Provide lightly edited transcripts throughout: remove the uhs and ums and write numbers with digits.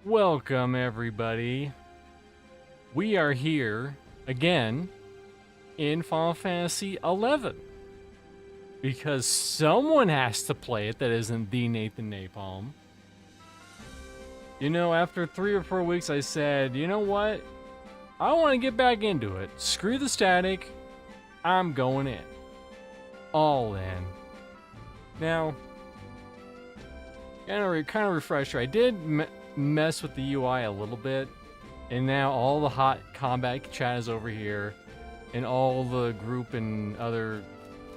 Welcome, everybody. We are here again in Final Fantasy XI because someone has to play it that isn't the Nathan Napalm. You know, after 3 or 4 weeks, I said, you know what? I want to get back into it. Screw the static. I'm going in. All in. Now, kind of refresher. I did mess with the UI a little bit, and now all the hot combat chat is over here, and all the group and other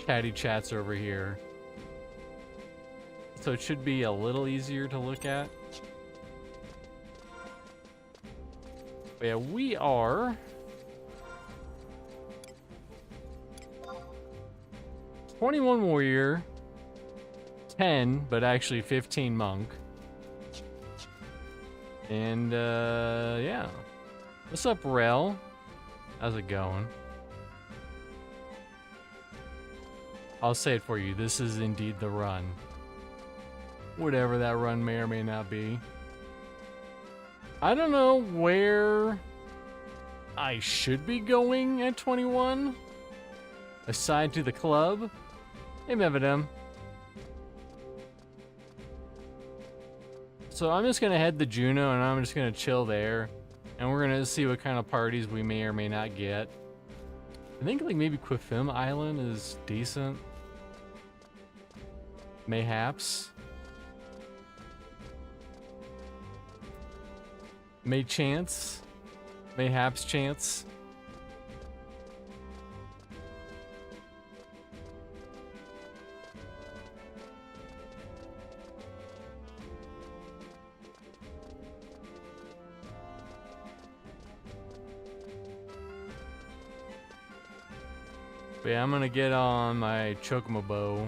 chatty chats over here. So it should be a little easier to look at. But yeah, we are 21 warrior, 10, but actually 15 monk. And, yeah. What's up, Rel? How's it going? I'll say it for you. This is indeed the run. Whatever that run may or may not be. I don't know where I should be going at 21. Aside to the club. Hey, Mevidem. So I'm just gonna head to Juneau and I'm just gonna chill there. And we're gonna see what kind of parties we may or may not get. I think like maybe Quifim Island is decent. Mayhaps. Mayhaps chance. But yeah, I'm gonna get on my Chocobo.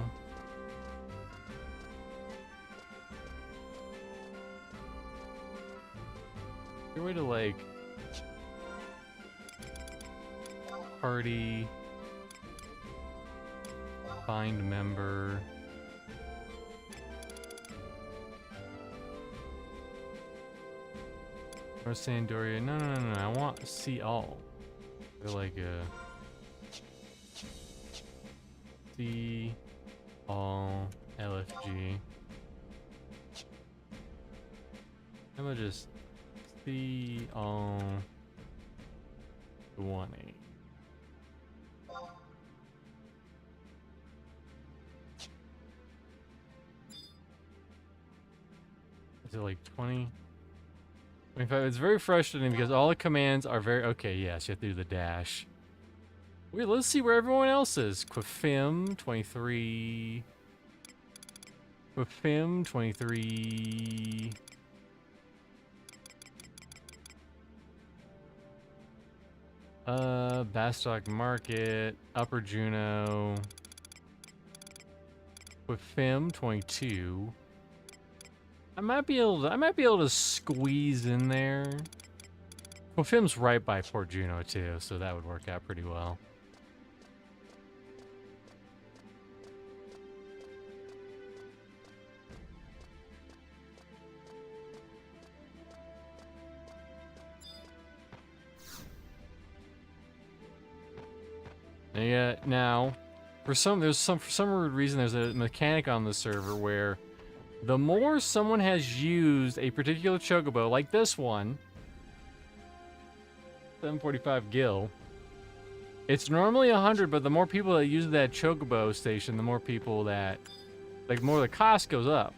Your way to like party, find member. Or Sandoria. No. I want to see all. They're like a see all LFG. I'm gonna just see all 20. Is it like 20? 25. It's very frustrating because all the commands are very okay. Yes, you have to do the dash. Wait, let's see where everyone else is. Quifim 23. Quifim 23. Bastock Market, Upper Juneau. Quifim 22. I might be able to squeeze in there. Quifim's right by Port Juneau too, so that would work out pretty well. Yeah, now, for some weird reason, there's a mechanic on the server where the more someone has used a particular chocobo, like this one, 745 gil, it's normally 100, but the more people that use that chocobo station, the more people that, like, more the cost goes up.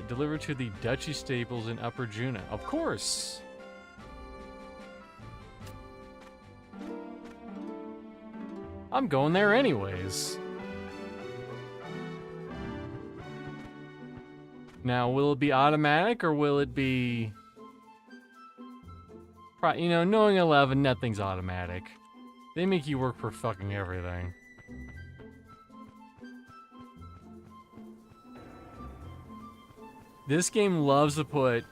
Delivered to the Duchy Stables in Upper Juneau. Of course. I'm going there anyways. Now, will it be automatic or will it be... You know, knowing 11, nothing's automatic. They make you work for fucking everything. This game loves to put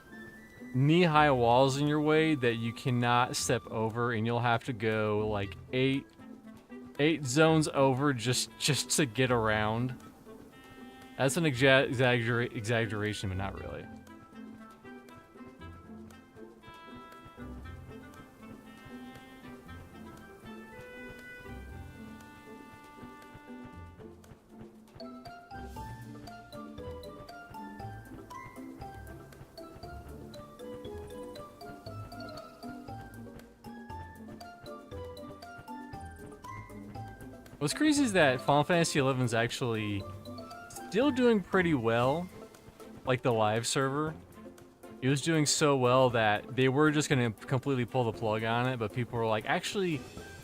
knee-high walls in your way that you cannot step over, and you'll have to go like 8 8 zones over just to get around. That's an exaggeration, but not really. What's crazy is that Final Fantasy XI is actually still doing pretty well, like the live server. It was doing so well that they were just going to completely pull the plug on it, but people were like, actually,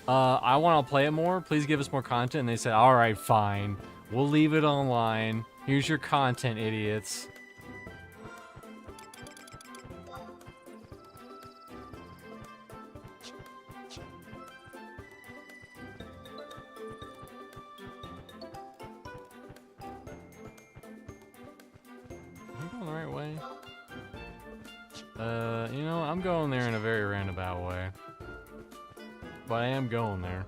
I want to play it more. Please give us more content. And they said, all right, fine. We'll leave it online. Here's your content, idiots. Am I going the right way? You know, I'm going there in a very roundabout way. But I am going there.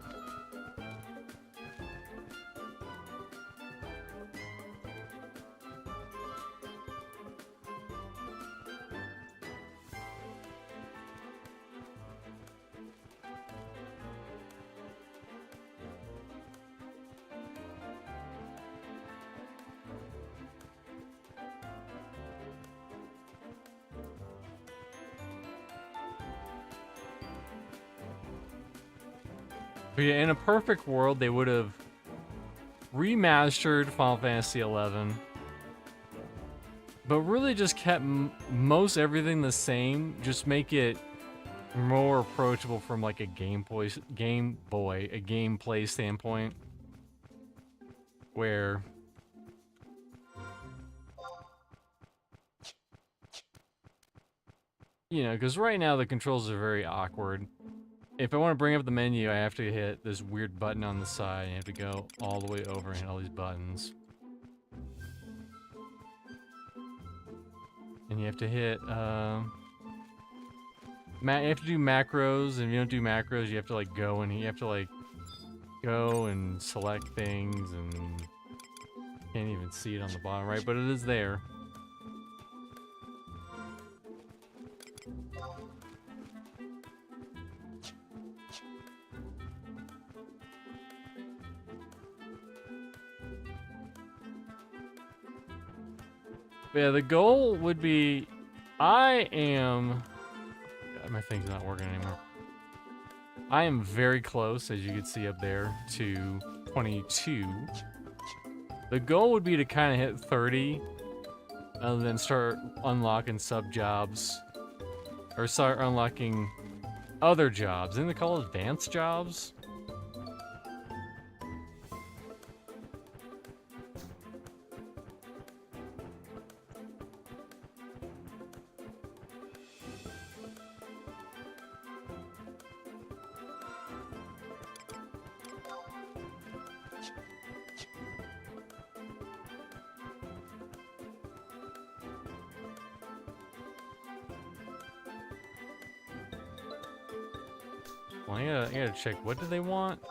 But yeah, in a perfect world, they would have remastered Final Fantasy XI, but really just kept most everything the same. Just make it more approachable from like a gameplay standpoint, where you know, because right now the controls are very awkward. If I want to bring up the menu, I have to hit this weird button on the side, and you have to go all the way over and hit all these buttons. And you have to hit, you have to do macros, and if you don't do macros, you have to, like, go and select things, and you can't even see it on the bottom right, but it is there. Yeah, the goal would be, God, my thing's not working anymore. I am very close, as you can see up there, to 22. The goal would be to kind of hit 30, and then start unlocking sub-jobs, or start unlocking other jobs. Isn't they called advanced jobs? Well, I gotta check. What did they want?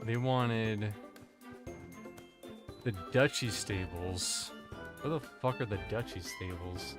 They wanted the Duchy Stables. Where the fuck are the Duchy Stables?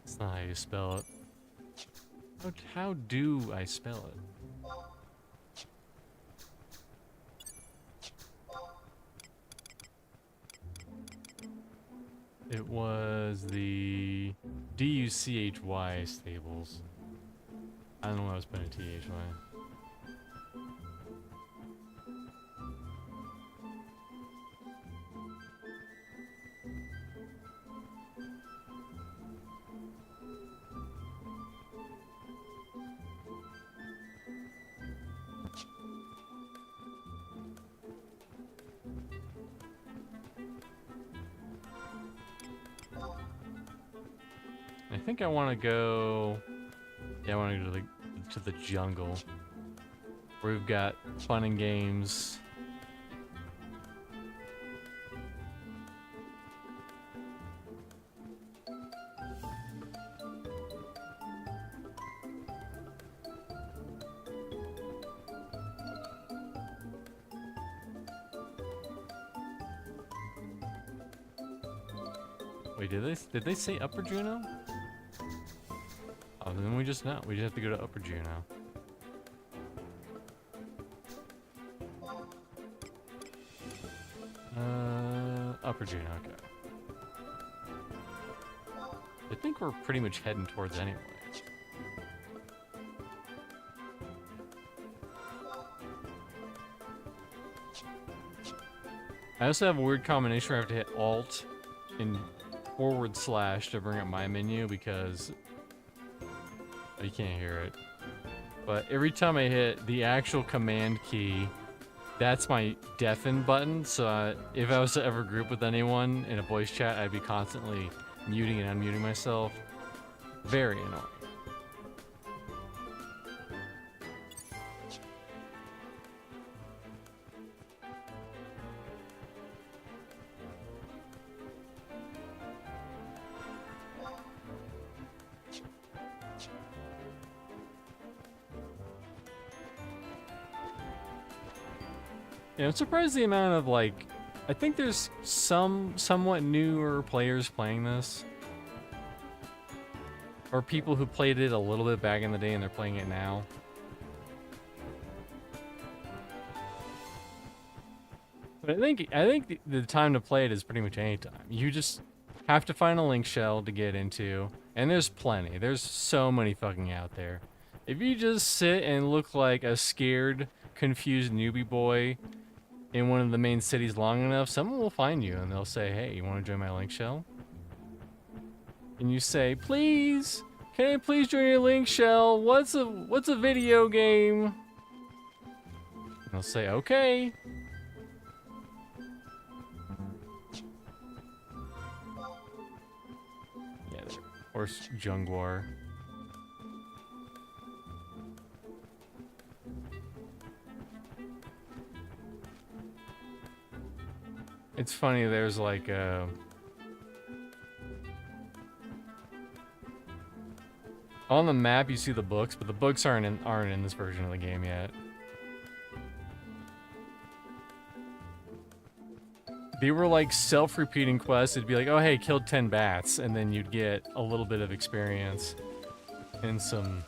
That's not how you spell it. How do I spell it? It was the Duchy Stables. I don't know why I was putting a THY. I think I want to go. Yeah, I want to go to the jungle, where we've got fun and games. Wait, did they say Upper Juno? Oh, then we just know. We just have to go to Upper Juno. Upper Juno, okay. I think we're pretty much heading towards anyway. I also have a weird combination where I have to hit Alt and / to bring up my menu because you can't hear it. But every time I hit the actual command key, that's my deafen button. So if I was to ever group with anyone in a voice chat, I'd be constantly muting and unmuting myself. Very annoying. Yeah, I'm surprised the amount of, like, I think there's some somewhat newer players playing this. Or people who played it a little bit back in the day and they're playing it now. But I think the time to play it is pretty much any time. You just have to find a link shell to get into, and there's plenty. There's so many fucking out there. If you just sit and look like a scared, confused newbie boy in one of the main cities long enough, someone will find you and they'll say, "Hey, you want to join my link shell?" And you say, "Please, can I please join your link shell? What's a video game?" And they'll say, "Okay." Yeah, or Jungwar. It's funny, there's like on the map you see the books, but the books aren't in this version of the game yet. They were like self-repeating quests. It'd be like, "Oh hey, killed 10 bats," and then you'd get a little bit of experience and some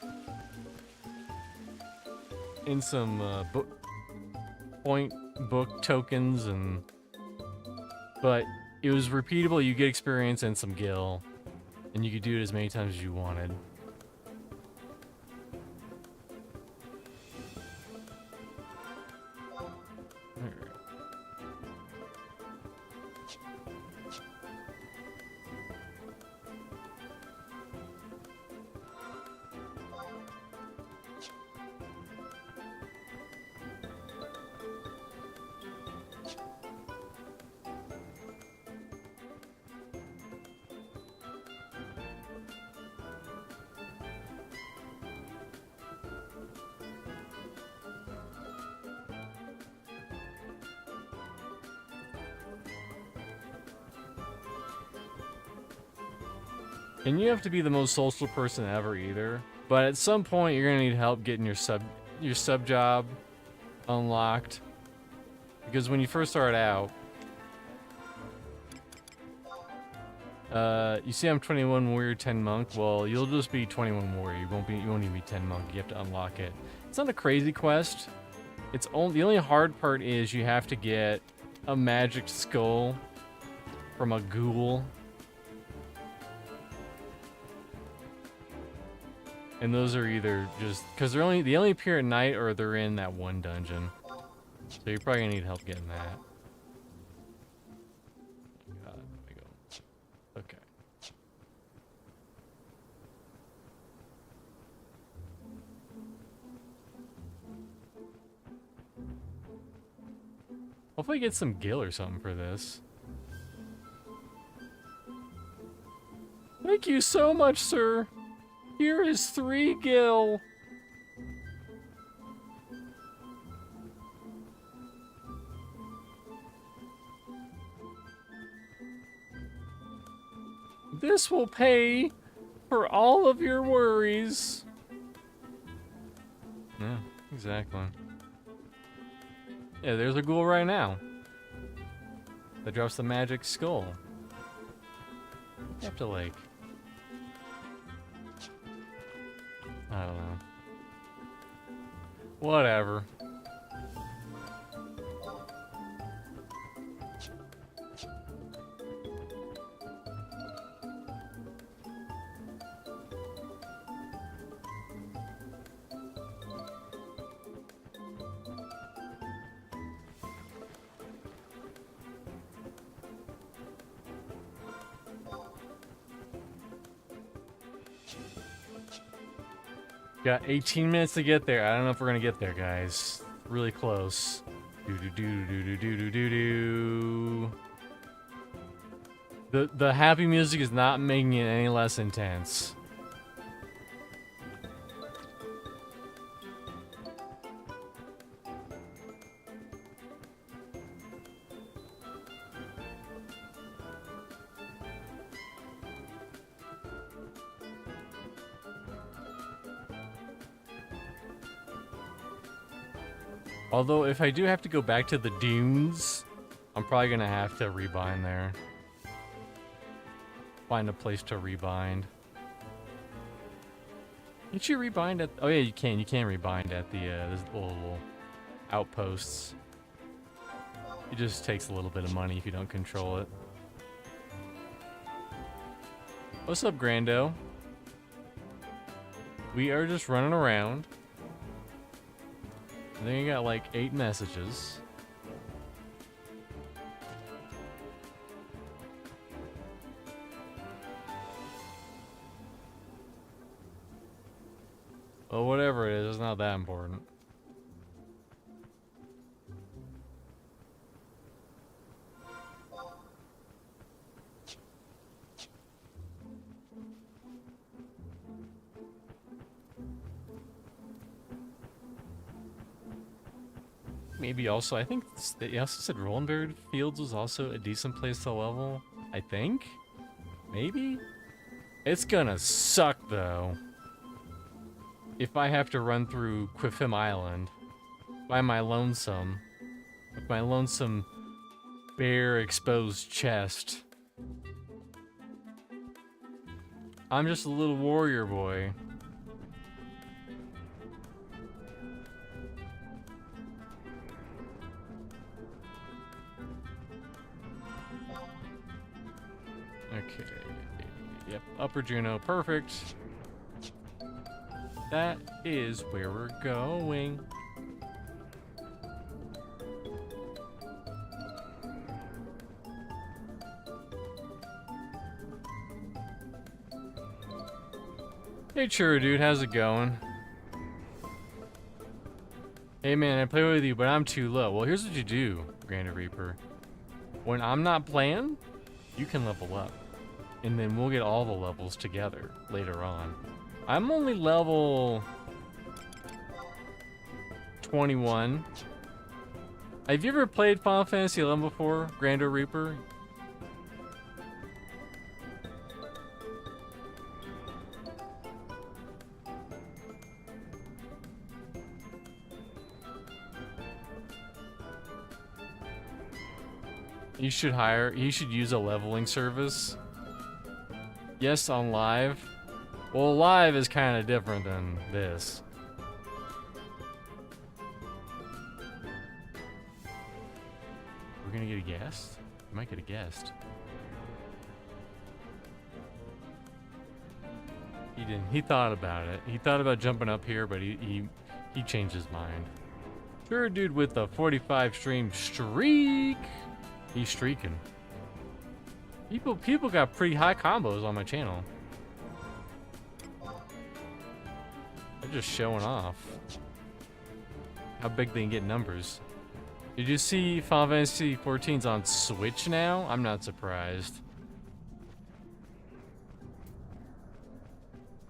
book tokens, and but it was repeatable. You get experience and some gil, and you could do it as many times as you wanted. And you have to be the most social person ever either. But at some point, you're gonna need help getting your sub job unlocked. Because when you first start out, you see I'm 21 warrior, 10 monk. Well, you'll just be 21 warrior. You won't even be 10 monk. You have to unlock it. It's not a crazy quest. The only hard part is you have to get a magic skull from a ghoul. And those are either just because they only appear at night or they're in that one dungeon. So you're probably gonna need help getting that. God, there we go. Okay. Hopefully I get some gil or something for this. Thank you so much, sir. Here is 3 gil. This will pay for all of your worries. Yeah, exactly. Yeah, there's a ghoul right now. That drops the magic skull. You have to, like... I don't know. Whatever. Got 18 minutes to get there. I don't know if we're gonna get there, guys. Really close. Do do do do do do do do do. The happy music is not making it any less intense. Although, if I do have to go back to the dunes, I'm probably gonna have to rebind there. Find a place to rebind. Can't you rebind at... Oh yeah, you can. You can rebind at the this little outposts. It just takes a little bit of money if you don't control it. What's up, Grando? We are just running around. I think I got like 8 messages. Well, whatever it is, it's not that important. Maybe also, I think they also said Rolenberg Fields was also a decent place to level. I think? Maybe? It's gonna suck, though. If I have to run through Quiffim Island by my lonesome, with my lonesome bare exposed chest. I'm just a little warrior boy. Okay. Yep, Upper Juno, perfect. That is where we're going. Hey Churro dude, how's it going? Hey man, I play with you, but I'm too low. Well, here's what you do, Grand Reaper. When I'm not playing, you can level up. And then we'll get all the levels together later on. I'm only level 21. Have you ever played Final Fantasy XI before, Grando Reaper? You should use a leveling service. Yes, on live. Well, live is kind of different than this. We're gonna get a guest? We might get a guest. didn't. He thought about it. He thought about jumping up here, but he changed his mind. Sure, dude, with the 45 stream streak. He's streaking. People got pretty high combos on my channel. They're just showing off how big they can get numbers. Did you see Final Fantasy 14's on Switch now? I'm not surprised.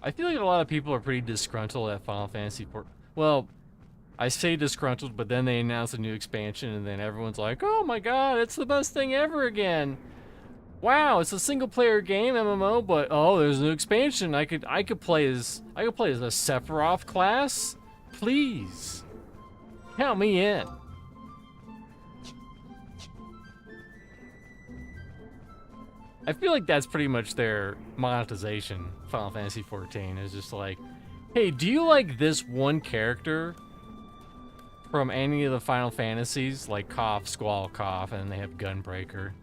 I feel like a lot of people are pretty disgruntled at Final Fantasy 14. Well, I say disgruntled, but then they announce a new expansion, and then everyone's like, "Oh my god, it's the best thing ever again! Wow, it's a single-player game MMO, but oh, there's a new expansion. I could play as a Sephiroth class, please, count me in." I feel like that's pretty much their monetization. Final Fantasy 14 is just like, hey, do you like this one character from any of the Final Fantasies, like Cough, Squall, Cough, and they have Gunbreaker?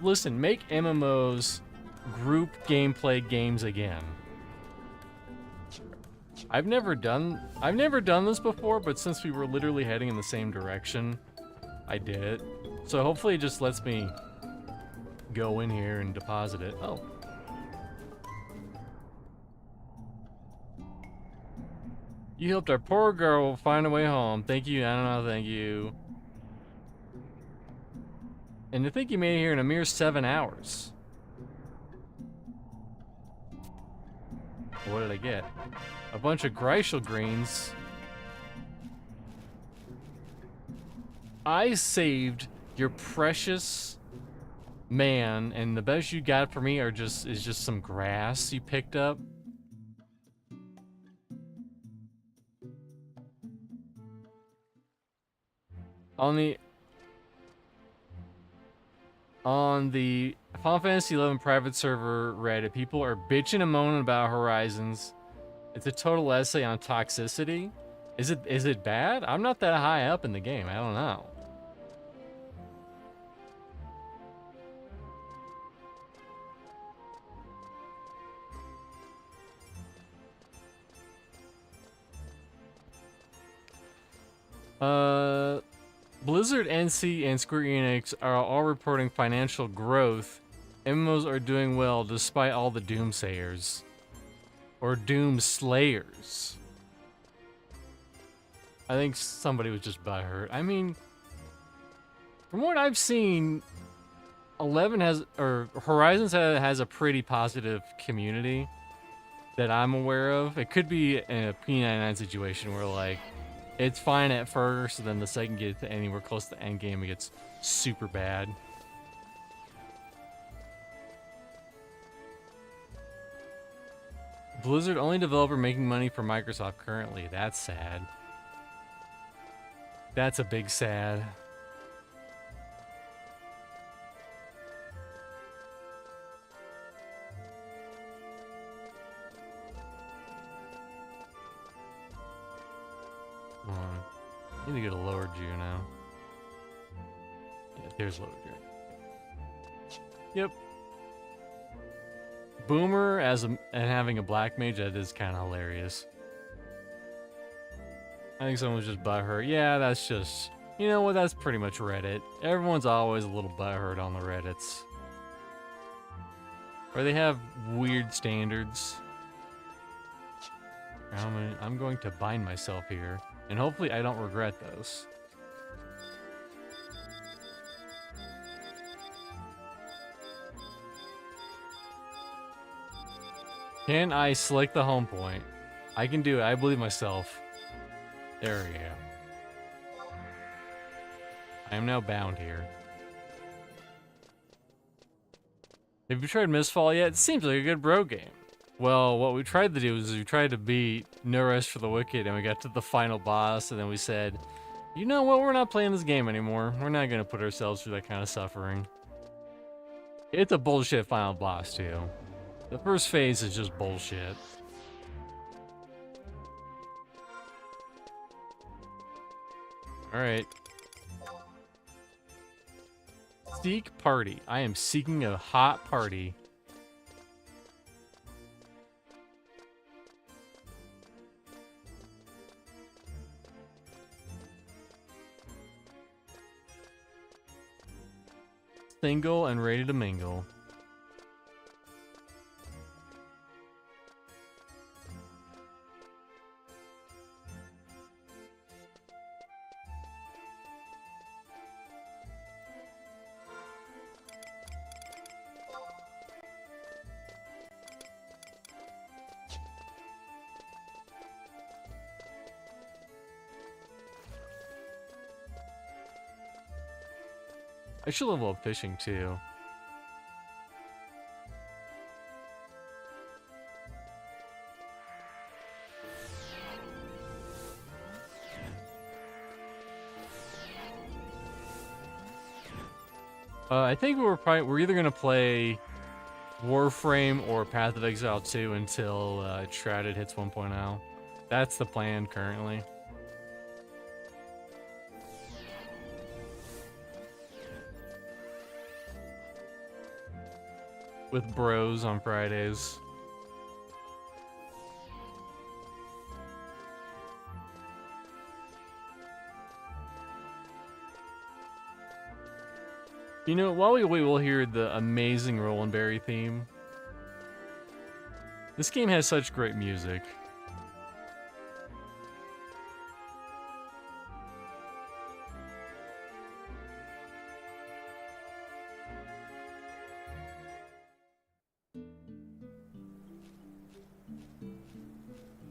Listen, make MMOs group gameplay games again. I've never done this before, but since we were literally heading in the same direction, I did it. So hopefully it just lets me go in here and deposit it. Oh. You helped our poor girl find a way home. Thank you. I don't know. Thank you. And I think you made it here in a mere 7 hours. What did I get? A bunch of Gryshal greens. I saved your precious man, and the best you got for me is just some grass you picked up. On the Final Fantasy 11 private server Reddit, people are bitching and moaning about Horizons. It's a total essay on toxicity. Is it bad? I'm not that high up in the game. I don't know. Blizzard, NC, and Square Enix are all reporting financial growth. MMOs are doing well despite all the doomsayers. Or doomslayers. I think somebody was just butthurt. I mean, from what I've seen, Horizons has a pretty positive community that I'm aware of. It could be a P99 situation where, like, it's fine at first, and then the second gets to anywhere close to the end game, it gets super bad. Blizzard, only developer making money for Microsoft currently. That's sad. That's a big sad. Hold on. I need to get a lower Jew now. Yeah, there's lower Jew. Yep. Boomer and having a black mage, that is kind of hilarious. I think someone was just butthurt. Yeah, that's just... You know what? That's pretty much Reddit. Everyone's always a little butthurt on the Reddits. Or they have weird standards. I'm going to bind myself here. And hopefully I don't regret those. Can I select the home point? I can do it. I believe myself. There we go. I am now bound here. Have you tried Mistfall yet? It seems like a good bro game. Well, what we tried to do is we tried to beat No Rest for the Wicked, and we got to the final boss, and then we said, you know what, we're not playing this game anymore. We're not going to put ourselves through that kind of suffering. It's a bullshit final boss, too. The first phase is just bullshit. Alright. Seek party. I am seeking a hot party. Single and ready to mingle. I should level up fishing too. I think we're either gonna play Warframe or Path of Exile 2 until Shrouded hits 1.0. That's the plan currently. With bros on Fridays. You know, while we wait, we'll hear the amazing Roland Berry theme. This game has such great music.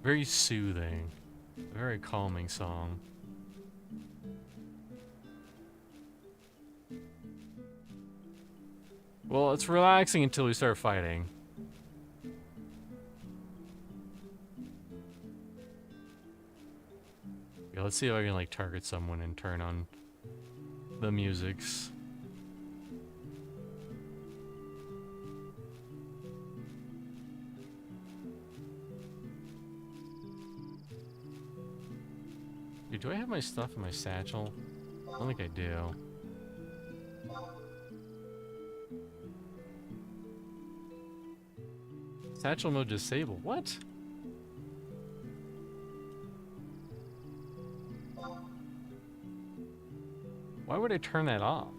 Very soothing. A very calming song. Well, it's relaxing until we start fighting. Yeah, let's see if I can like target someone and turn on the musics. Dude, do I have my stuff in my satchel? I don't think I do. Satchel mode disabled. What? Why would I turn that off?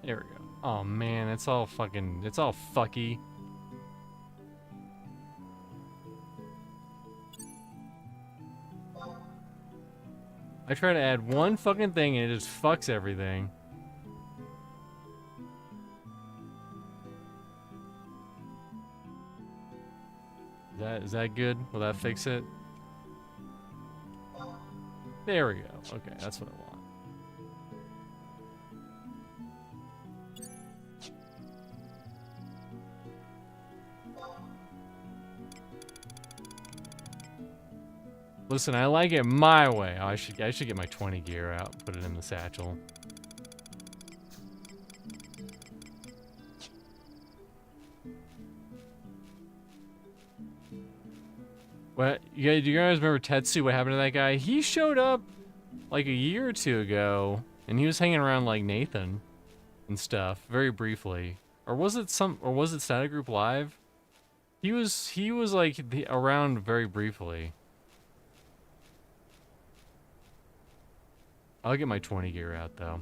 There we go. Oh man, it's all fucky. I try to add one fucking thing and it just fucks everything. Is that good? Will that fix it? There we go. Okay, that's what I want. Listen, I like it my way. Oh, I should get my 20 gear out, put it in the satchel. What? Do you guys remember Tetsu? What happened to that guy? He showed up like a year or two ago, and he was hanging around like Nathan and stuff very briefly. Or was it Static Group Live? He was like around very briefly. I'll get my 20 gear out though,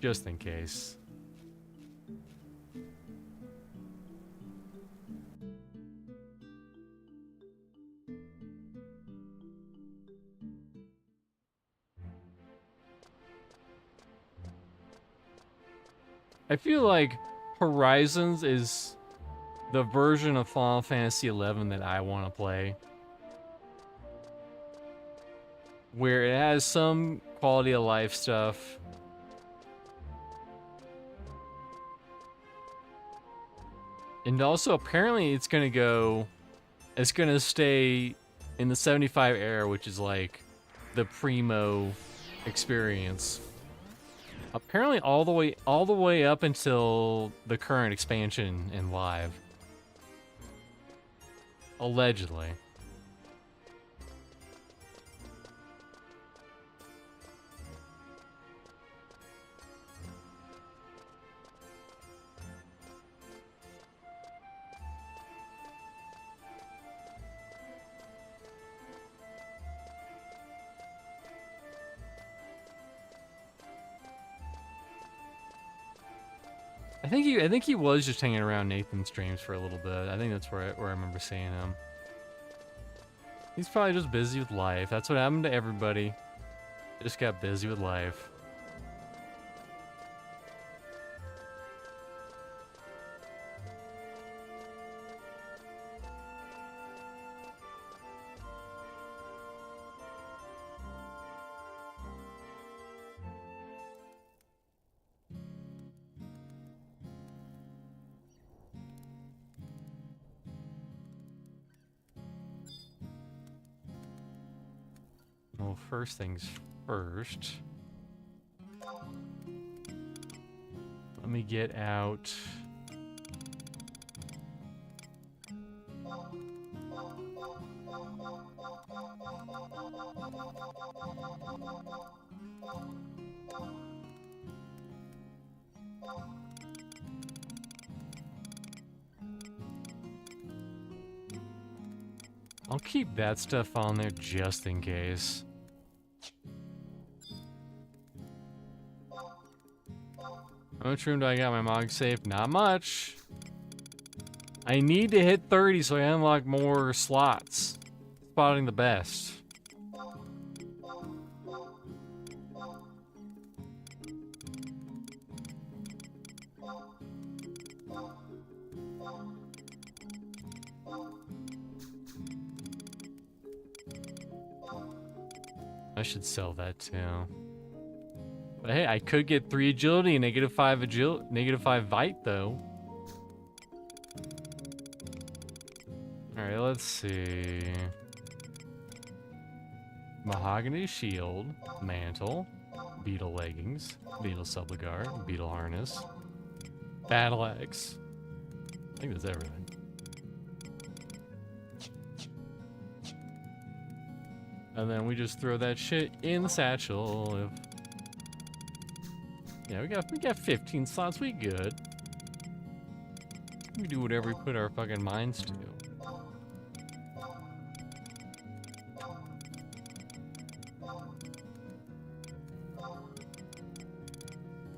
just in case. I feel like Horizons is the version of Final Fantasy XI that I want to play, where it has some quality of life stuff, and also apparently it's gonna stay in the 75 era, which is like the primo experience. Apparently all the way up until the current expansion in live. Allegedly. I think he was just hanging around Nathan's streams for a little bit. I think that's where I remember seeing him. He's probably just busy with life. That's what happened to everybody. Just got busy with life. Well, first things first. Let me get out. I'll keep that stuff on there just in case. How much room do I got my mog safe? Not much. I need to hit 30 so I unlock more slots. Spotting the best. I should sell that too. But hey, I could get 3 agility and -5 vite though. Alright, let's see. Mahogany shield, mantle, beetle leggings, beetle subligard, beetle harness, battle axe. I think that's everything. And then we just throw that shit in the satchel. Yeah, we got 15 slots. We good. We do whatever we put our fucking minds to.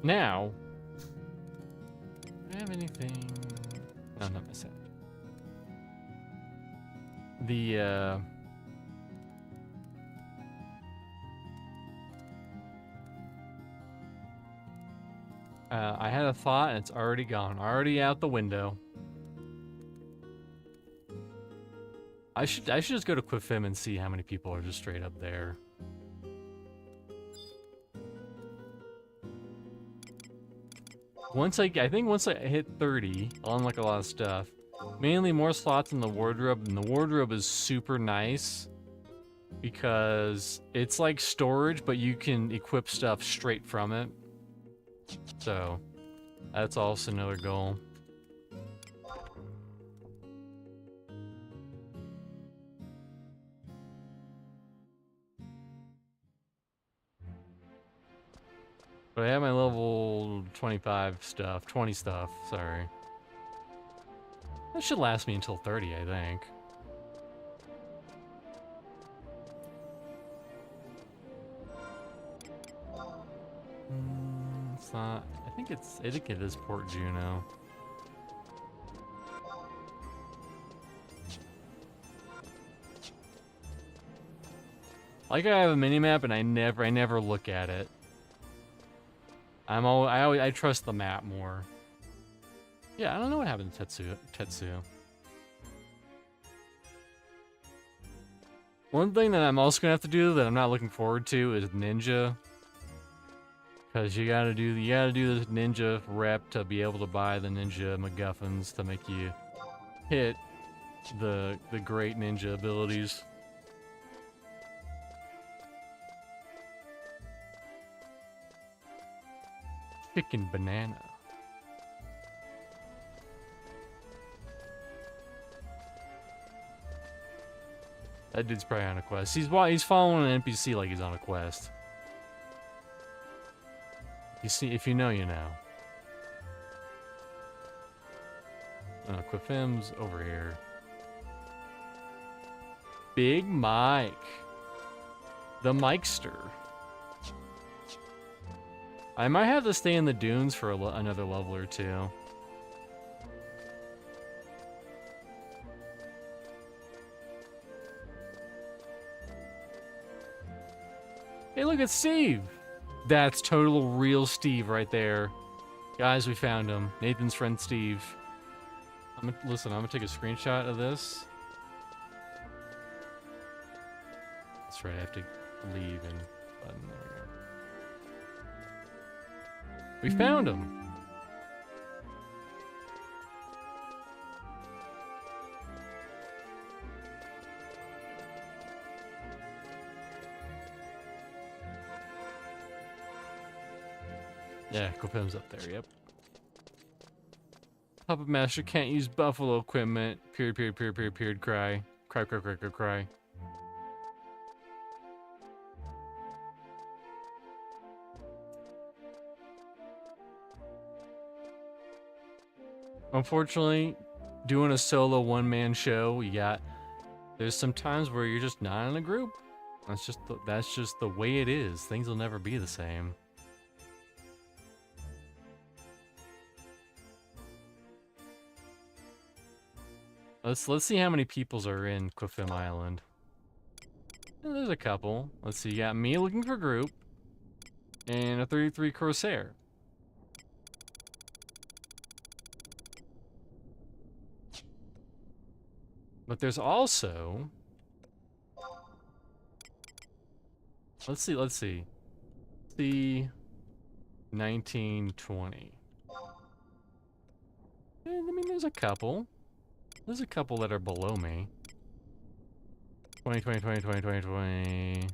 Now, do I have anything? No, not my set. I had a thought and it's already gone. Already out the window. I should just go to Quifim and see how many people are just straight up there. I think once I hit 30, I'll unlock a lot of stuff. Mainly more slots in the wardrobe, and the wardrobe is super nice because it's like storage, but you can equip stuff straight from it. So, that's also another goal. But I have my level 25 stuff, 20 stuff, sorry. That should last me until 30, I think. It's not, I think it is Port Juno. Like I have a minimap and I never look at it. I trust the map more. Yeah, I don't know what happened to Tetsu. One thing that I'm also gonna have to do that I'm not looking forward to is Ninja. Cause you gotta do this Ninja rep to be able to buy the Ninja MacGuffins to make you hit the great Ninja abilities. Chicken banana. That dude's probably on a quest. He's following an NPC like he's on a quest. You see, if you know, you know. Quifim's over here. Big Mike. The Mikester. I might have to stay in the dunes for another level or two. Hey, look at Steve! That's total real Steve right there. Guys, we found him. Nathan's friend Steve. Listen, I'm gonna take a screenshot of this. That's right, I have to leave and button. There we go. We found him! Yeah, Quipim's up there, yep. Puppet Master can't use buffalo equipment. Period, period, period, period, period, cry. Cry, cry, cry, cry, cry. Unfortunately, doing a solo one-man show, there's some times where you're just not in a group. That's just the way it is. Things will never be the same. Let's see how many peoples are in Quifim Island. There's a couple. Let's see, you got me looking for group, and a 33 Corsair. But there's also... Let's see. The 1920. I mean, there's a couple. There's a couple that are below me. 20, 20, 20, 20, 20, 20.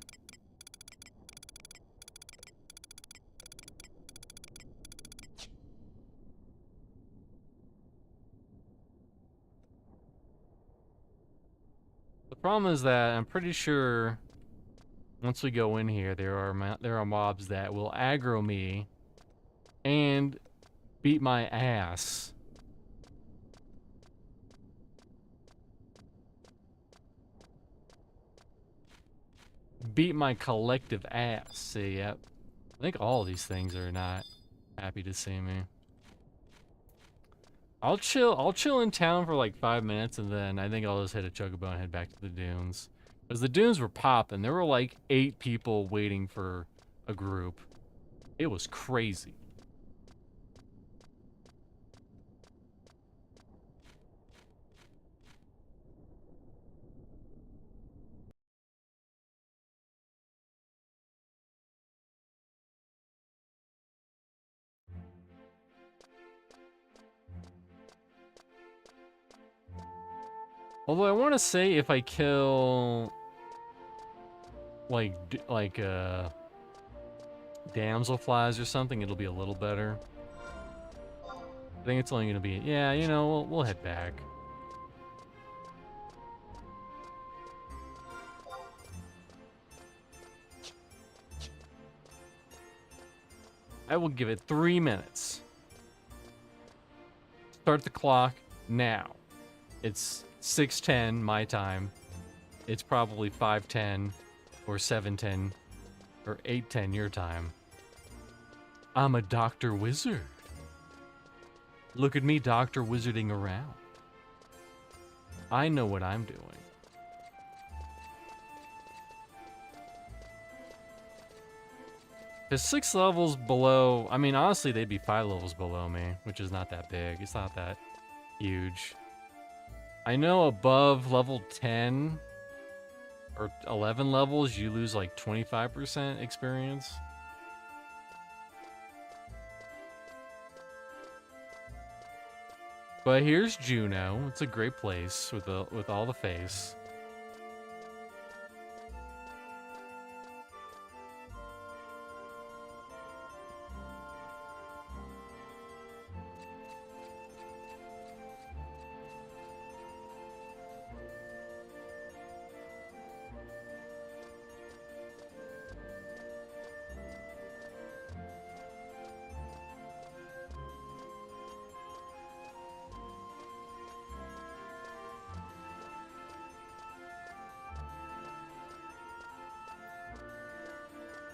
The problem is that I'm pretty sure once we go in here, there are mobs that will aggro me and beat my ass. Beat my collective ass. See, yep. I think all these things are not happy to see me. I'll chill in town for like 5 minutes, and then I think I'll just hit a chocobo and head back to the dunes. Because the dunes were popping. There were like 8 people waiting for a group. It was crazy. Although I want to say if I kill like damselflies or something, it'll be a little better. I think it's only gonna be, yeah, you know, we'll head back. I will give it 3 minutes. Start the clock now. It's 6:10 my time. It's probably 5:10 or 7:10 or 8:10 your time. I'm a Dr. Wizard. Look at me, Dr. Wizarding around. I know what I'm doing. Because 6 levels below, I mean, honestly, they'd be 5 levels below me, which is not that big. It's not that huge. I know above level 10 or 11 levels, you lose like 25% experience. But here's Juneau. It's a great place with all the face.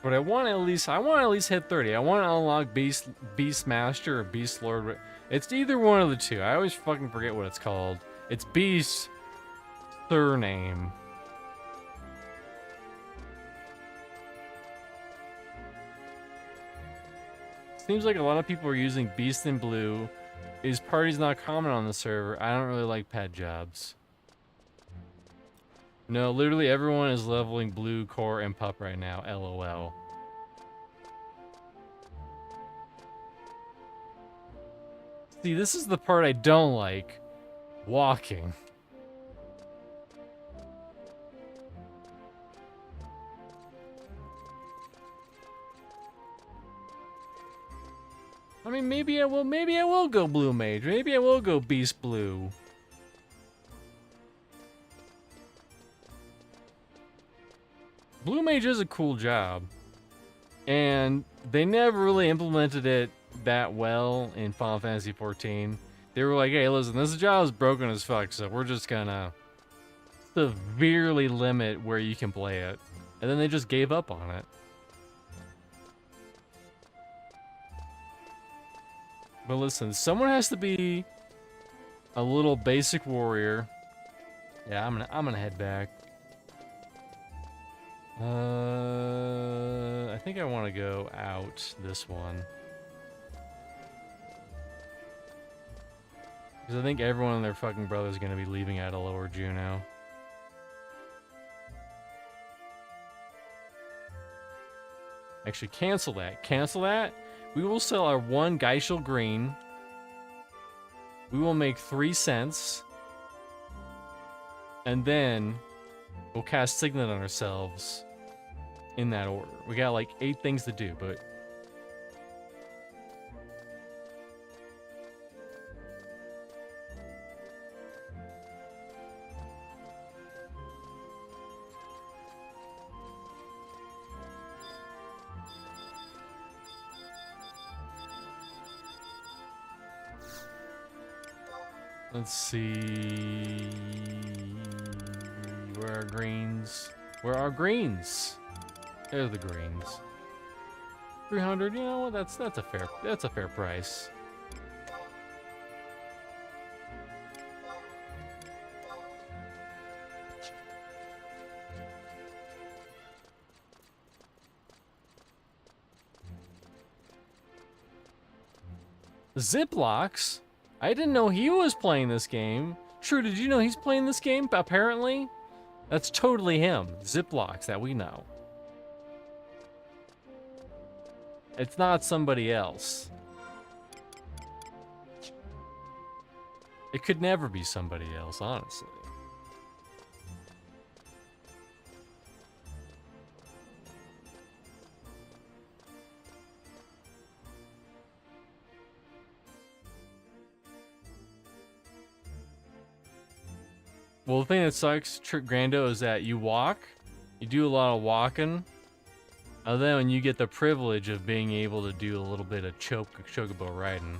But I want to at least hit 30. I want to unlock Beast Master or Beast Lord. It's either one of the two. I always fucking forget what it's called. It's Beast Surname. Seems like a lot of people are using Beast in Blue. His party's not common on the server. I don't really like pet jobs. No, literally everyone is leveling Blue, Core, and Pup right now. LOL. See, this is the part I don't like. Walking. I mean, maybe I will go Blue Mage. Maybe I will go Beast Blue. Blue Mage is a cool job. And they never really implemented it that well in Final Fantasy XIV. They were like, hey, listen, this job is broken as fuck, so we're just gonna severely limit where you can play it. And then they just gave up on it. But listen, someone has to be a little basic warrior. Yeah, I'm gonna head back. I think I want to go out this one. Because I think everyone and their fucking brother is gonna be leaving out of Lower Juno. Actually, cancel that. Cancel that. We will sell our one Geishel Green. We will make 3 cents. And then we'll cast Signet on ourselves in that order. We got like 8 things to do, but... Let's see... Where are greens? Where are greens? There's the greens. 300, you know what? That's a fair price. Ziplocs? I didn't know he was playing this game. True, did you know he's playing this game? Apparently. That's totally him. Ziplocs that we know. It's not somebody else. It could never be somebody else, honestly. Well, the thing that sucks, Grando, is that you walk, you do a lot of walking, and then when you get the privilege of being able to do a little bit of chocobo riding.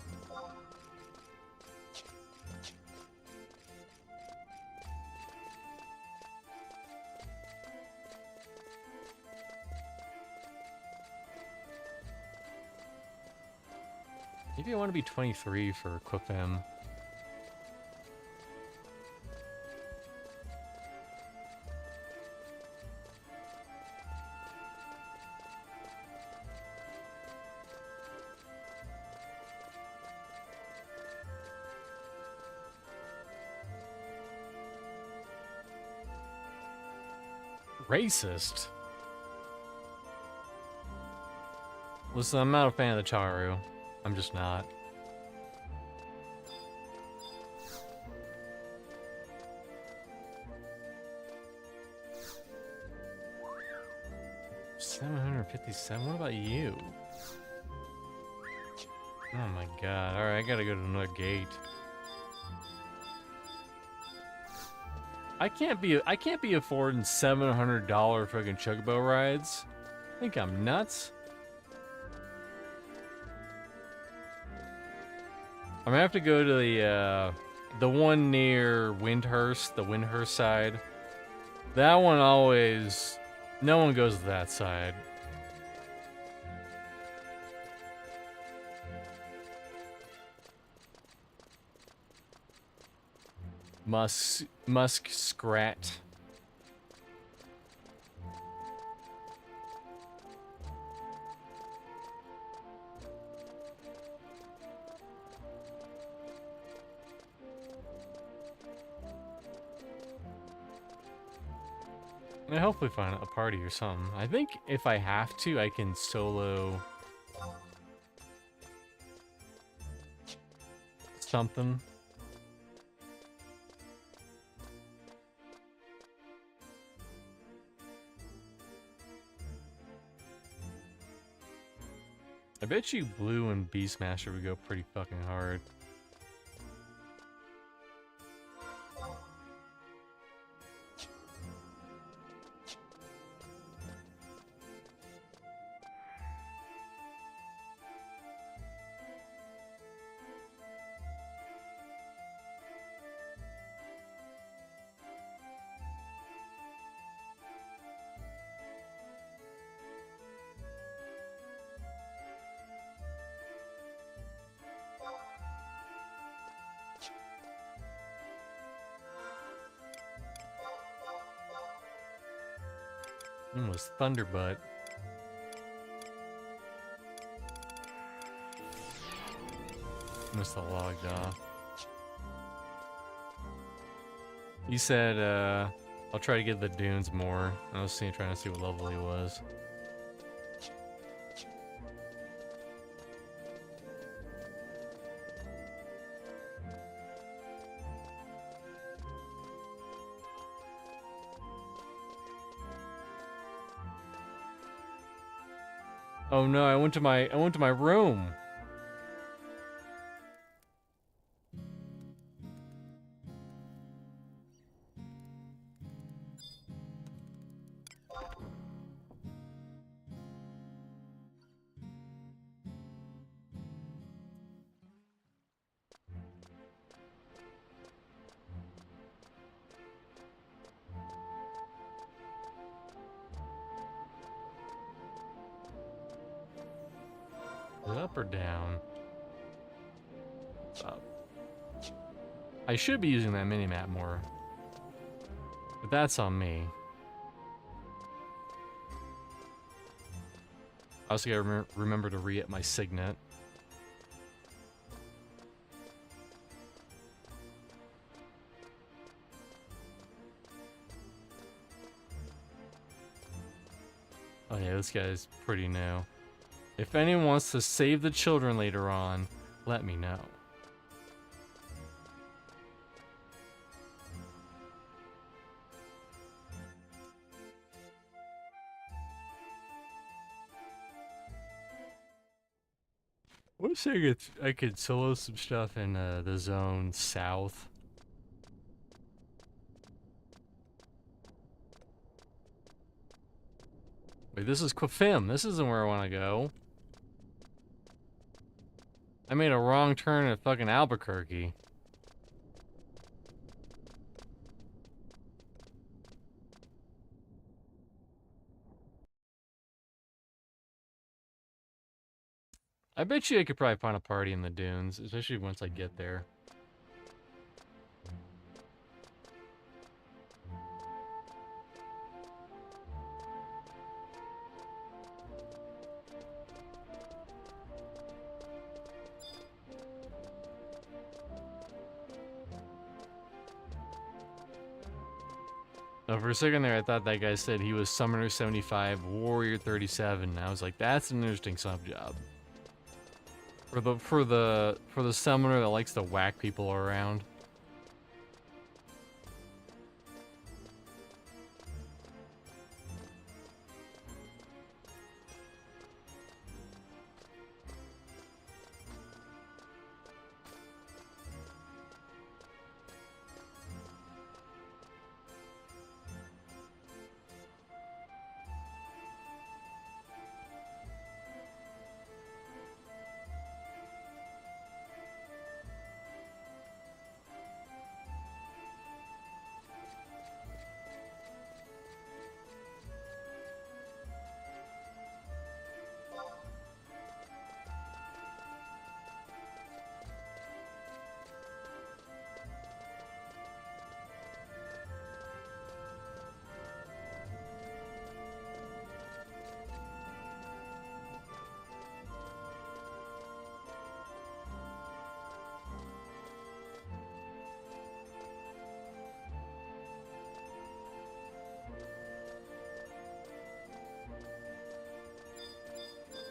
Maybe I want to be 23 for Equipem. Racist? Listen, I'm not a fan of the Charu. I'm just not. $757? What about you? Oh my god. Alright, I gotta go to another gate. I can't be affording $700 fucking chocobo rides. I think I'm nuts. I'm gonna have to go to the one near Windhurst, the Windhurst side. That one always, no one goes to that side. Musk Scrat. I hopefully find a party or something. I think if I have to, I can solo something. I bet you Blue and Beastmaster would go pretty fucking hard. Was Thunderbutt. Must have logged off. He said, I'll try to get the dunes more. I was trying to see what level he was. Oh no, I went to my room. Is it up or down? It's up. I should be using that mini-map more. But that's on me. I also gotta remember to re-hit my signet. Oh yeah, this guy's pretty new. If anyone wants to save the children later on, let me know. Wish I could solo some stuff in the zone south. Wait, this is Quafim. This isn't where I want to go. I made a wrong turn at fucking Albuquerque. I bet you I could probably find a party in the dunes, especially once I get there. Oh, for a second there, I thought that guy said he was Summoner 75, Warrior 37. I was like, that's an interesting sub job. For the summoner that likes to whack people around.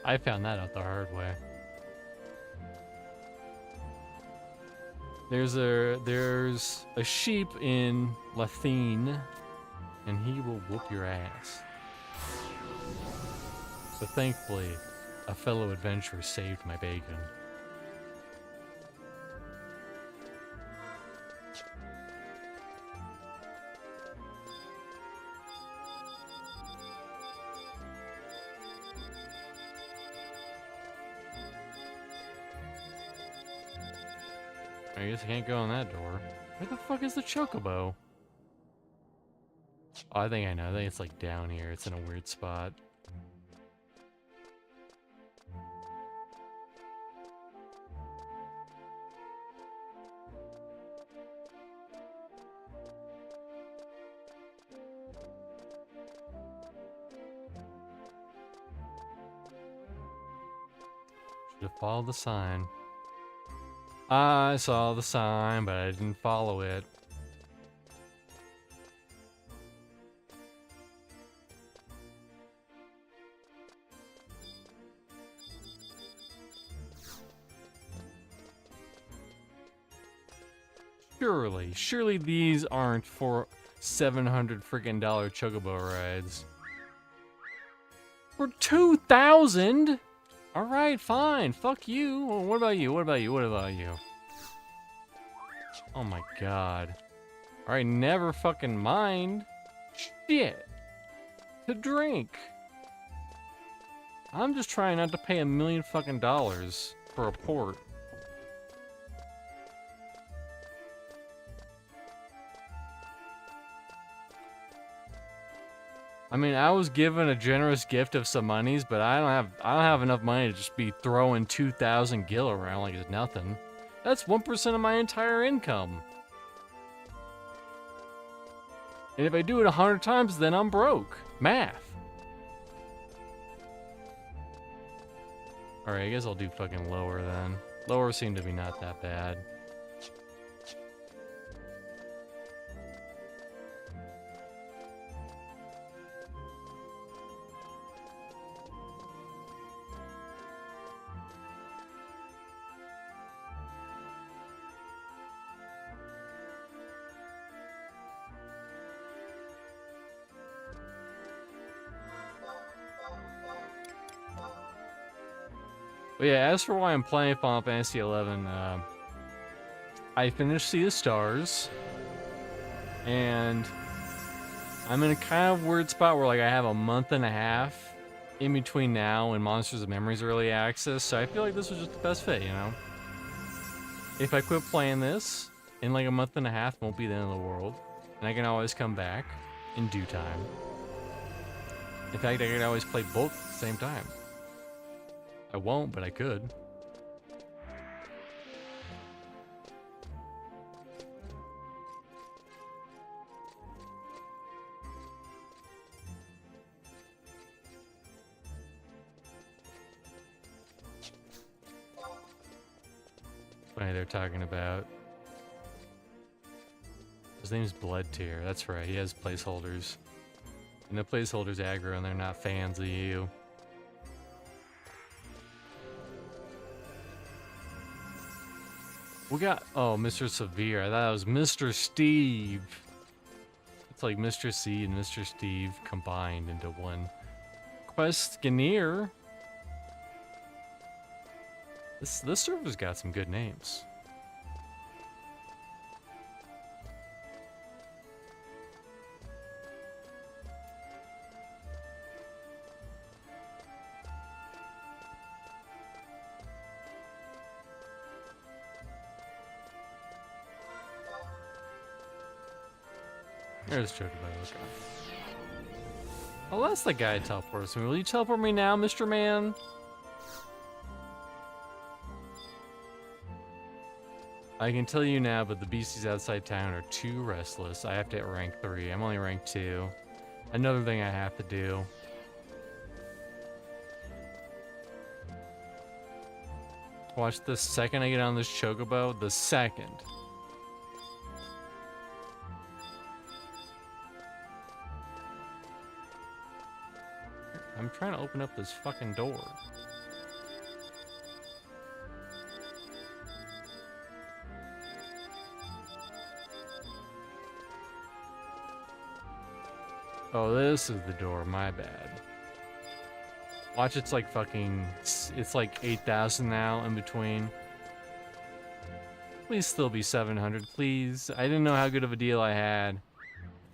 I found that out the hard way. There's a sheep in Lathine, and he will whoop your ass. But thankfully, a fellow adventurer saved my bacon. I guess I can't go in that door. Where the fuck is the chocobo? Oh, I think I know. I think it's like down here. It's in a weird spot. Should have followed the sign. I saw the sign, but I didn't follow it. Surely these aren't for $700 freaking chocobo rides. For 2,000? All right, fine. Fuck you. Well, what about you? What about you? What about you? Oh my god. All right, never fucking mind. Shit. To drink. I'm just trying not to pay $1 million fucking dollars for a port. I mean, I was given a generous gift of some monies, but I don't have enough money to just be throwing 2,000 gil around like it's nothing. That's 1% of my entire income. And if I do it 100 times, then I'm broke. Math. Alright, I guess I'll do fucking lower then. Lower seemed to be not that bad. But yeah, as for why I'm playing Final Fantasy XI, I finished Sea of Stars, and I'm in a kind of weird spot where like I have a month and a half in between now and Monsters of Memories Early Access, so I feel like this was just the best fit, you know? If I quit playing this, in like a month and a half, it won't be the end of the world, and I can always come back in due time. In fact, I can always play both at the same time. I won't, but I could. Funny they're talking about. His name's Blood Tier. That's right, he has placeholders. And the placeholders aggro and they're not fans of you. We got, oh, Mr. Severe. I thought it was Mr. Steve. It's like Mr. C and Mr. Steve combined into one. Quest Ganir. This server's got some good names. There's Chocobo. Okay. Oh, that's the guy that teleports me. Will you teleport me now, Mr. Man? I can tell you now, but the beasties outside town are too restless. I have to hit rank 3. I'm only rank 2. Another thing I have to do. Watch the second I get on this Chocobo, the second. I'm trying to open up this fucking door. Oh, this is the door. My bad. Watch, it's like fucking... It's like 8,000 now in between. Please still be 700, please. I didn't know how good of a deal I had.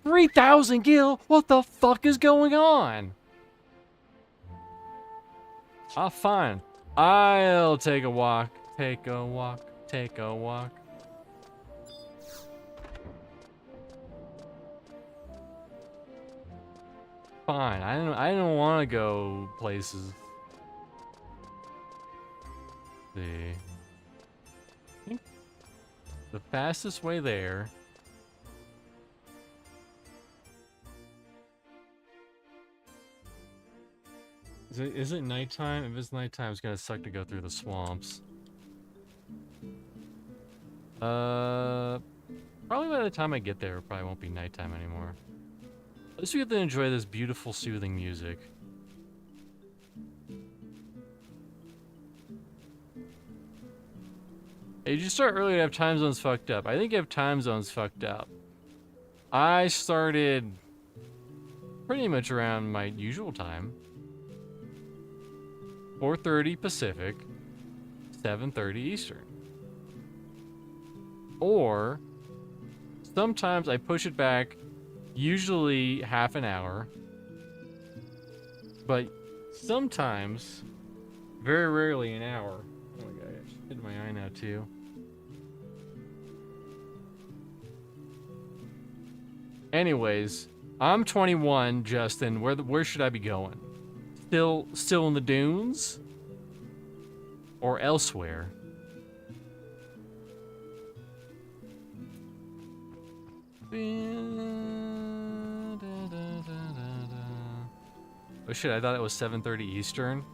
3,000 gil? What the fuck is going on? Ah, fine. I'll take a walk. Take a walk. Take a walk. Fine. I don't want to go places. See. I think the fastest way there. Is it nighttime? If it's nighttime, it's gonna suck to go through the swamps. Probably by the time I get there, it probably won't be nighttime anymore. At least we get to enjoy this beautiful, soothing music. Hey, did you start early to have time zones fucked up? I think you have time zones fucked up. I started pretty much around my usual time. 4:30 Pacific, 7:30 Eastern. Or sometimes I push it back, usually half an hour. But sometimes, very rarely, an hour. Oh my god, I just hit my eye now too. Anyways, I'm 21, Justin. Where should I be going? Still in the dunes? Or elsewhere? Oh shit, I thought it was 7:30 Eastern.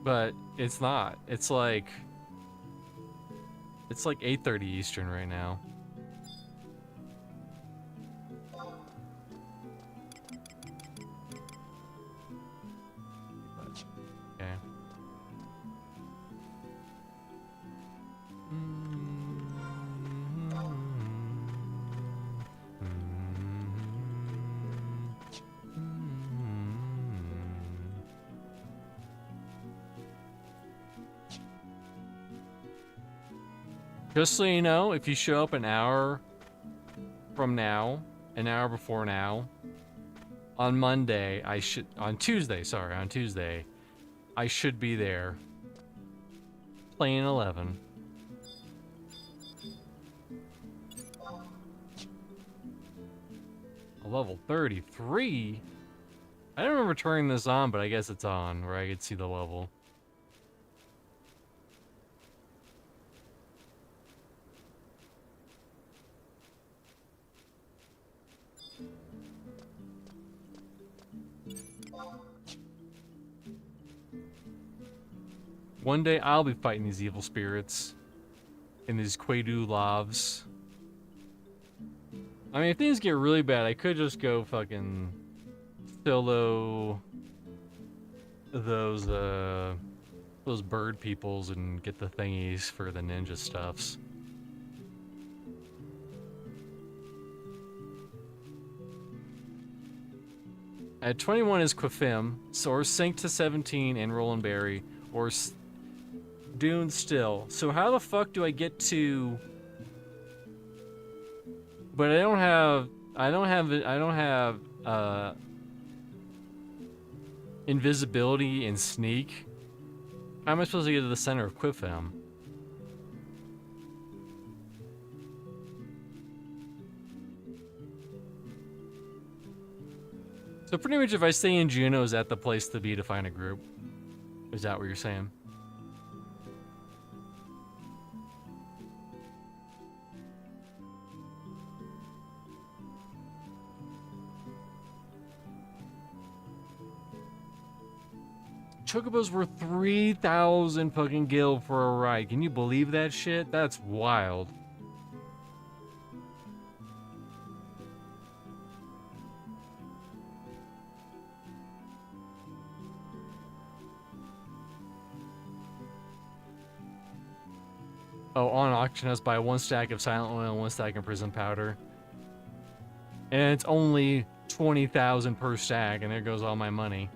But it's not. It's like 8:30 Eastern right now. Okay. Just so you know, if you show up an hour from now, an hour before now, on Monday, on Tuesday, I should be there. Playing 11. A level 33? I don't remember turning this on, but I guess it's on, where I could see the level. One day I'll be fighting these evil spirits in these Quaalude lavs. I mean, if things get really bad, I could just go fucking solo those bird peoples and get the thingies for the ninja stuffs. At 21 is Quafim, or Sync to 17 and Roland Berry, or Dune still. So how the fuck do I get to? But I don't have invisibility and sneak. How am I supposed to get to the center of Quifem? So pretty much if I stay in Juneau, is that the place to be to find a group? Is that what you're saying? Chocobos were 3,000 fucking gil for a ride. Can you believe that shit? That's wild. Oh, on auction house, buy 1 stack of silent oil and 1 stack of prison powder. And it's only 20,000 per stack, and there goes all my money.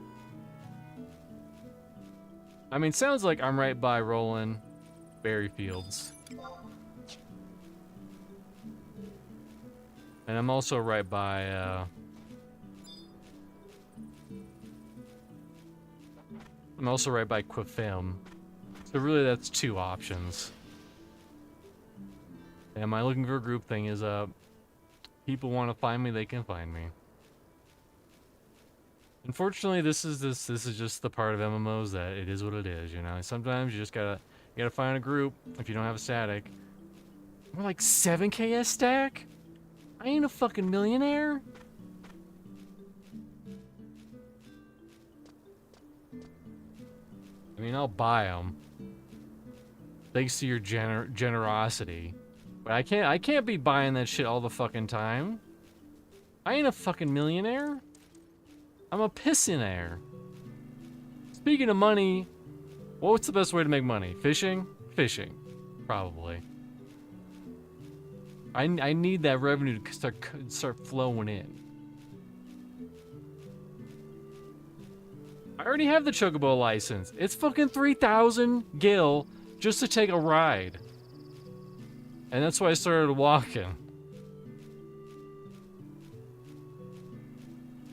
I mean, sounds like I'm right by rolling berry fields. And I'm also right by, I'm also right by Quifim. So really that's 2 options. And my looking for a group thing is, people want to find me, they can find me. Unfortunately, this is just the part of MMOs that it is what it is, you know? Sometimes you just gotta find a group if you don't have a static. We're like 7k a stack? I ain't a fucking millionaire. I mean, I'll buy them. Thanks to your generosity. But I can't be buying that shit all the fucking time. I ain't a fucking millionaire. I'm a pissionaire. Speaking of money, what's the best way to make money? Fishing? Fishing. Probably. I need that revenue to start flowing in. I already have the Chocobo license. It's fucking 3,000 gil just to take a ride. And that's why I started walking.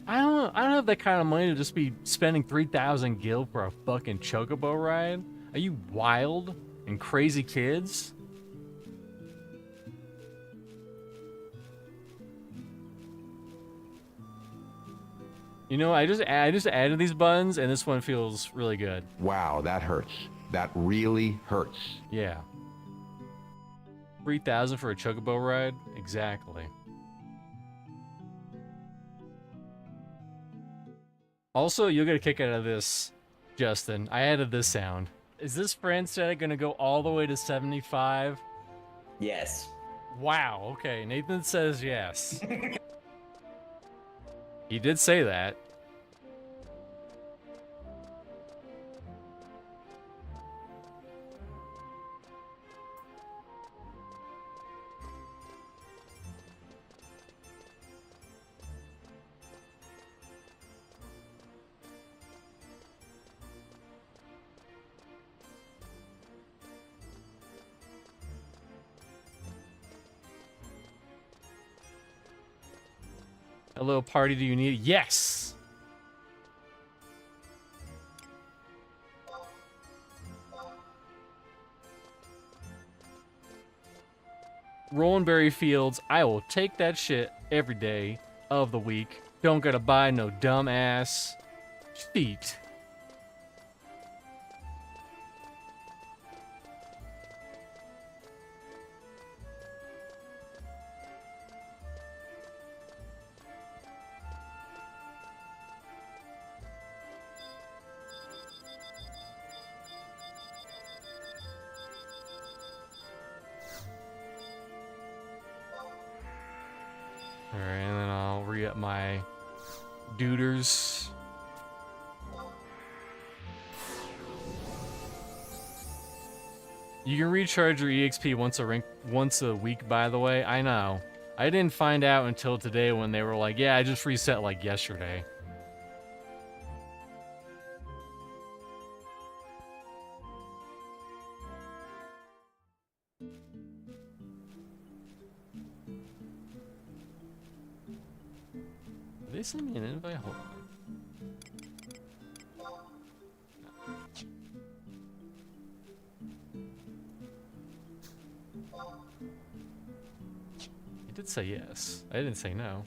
I don't have that kind of money to just be spending 3,000 gil for a fucking Chocobo ride. Are you wild and crazy kids? You know, I just added these buttons, and this one feels really good. Wow, that hurts. That really hurts. Yeah. 3,000 for a Chocobo ride? Exactly. Also, you'll get a kick out of this, Justin. I added this sound. Is this friend static gonna go all the way to 75? Yes. Wow, okay. Nathan says yes. He did say that. Hello, party, do you need it? Yes! Rolling berry fields, I will take that shit every day of the week. Don't gotta buy no dumbass feet. Alright, and then I'll re-up my duders. You can recharge your EXP once a week, by the way. I know. I didn't find out until today when they were like, yeah, I just reset like yesterday. Did they send me an invite? Hold on. He did say yes. I didn't say no.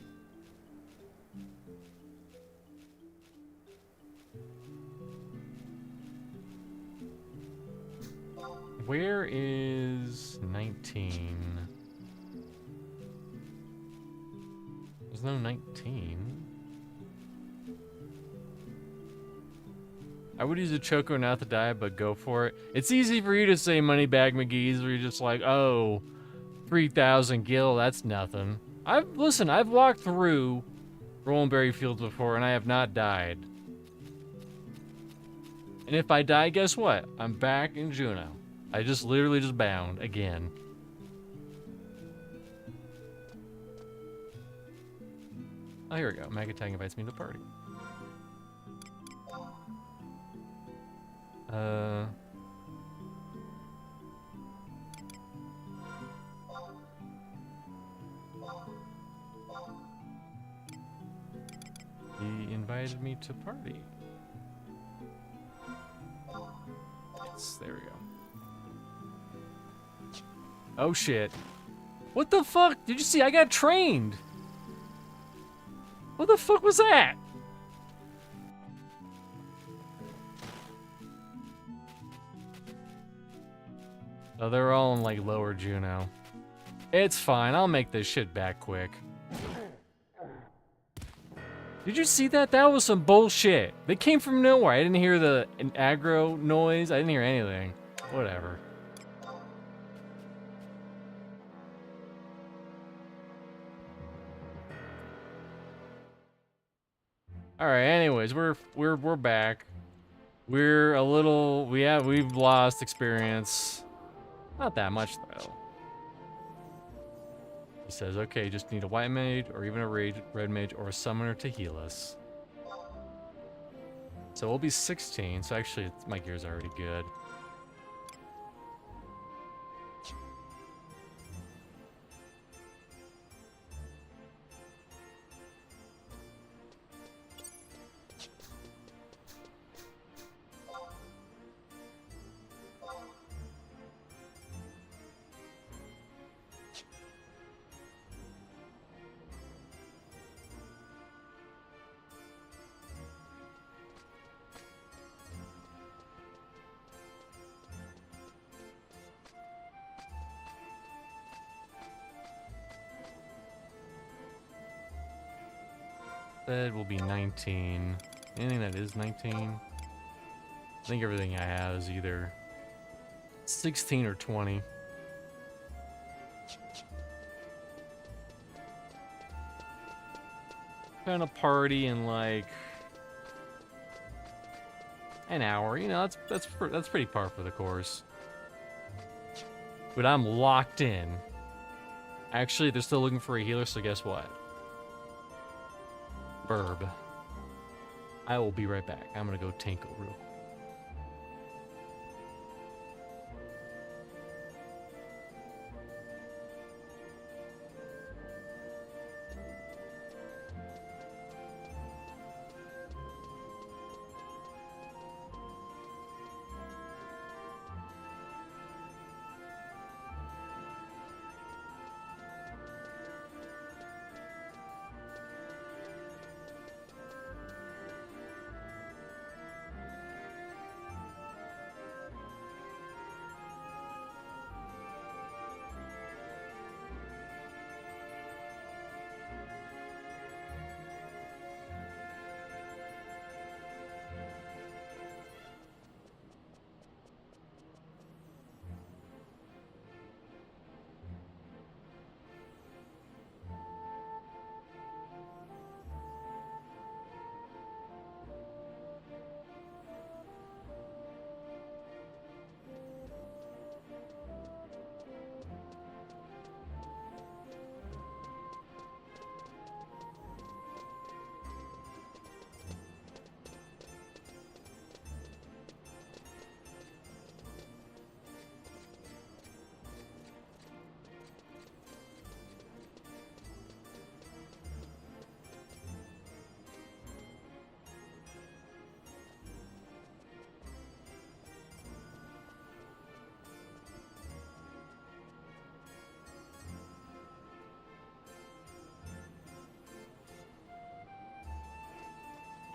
Where is 19? There's no 19. I would use a Choco not to die, but go for it. It's easy for you to say Moneybag McGee's where you're just like, oh, 3,000 gil, that's nothing. Listen, I've walked through Rolling Berry Fields before and I have not died. And if I die, guess what? I'm back in Juno. I just literally just bound again. Oh, here we go. Magatag invites me to the party. He invited me to party. Yes, there we go. Oh shit. What the fuck? Did you see? I got trained. What the fuck was that? Oh, they're all in like lower Juno. It's fine. I'll make this shit back quick. Did you see that? That was some bullshit. They came from nowhere. I didn't hear the aggro noise. I didn't hear anything. Whatever. All right. Anyways, we're back. We're a little. We've lost experience. Not that much though. He says, okay, just need a white mage or even a red mage or a summoner to heal us. So we'll be 16, so actually my gear's already good. That will be 19. Anything that is 19. I think everything I have is either 16 or 20. Kind of party in like an hour. You know, that's pretty par for the course. But I'm locked in. Actually, they're still looking for a healer, so guess what? Burb. I will be right back. I'm gonna go tinkle real quick.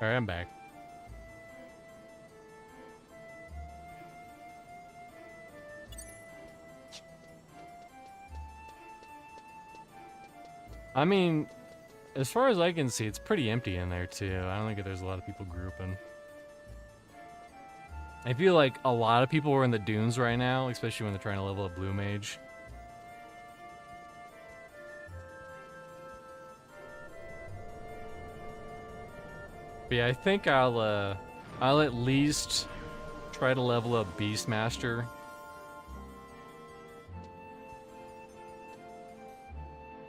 Alright, I'm back. I mean, as far as I can see, it's pretty empty in there too. I don't think there's a lot of people grouping. I feel like a lot of people are in the dunes right now, especially when they're trying to level up Blue Mage. But yeah, I think I'll at least try to level up Beastmaster.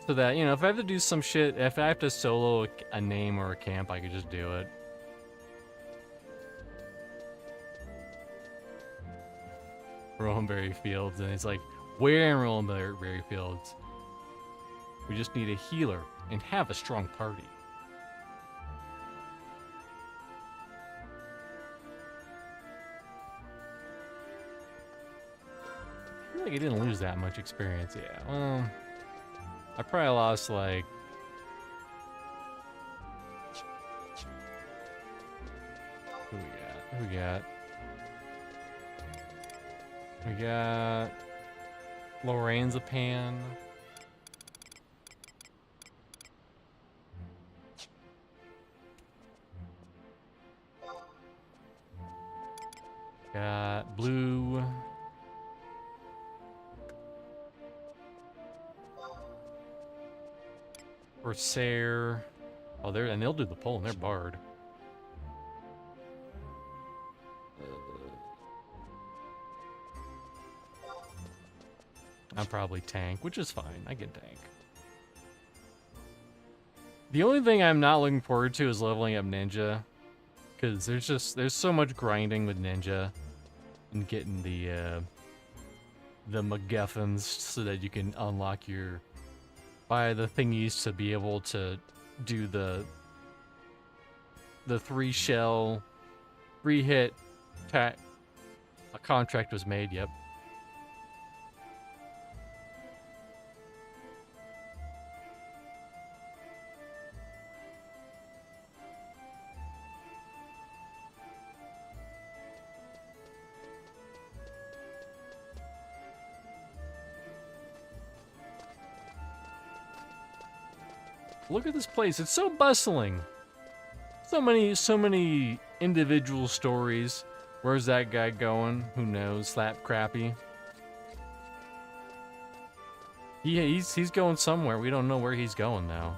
So that, you know, if I have to do some shit, if I have to solo a name or a camp, I could just do it. Rollenberry Fields, and it's like, where in Rollenberry Fields? We just need a healer and have a strong party. I feel like I didn't lose that much experience. Yeah, well, I probably lost like... Who we got? Who we got? We got Lorenzapan. Got Blue. Corsair. Oh, they'll do the pull and they're Bard. I'm probably tank, which is fine. I can tank. The only thing I'm not looking forward to is leveling up Ninja, because there's so much grinding with Ninja and getting the MacGuffins so that you can unlock your buy the thingies to be able to do the 3-shell 3-hit a contract was made. Yep. Look at this place. It's so bustling. So many individual stories. Where's that guy going? Who knows? Slap Crappy. He's going somewhere. We don't know where he's going now.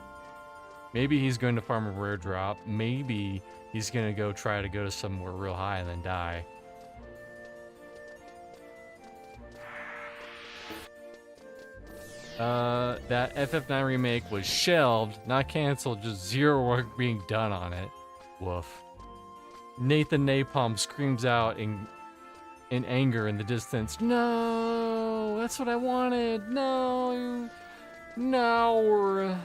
Maybe he's going to farm a rare drop. Maybe he's going to go try to go to somewhere real high and then die. That FF9 remake was shelved, not canceled, just zero work being done on it. Woof. Nathan Napalm screams out in anger in the distance. No, that's what I wanted. No, no.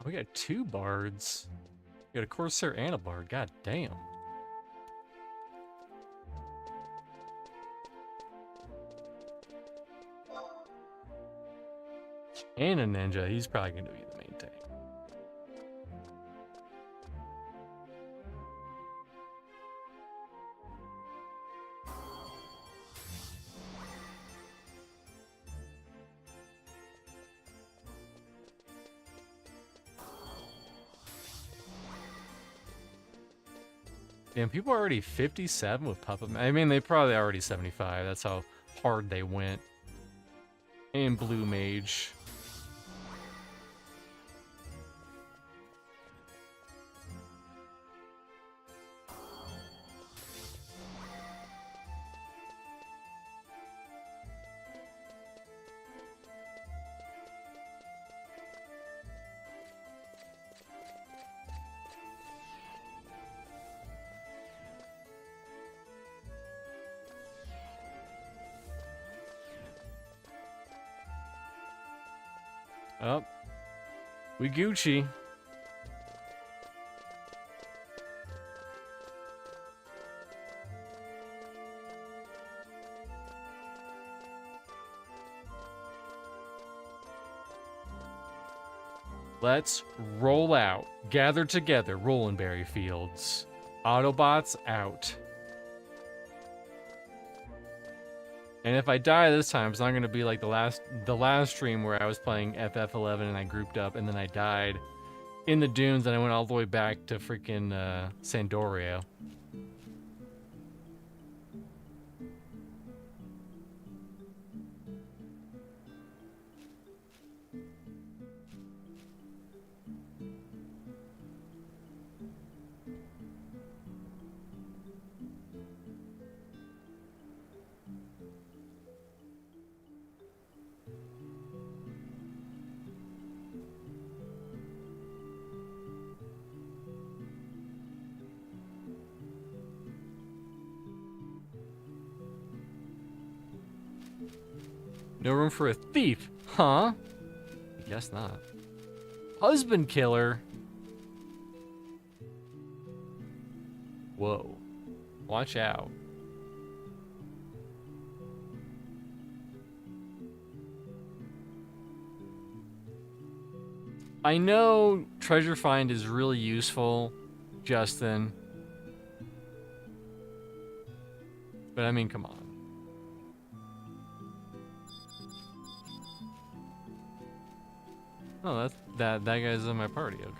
We got 2 bards. We got a Corsair and a bard. God damn. And a ninja. He's probably going to be the main tank. Damn, people are already 57 with Puppet. I mean, they probably already 75. That's how hard they went. And Blue Mage. Oh, we Gucci. Let's roll out. Gather together, Rollenberry Fields. Autobots out. And if I die this time, it's not going to be like the last stream where I was playing FF11 and I grouped up and then I died in the dunes and I went all the way back to freaking Sandoria. No room for a thief, huh? I guess not. Husband killer. Whoa. Watch out. I know treasure find is really useful, Justin. But I mean, come on. Oh, that guy's in my party. Okay.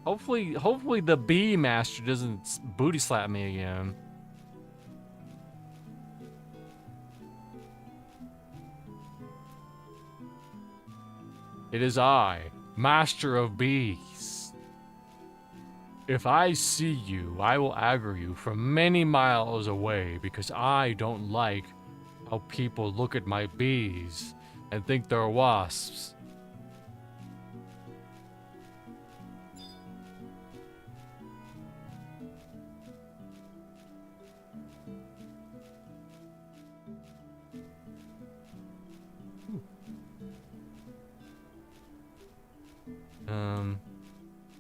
Hopefully the bee master doesn't booty slap me again. It is I, master of bees. If I see you, I will aggro you from many miles away because I don't like how people look at my bees and think they're wasps.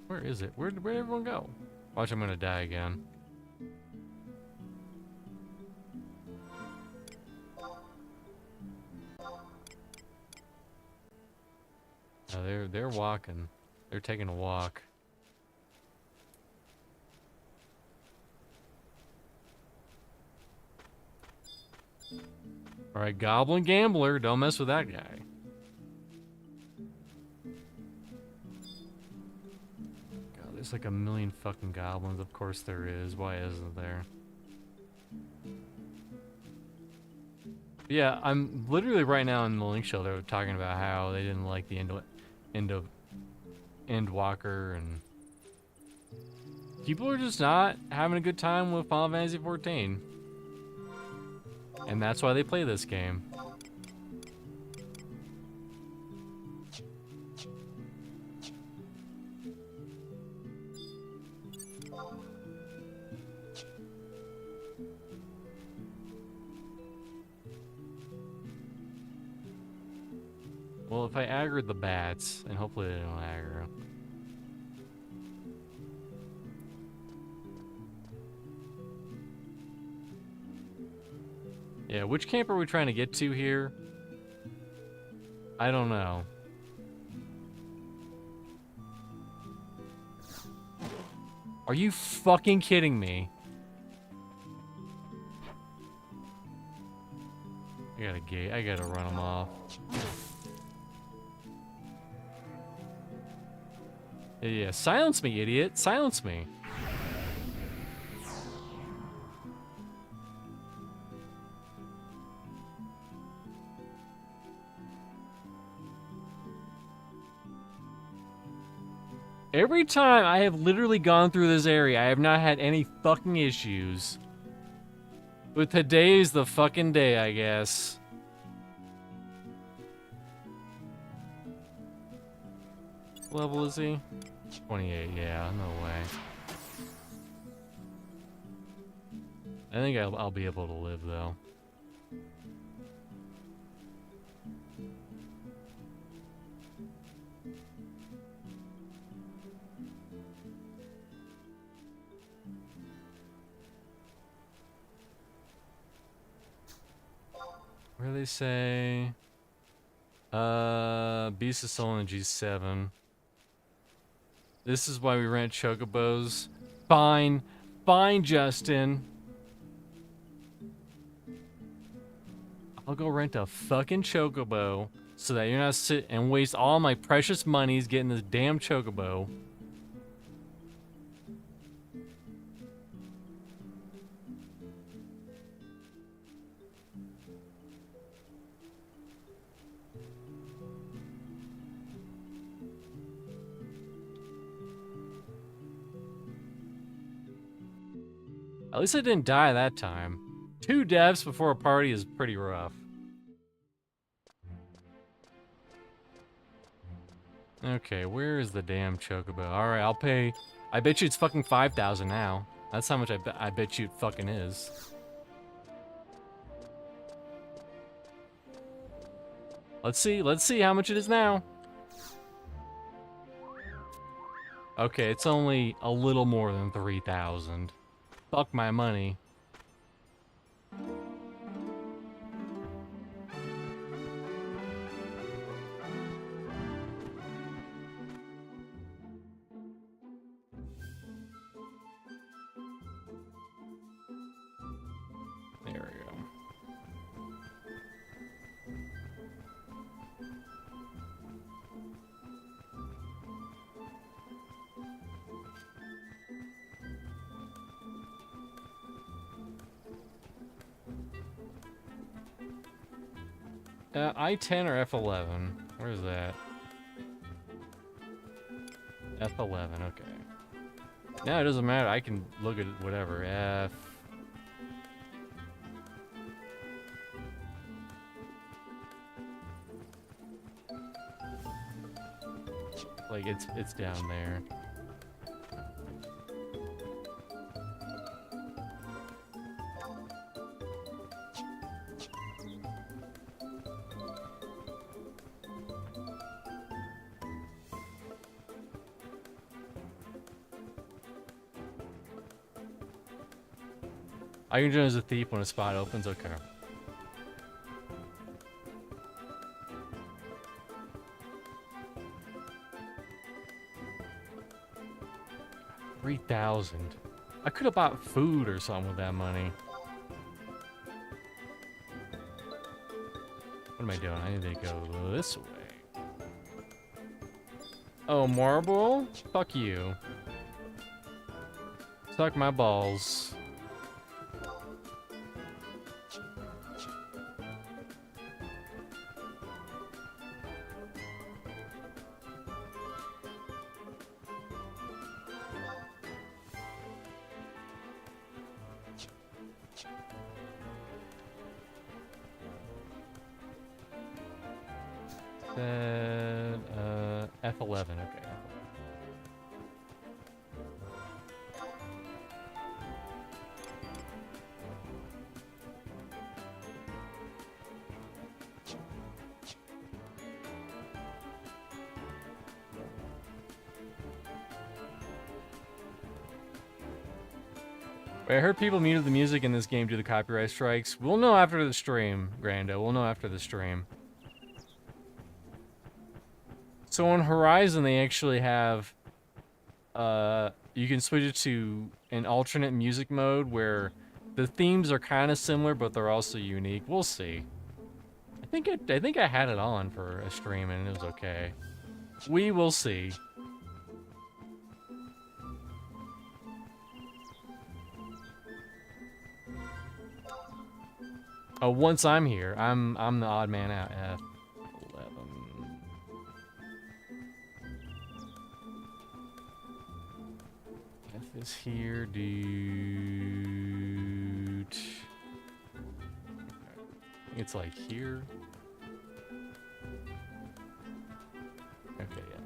Where is it? Where'd everyone go? Watch, I'm gonna die again. Oh, they're walking. They're taking a walk. All right, Goblin Gambler, don't mess with that guy. God, there's like a million fucking goblins. Of course there is. Why isn't there? Yeah, I'm literally right now in the link show. They're talking about how they didn't like the Endwalker, and people are just not having a good time with Final Fantasy XIV. And that's why they play this game. Well, if I aggro the bats, and hopefully they don't aggro. Yeah, which camp are we trying to get to here? I don't know. Are you fucking kidding me? I got a gate. I gotta run them off. Yeah, silence me, idiot. Silence me. Every time I have literally gone through this area, I have not had any fucking issues. But today is the fucking day, I guess. What level is he? 28, yeah, no way. I think I'll be able to live, though. Where do they say? Beast of Soul and G7. This is why we rent chocobos. Fine. Fine, Justin. I'll go rent a fucking chocobo so that you're not sit and waste all my precious monies getting this damn chocobo. At least I didn't die that time. 2 deaths before a party is pretty rough. Okay, where is the damn chocobo? Alright, I'll pay. I bet you it's fucking 5,000 now. That's how much I bet you it fucking is. Let's see how much it is now. Okay, it's only a little more than 3,000. Fuck my money. There we go. I-10 or F11? Where's that? F11, okay. No, it doesn't matter. I can look at whatever. F... Like, it's down there. I can join as a thief when a spot opens, okay. $3,000. I could have bought food or something with that money. What am I doing? I need to go this way. Oh, marble? Fuck you. Suck my balls. F11, okay. Wait, I heard people muted the music in this game due to copyright strikes. We'll know after the stream, Grando. We'll know after the stream. So on Horizon, they actually have, you can switch it to an alternate music mode where the themes are kind of similar, but they're also unique. We'll see. I think I had it on for a stream and it was okay. We will see. Oh, once I'm here, I'm the odd man out. F11. F is here, dude. It's like here. Okay, yeah.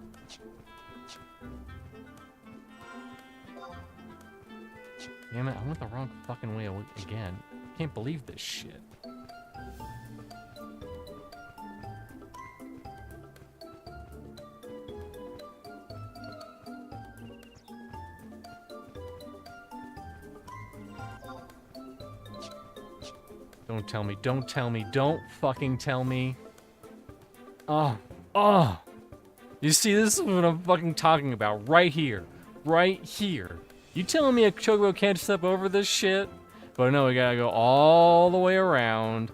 Damn it, I went the wrong fucking way again. Can't believe this shit. Don't tell me, don't tell me, don't fucking tell me. Oh, oh. You see, this is what I'm fucking talking about right here. Right here. You telling me a chocobo can't step over this shit? But no, we gotta go all the way around.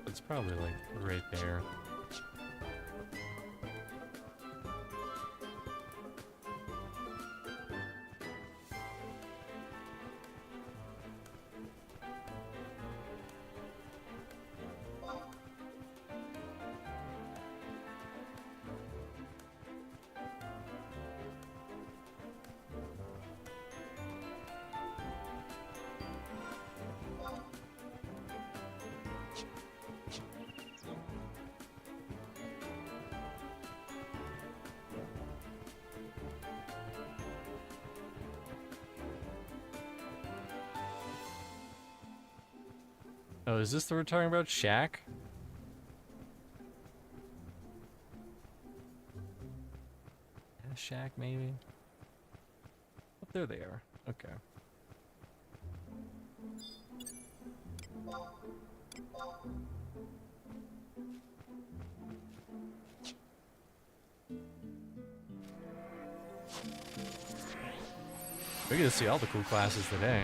It's probably like right there. Oh, is this the we're talking about? Shack? Yeah, shack, maybe? Oh, there they are. Okay. We get to see all the cool classes today.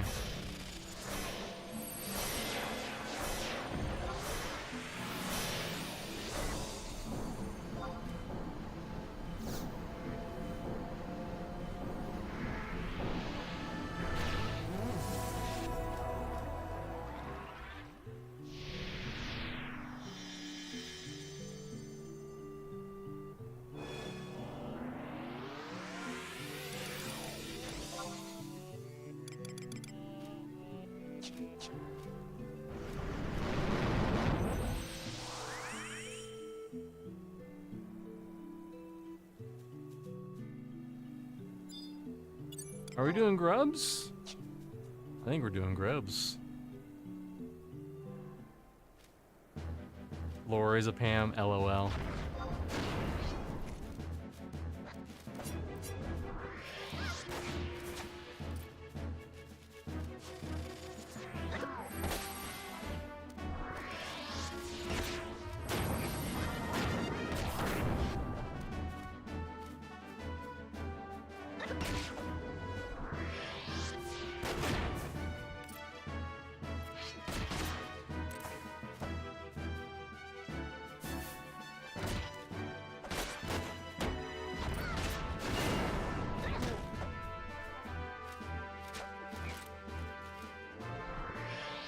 Are we doing grubs? I think we're doing grubs. Lori's a Pam, LOL.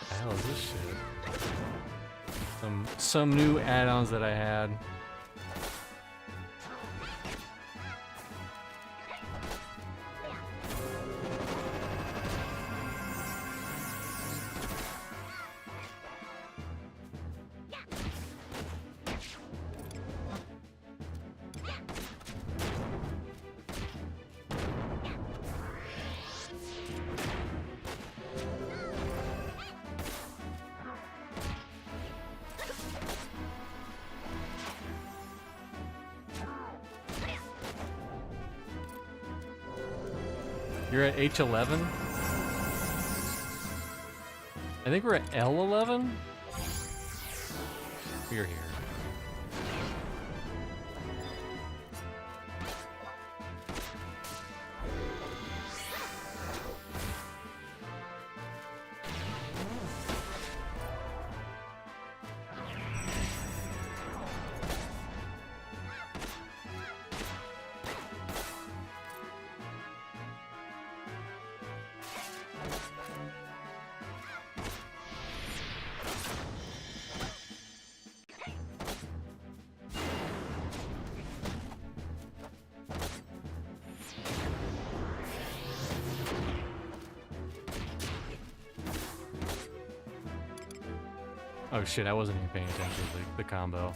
The hell is this shit? Some new add-ons that I had. You're at H11? I think we're at L11? We're here. Oh shit, I wasn't even paying attention to the combo.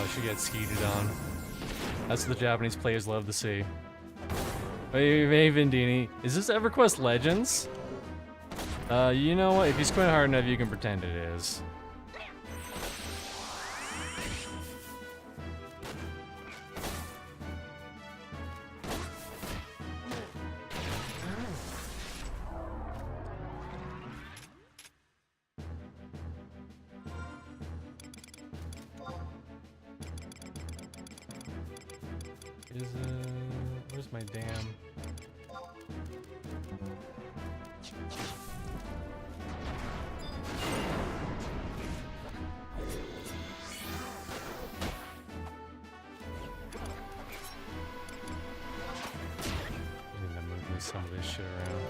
Oh, she gets skeeted on. That's what the Japanese players love to see. Hey, Vindini, is this EverQuest Legends? You know what? If you squint hard enough, you can pretend it is. Where's my damn... I need to move some of this shit around.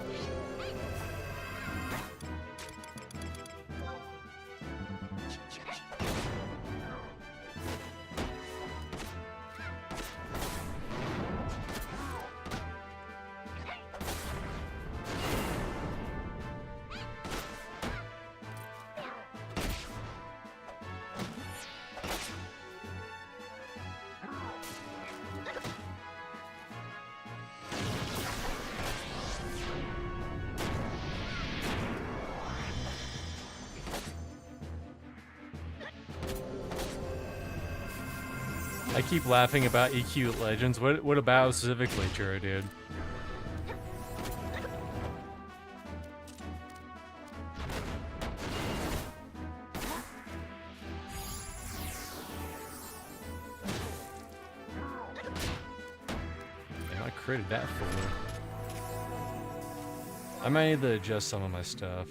I keep laughing about EQ at Legends. What about specifically, Churro, dude? Damn, I critted that fool. I might need to adjust some of my stuff.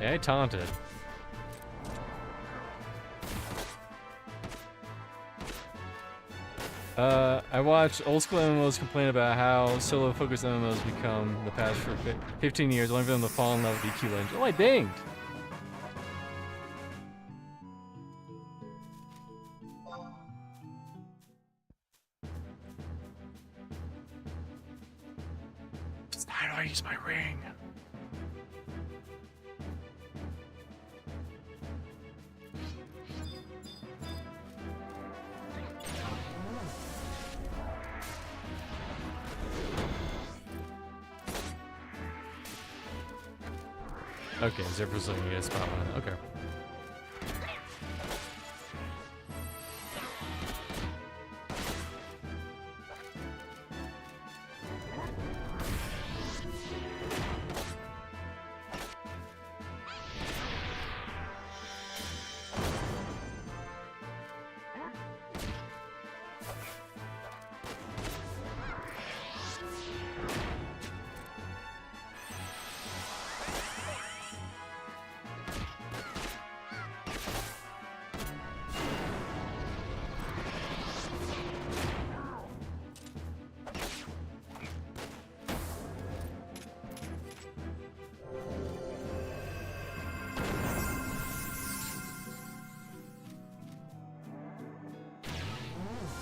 Yeah, I taunted. I watched old school MMOs complain about how solo-focused MMOs become the past for 15 years, only for them to fall in love with EQ Legends. Oh, I dinged! How do I use my ring? Okay, Zipper's looking at a spot on it. Okay.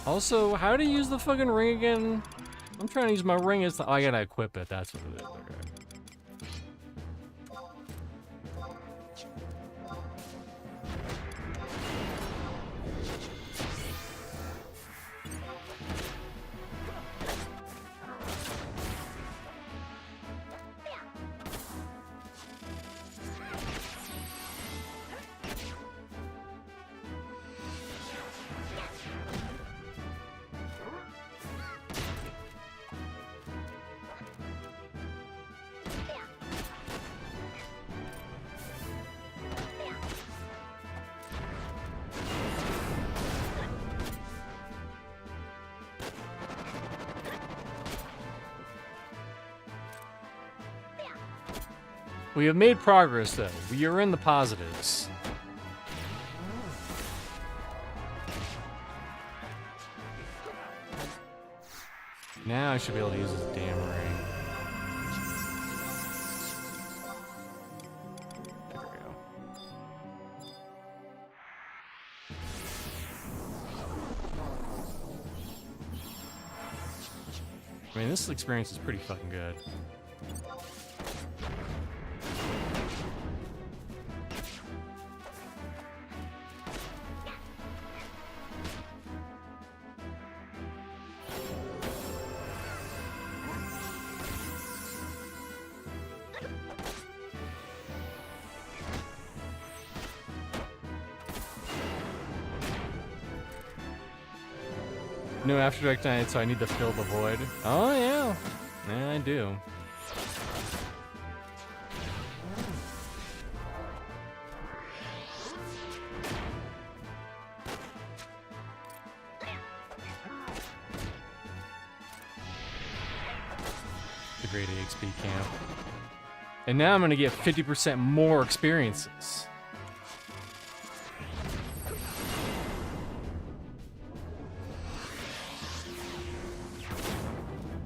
Also, how do you use the fucking ring again? I'm trying to use my ring as the— oh, I gotta equip it, that's what it is. Okay. We have made progress, though. We are in the positives. Now I should be able to use this damn ring. There we go. I mean, this experience is pretty fucking good. No After Dark Night, so I need to fill the void. Oh, yeah. Yeah, I do. The great EXP camp. And now I'm going to get 50% more experiences.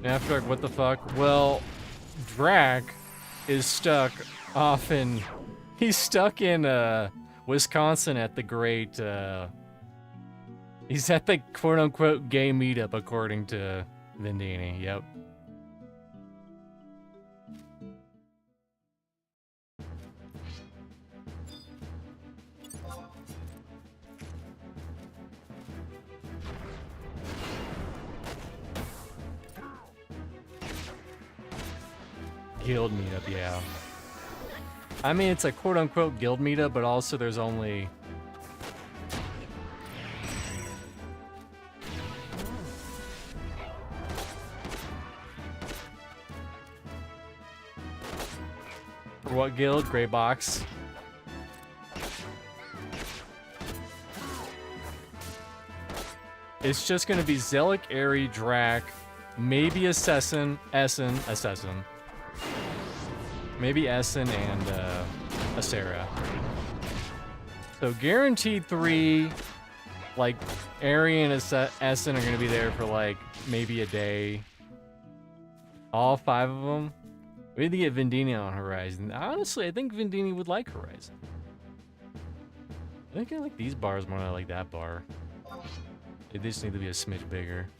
After Dark, what the fuck? Well, Drac is stuck off in... He's stuck in, Wisconsin at the great, He's at the quote-unquote gay meetup, according to Vendini. Yep. Guild meetup, yeah. I mean, it's a quote-unquote guild meetup, but also there's only... For what guild? Gray Box. It's just gonna be Zealot, Airy, Drac, maybe Assassin, Essen. Maybe Essen and Acera. So guaranteed 3, like Airy and Essen are gonna be there for like maybe a day. All 5 of them. We need to get Vendini on Horizon. Honestly, I think Vendini would like Horizon. I think I like these bars more than I like that bar. They just need to be a smidge bigger.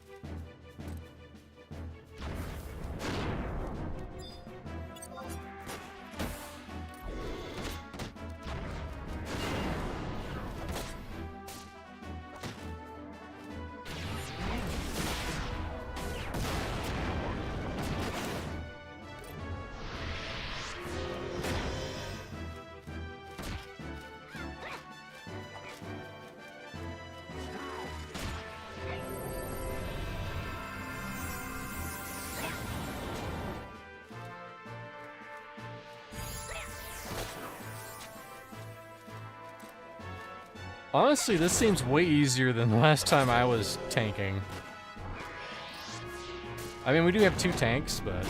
Honestly, this seems way easier than the last time I was tanking. I mean, we do have 2 tanks, but...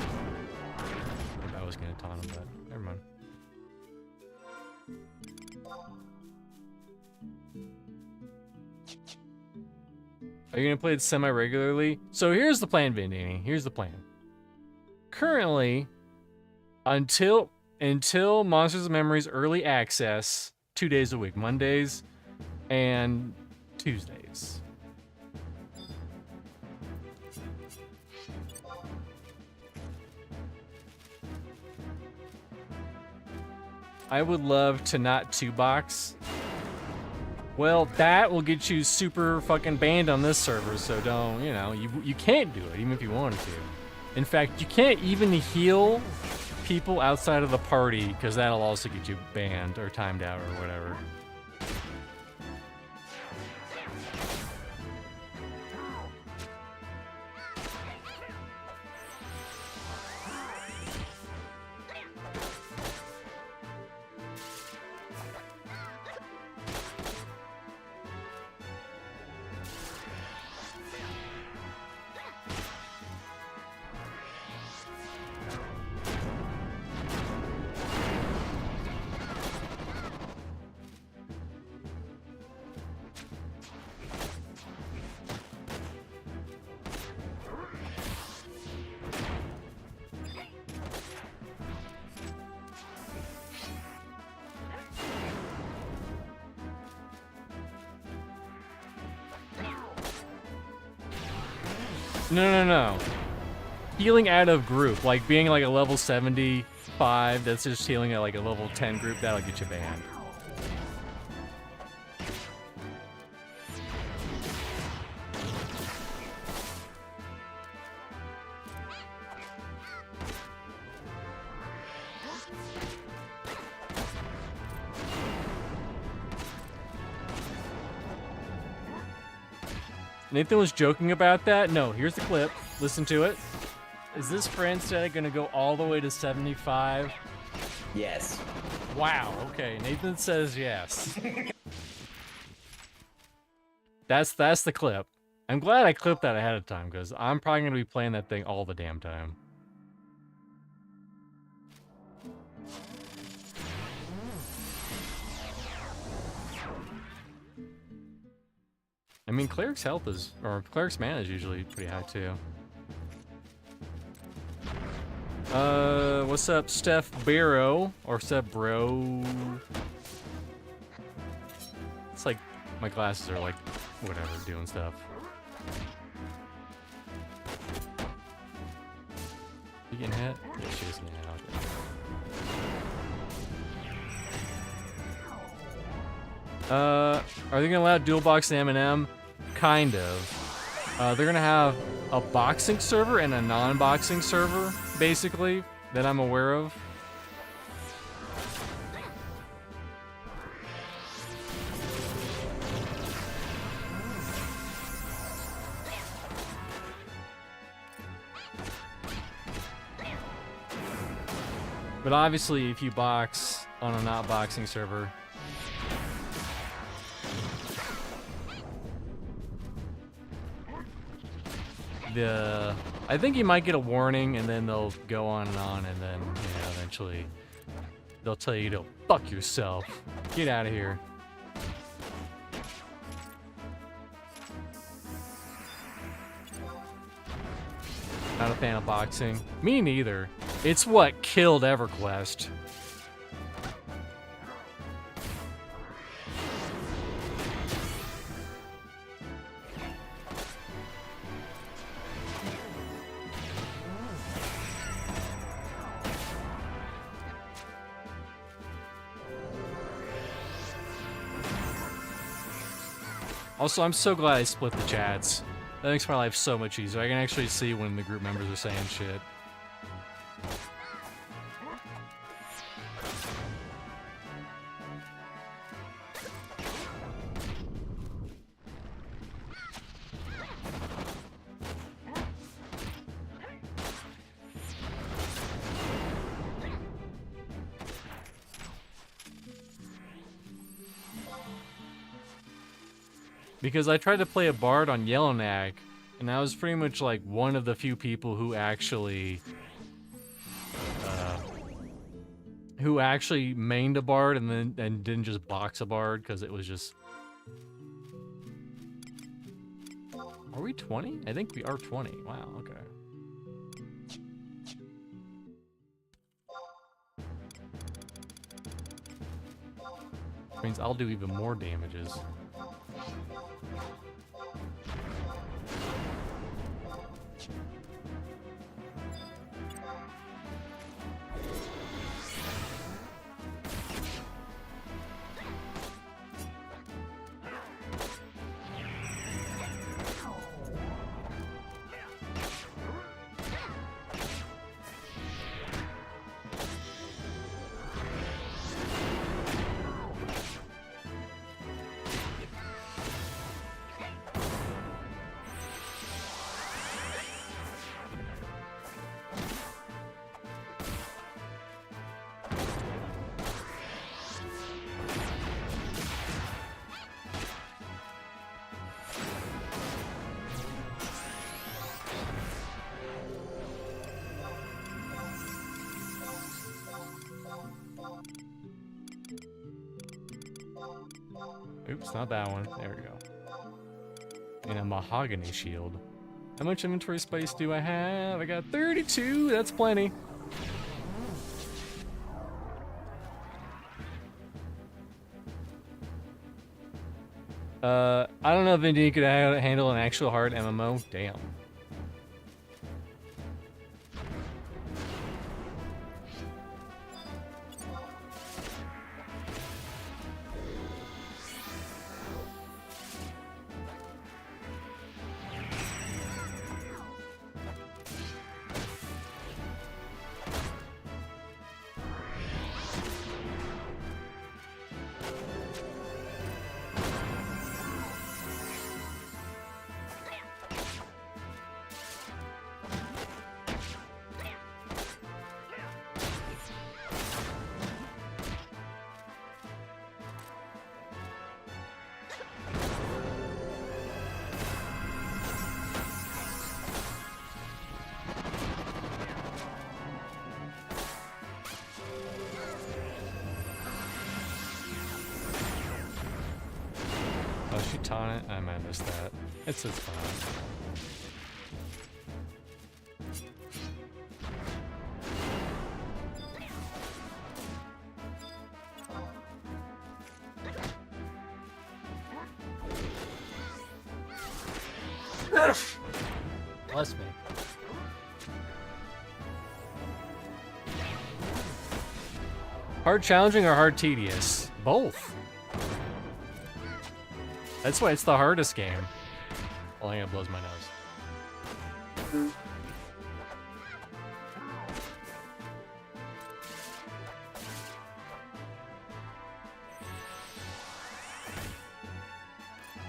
I was gonna taunt him, but never mind. Are you gonna play it semi-regularly? So here's the plan, Vendini. Here's the plan. Currently, until Monsters of Memories Early Access, 2 days a week. Mondays and Tuesdays. I would love to not 2-box. Well, that will get you super fucking banned on this server, so don't, you know, you can't do it even if you wanted to. In fact, you can't even heal people outside of the party because that'll also get you banned or timed out or whatever. No. Healing out of group, like being like a level 75, that's just healing at like a level 10 group, that'll get you banned. Nathan was joking about that. No, here's the clip. Listen to it. Is this friend static gonna go all the way to 75? Yes. Wow, okay. Nathan says yes. That's the clip. I'm glad I clipped that ahead of time, because I'm probably gonna be playing that thing all the damn time. I mean, Cleric's health is, or Cleric's mana is usually pretty high too. What's up, Steph Barrow? Or Steph Bro? It's like, my glasses are like, whatever, doing stuff. You getting hit? Yeah, she is getting hit. Okay. Are they gonna allow dual box and M&M? Kind of. They're gonna have a boxing server and a non-boxing server, basically, that I'm aware of. But obviously, if you box on a not boxing server, I think you might get a warning, and then they'll go on, and then, you know, eventually they'll tell you to fuck yourself. Get out of here. Not a fan of boxing. Me neither. It's what killed EverQuest. Also, I'm so glad I split the chats. That makes my life so much easier. I can actually see when the group members are saying shit. Because I tried to play a bard on Yellowknack, and I was pretty much like one of the few people who actually mained a bard and didn't just box a bard, because it was just. Are we 20? I think we are 20. Wow, okay. Which means I'll do even more damages. Oops, not that one. There we go. And a mahogany shield. How much inventory space do I have? I got 32. That's plenty. I don't know if Indeed could handle an actual hard MMO. Damn. Oh, she taught it? I might have missed that. It's fine. Bless me. Hard challenging or hard tedious? Both. That's why it's the hardest game. Well, hang on, it blows my nose.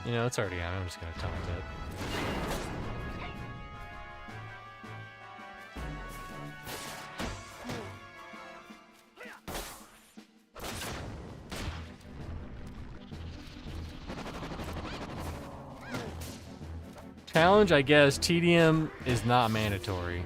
You know, it's already on. I'm just gonna taunt it. Challenge, I guess. Tedium is not mandatory.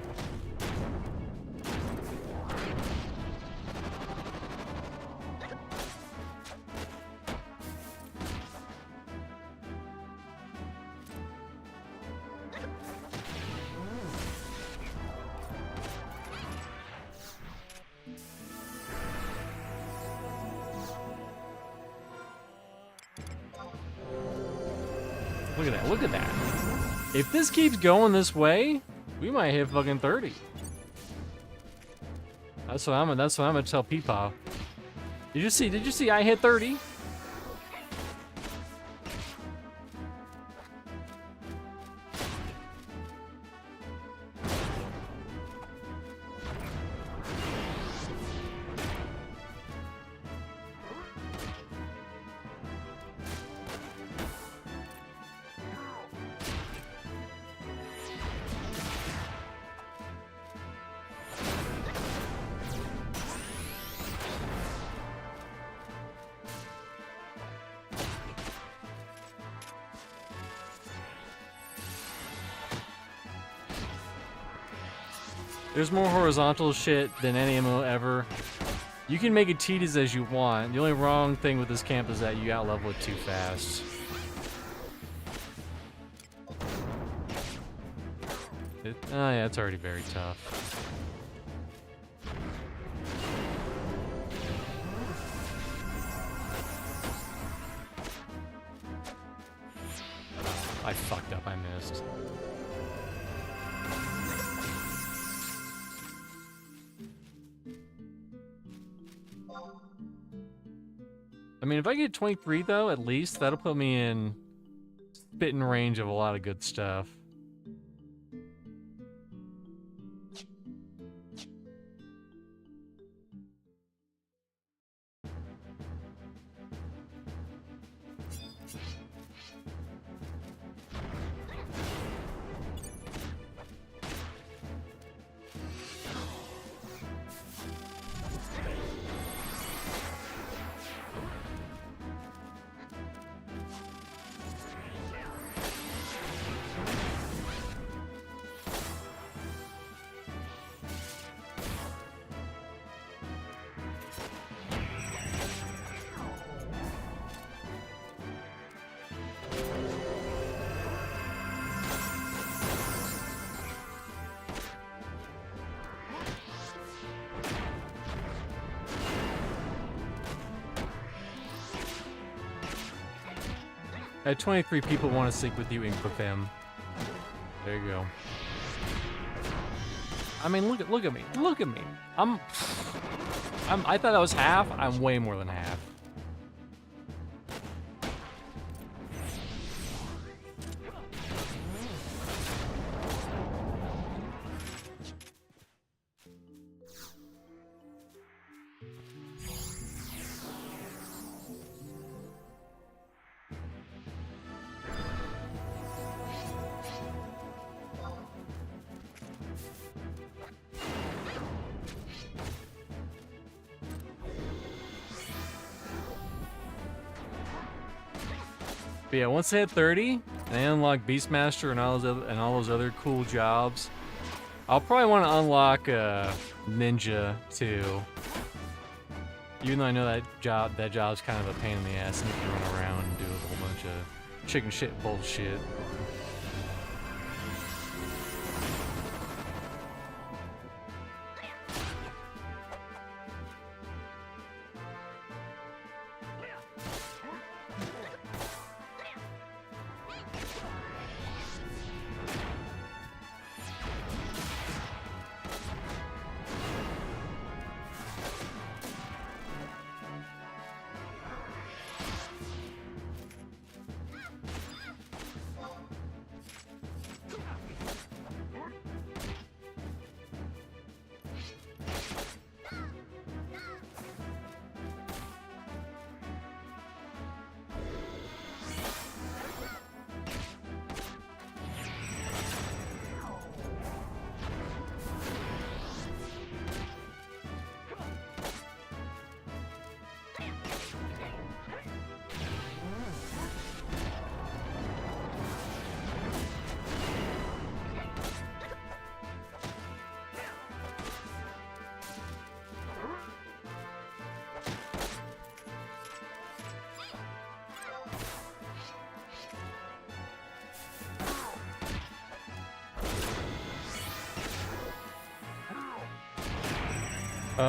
Look at that, look at that. If this keeps going this way, we might hit fucking 30. That's what I'm gonna tell Peepaw. Did you see I hit 30? There's more horizontal shit than any MMO ever. You can make it tedious as you want. The only wrong thing with this camp is that you got level it too fast. Oh yeah, it's already very tough. I fucked up, I missed. I mean, if I get 23 though, at least, that'll put me in spitting range of a lot of good stuff. At 23 people want to sync with you, Ink with them. There you go. I mean, look at me. Look at me. I thought I was half. I'm way more than half. But yeah, once I hit 30, and I unlock Beastmaster and all those other cool jobs, I'll probably want to unlock Ninja too. Even though I know that job's kind of a pain in the ass, and you can run around and do a whole bunch of chicken shit bullshit.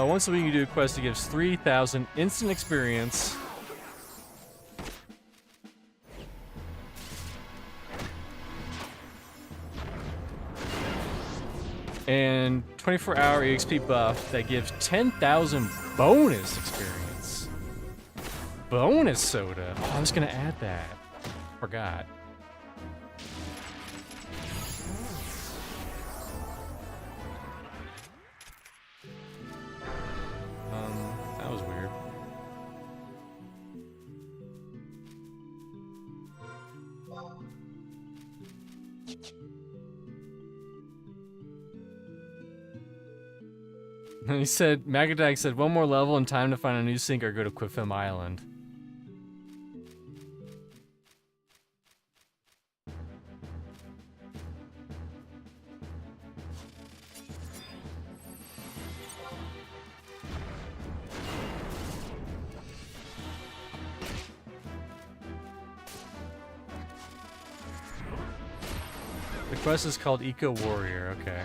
Once a week you do a quest that gives 3,000 instant experience. And 24-hour EXP buff that gives 10,000 bonus experience. Bonus soda. Oh, I was gonna add that. Forgot. That was weird. He said, Magadag said, one more level and time to find a new sink or go to Quiffim Island. The quest is called Eco Warrior, okay.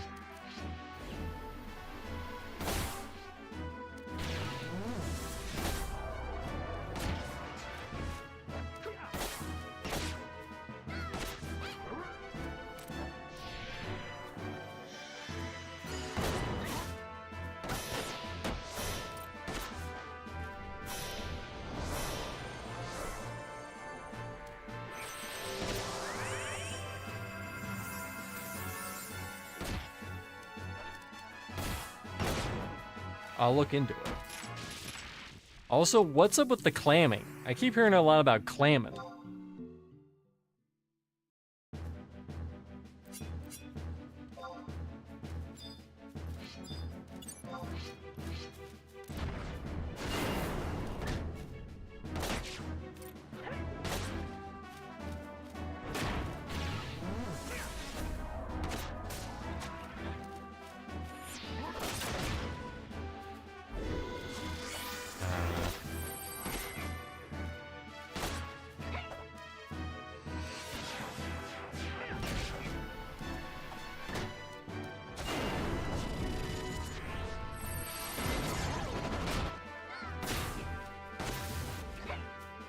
I'll look into it. Also, what's up with the clamming? I keep hearing a lot about clamming.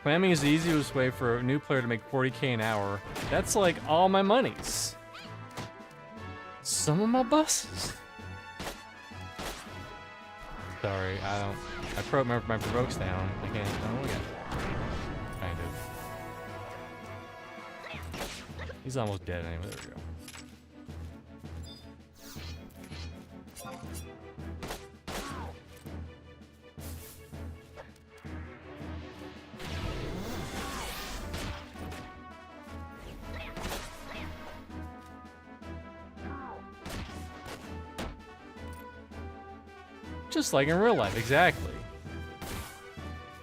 Clamming is the easiest way for a new player to make 40k an hour. That's like all my monies. Some of my buses. Sorry, I remember my provokes down. I can't. Oh yeah. Kind of. He's almost dead anyway. There we go. Just like in real life, exactly.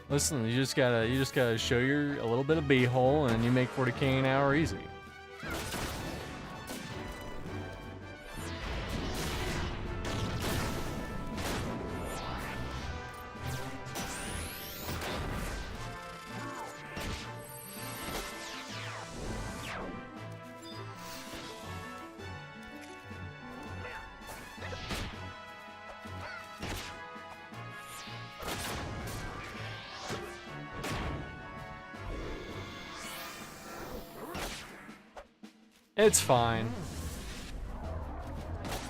Listen, you just gotta show a little bit of b-hole, and you make 40k an hour easy. It's fine.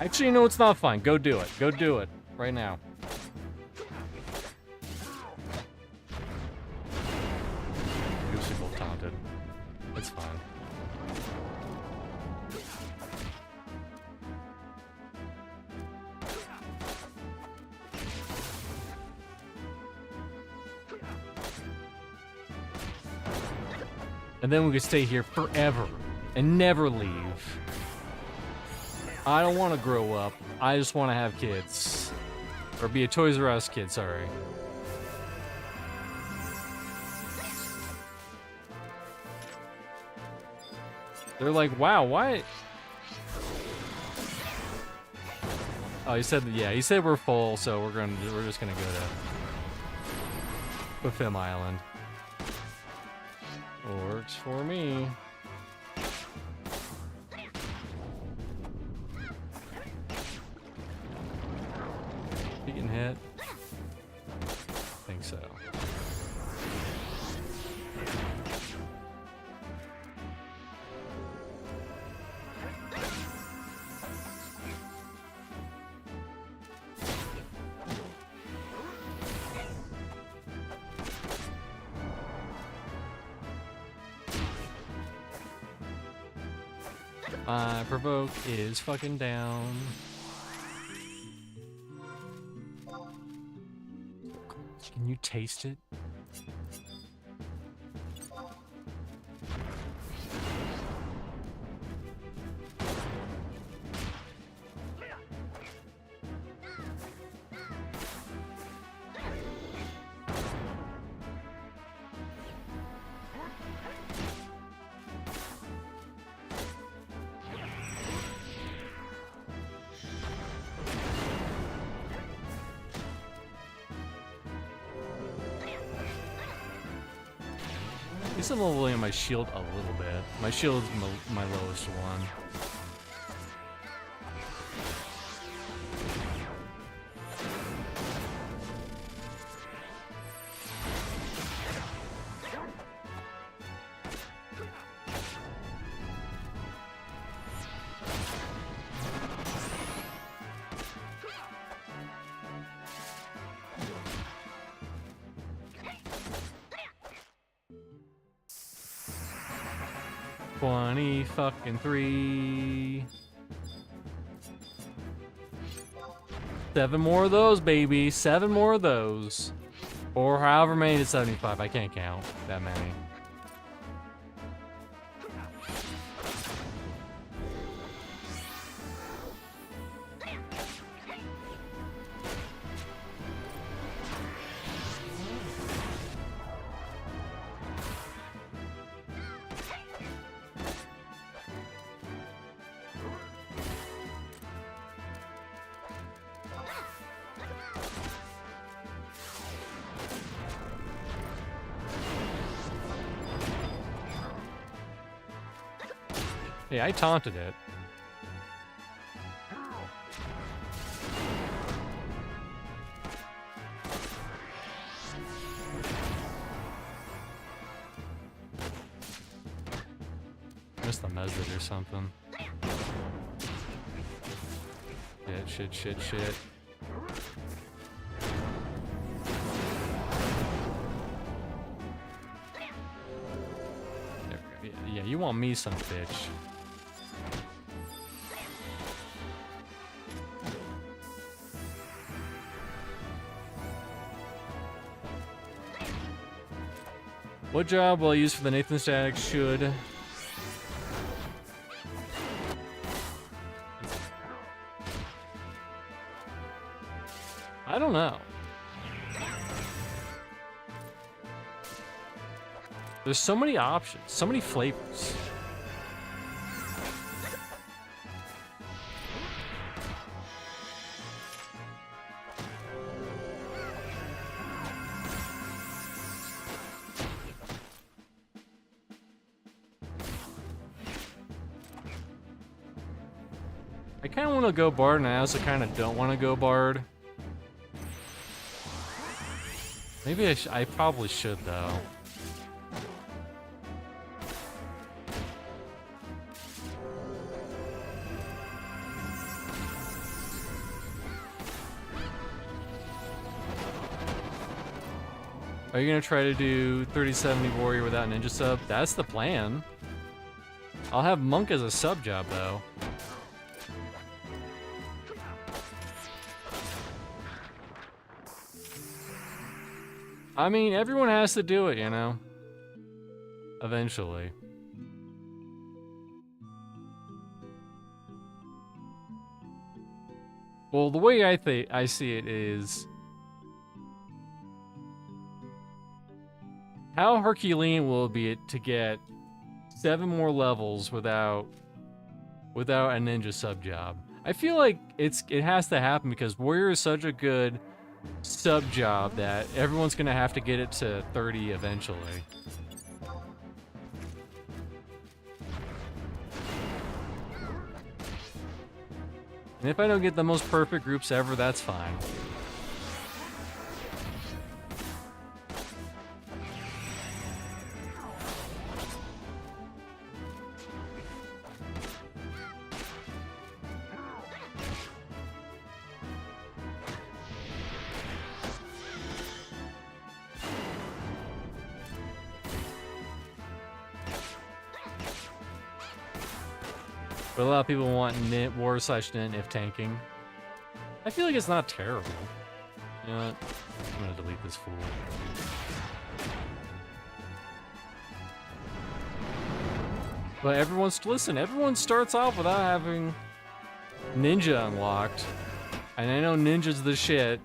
Actually, no, it's not fine. Go do it. Go do it. Right now. Goosey both taunted. It's fine. And then we could stay here forever and never leave. I don't want to grow up. I just want to have kids. Or be a Toys R Us kid, sorry. They're like, wow, why? Oh, he said, yeah, he said we're full, so we're just gonna go to Film Island. Works for me. He getting hit? I think so. My provoke is fucking down. Can you taste it? At least I'm leveling my shield a little bit. My shield is my lowest one. Fucking 3. 7 more of those, baby. 7 more of those. Or however many to 75. I can't count that many. Hey, I taunted it. Missed the message or something. Shit. There we go. Yeah, you want me some bitch. What job will I use for the Nathan Static? Should. I don't know. There's so many options, so many flavors. I kind of want to go Bard, and I also kind of don't want to go Bard. Maybe I probably should, though. Are you gonna try to do 3070 Warrior without Ninja Sub? That's the plan. I'll have Monk as a sub job, though. I mean, everyone has to do it, you know? Eventually. Well, the way I see it is... how Herculean will it be to get 7 more levels without a ninja sub job? I feel like it has to happen because Warrior is such a good sub job that everyone's gonna have to get it to 30 eventually. And if I don't get the most perfect groups ever, that's fine. But a lot of people want war/nin if tanking. I feel like it's not terrible. You know what? I'm gonna delete this fool. But everyone starts off without having Ninja unlocked. And I know Ninja's the shit.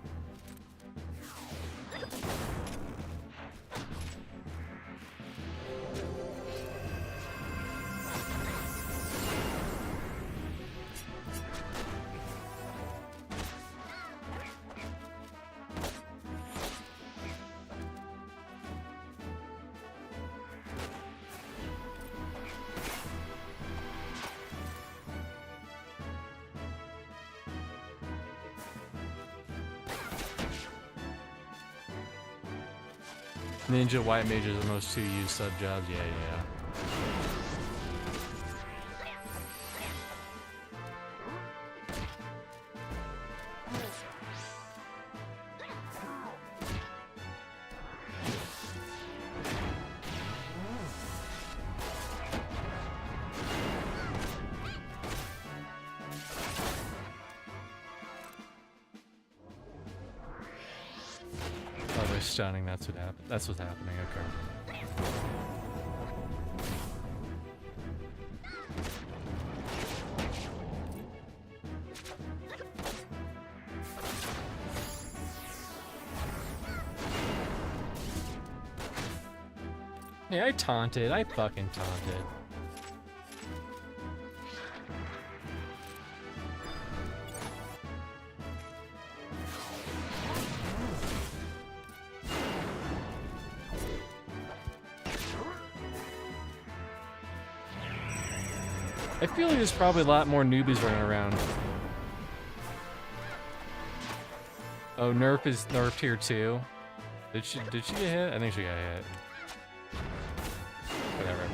Ninja White Mage are the most 2 used sub jobs. Yeah. Oh, they're stunning. That's what happened. That's what's happening. Okay. Hey, I taunted. I fucking taunted. I feel like there's probably a lot more newbies running around. Oh, Nerf is nerfed here too. Did she get hit? I think she got hit. Whatever.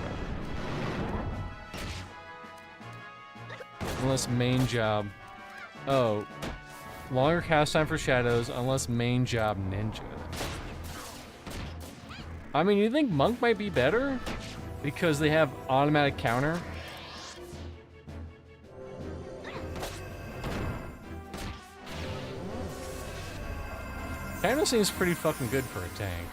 Unless main job. Oh. Longer cast time for shadows unless main job ninja. I mean, you think Monk might be better? Because they have automatic counter? Kinda seems pretty fucking good for a tank.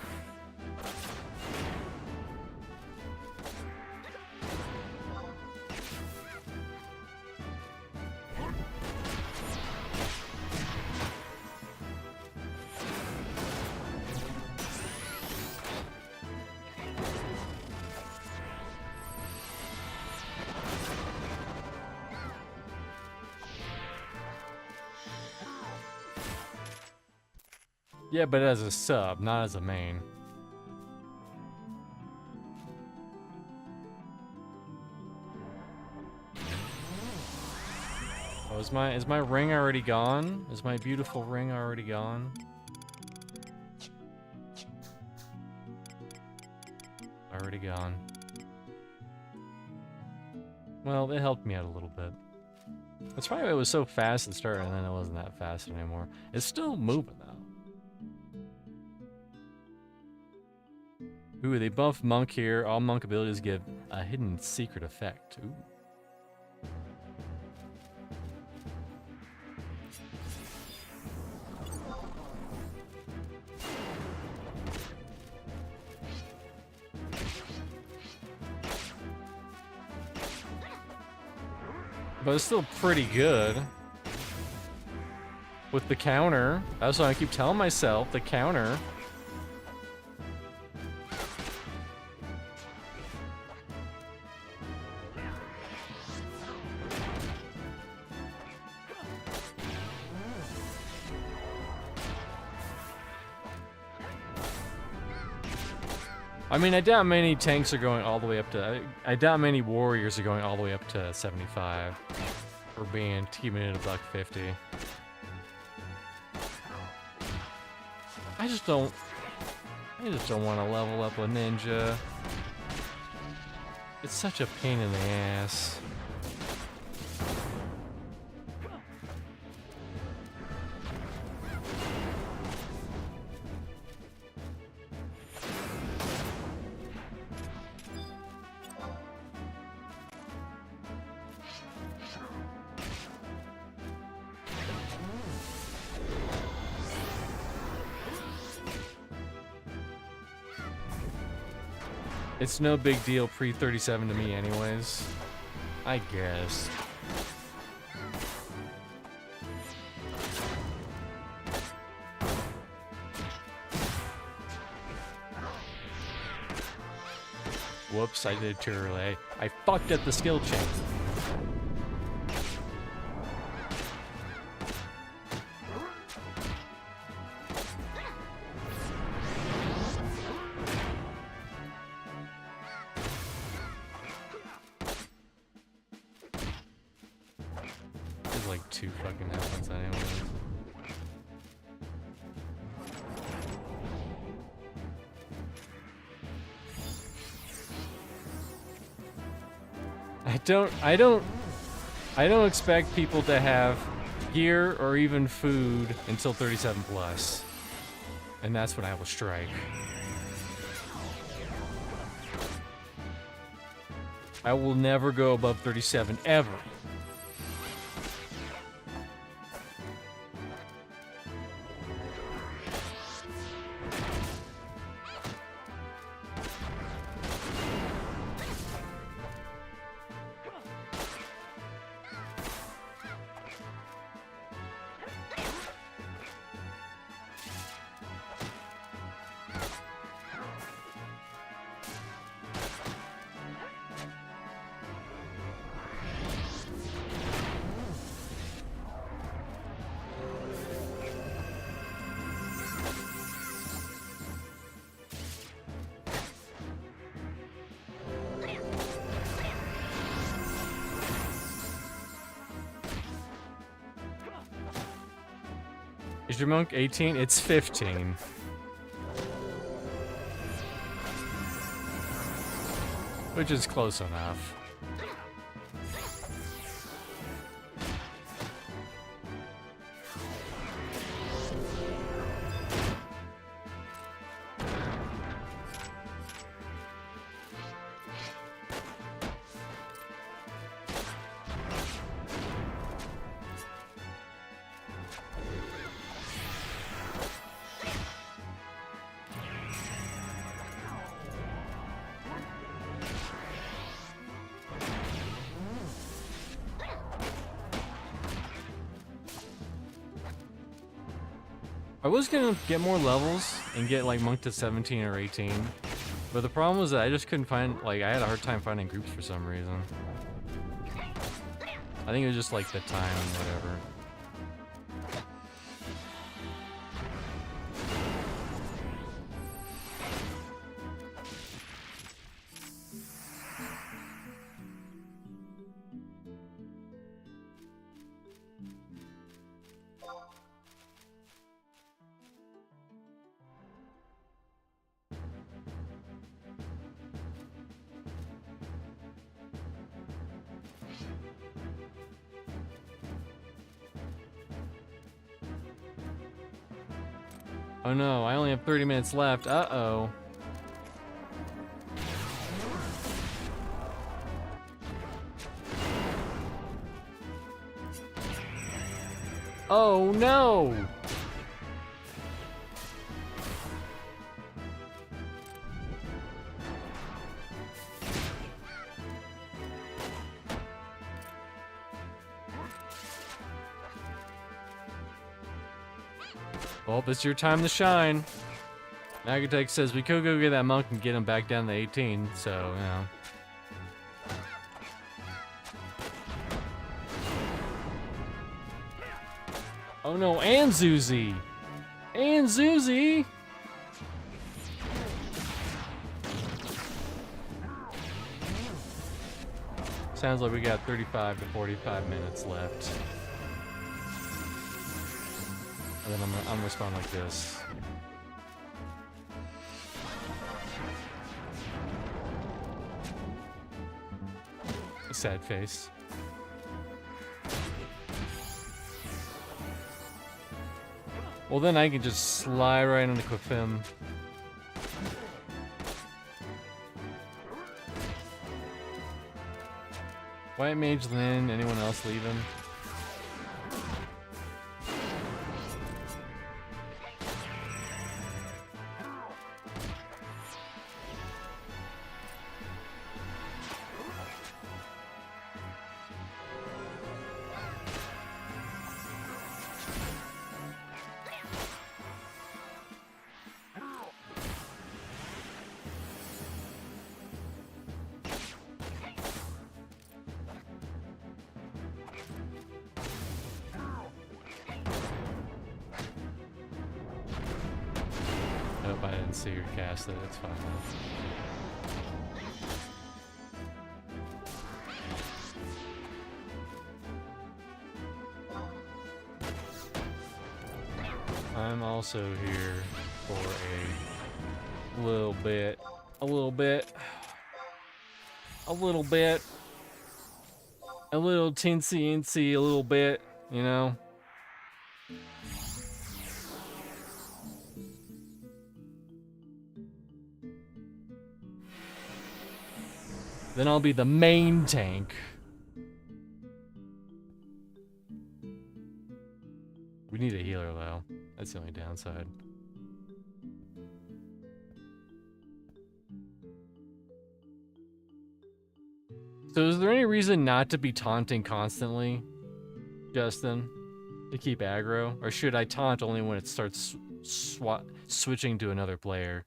Yeah, but as a sub, not as a main. Oh, is my ring already gone? Is my beautiful ring already gone? Already gone. Well, it helped me out a little bit. That's probably why it was so fast at the start and then it wasn't that fast anymore. It's still moving though. Ooh, they buff monk here. All monk abilities give a hidden secret effect. Ooh. But it's still pretty good. With the counter. That's what I keep telling myself, the counter. I mean, I doubt many tanks are going all the way up to... I doubt many warriors are going all the way up to 75. For being keeping it $150. I just don't want to level up a ninja. It's such a pain in the ass. It's no big deal pre-37 to me anyways. I guess. Whoops, I did too early. I fucked at the skill chain. There's like 2 fucking headphones anyways. I don't expect people to have gear or even food until 37 plus. And that's when I will strike. I will never go above 37 ever. Is your monk 18? It's 15. Which is close enough. I was gonna get more levels and get like monk to 17 or 18, but the problem was that I just couldn't find, like, I had a hard time finding groups for some reason. I think it was just like the time and whatever. Oh no, I only have 30 minutes left. Uh-oh. Oh no! Well, it's your time to shine. Nagatech says we could go get that monk and get him back down to 18, so, you know. Oh no, and Zuzi! And Zuzi! Sounds like we got 35 to 45 minutes left. And then I'm gonna respond like this. A sad face. Well, then I can just slide right into Qufim. White Mage Lin, anyone else leaving? Nope, I didn't see her cast it. It's fine. I'm also here for a little bit, a little teensy-incy, a little bit, you know? Then I'll be the main tank. We need a healer though. That's the only downside. So is there any reason not to be taunting constantly, Justin? To keep aggro? Or should I taunt only when it starts switching to another player?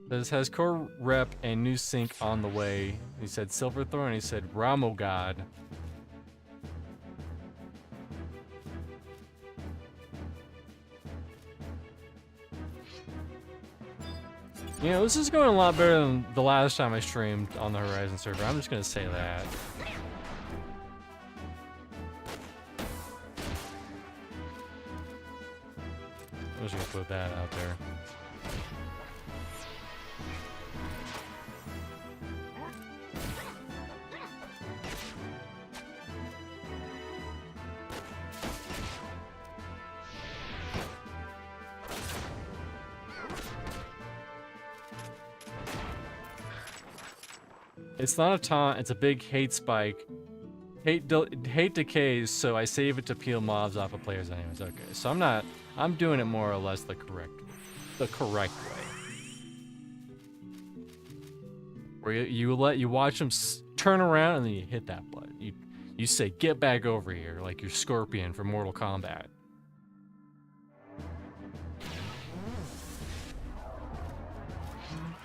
This has core rep and new sync on the way. He said Silverthorn, he said Ramo God. You know, this is going a lot better than the last time I streamed on the Horizon server. I'm just gonna say that. I'm just gonna put that out there. It's not a taunt, it's a big hate spike. Hate decays, so I save it to peel mobs off of players anyways. Okay, so I'm doing it more or less the correct way. Where you watch them turn around and then you hit that button. You say, get back over here, like you're Scorpion from Mortal Kombat.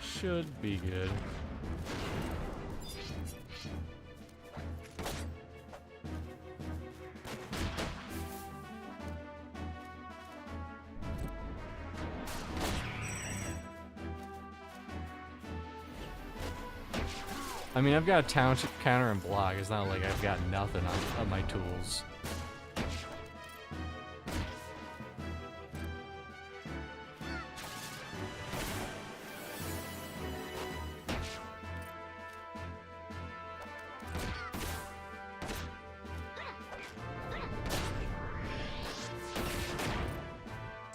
Should be good. I mean, I've got a township counter and block. It's not like I've got nothing on my tools.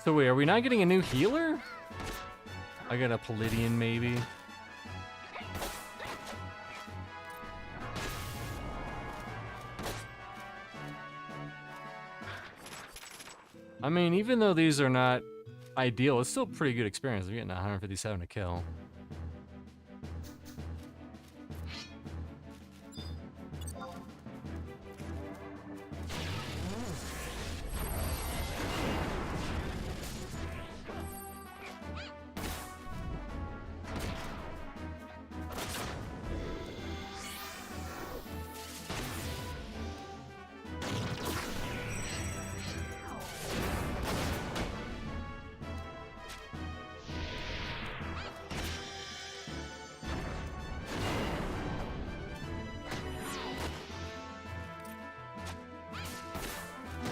So wait, are we not getting a new healer? I got a Palladian maybe. I mean, even though these are not ideal, it's still a pretty good experience. I'm getting 157 to kill.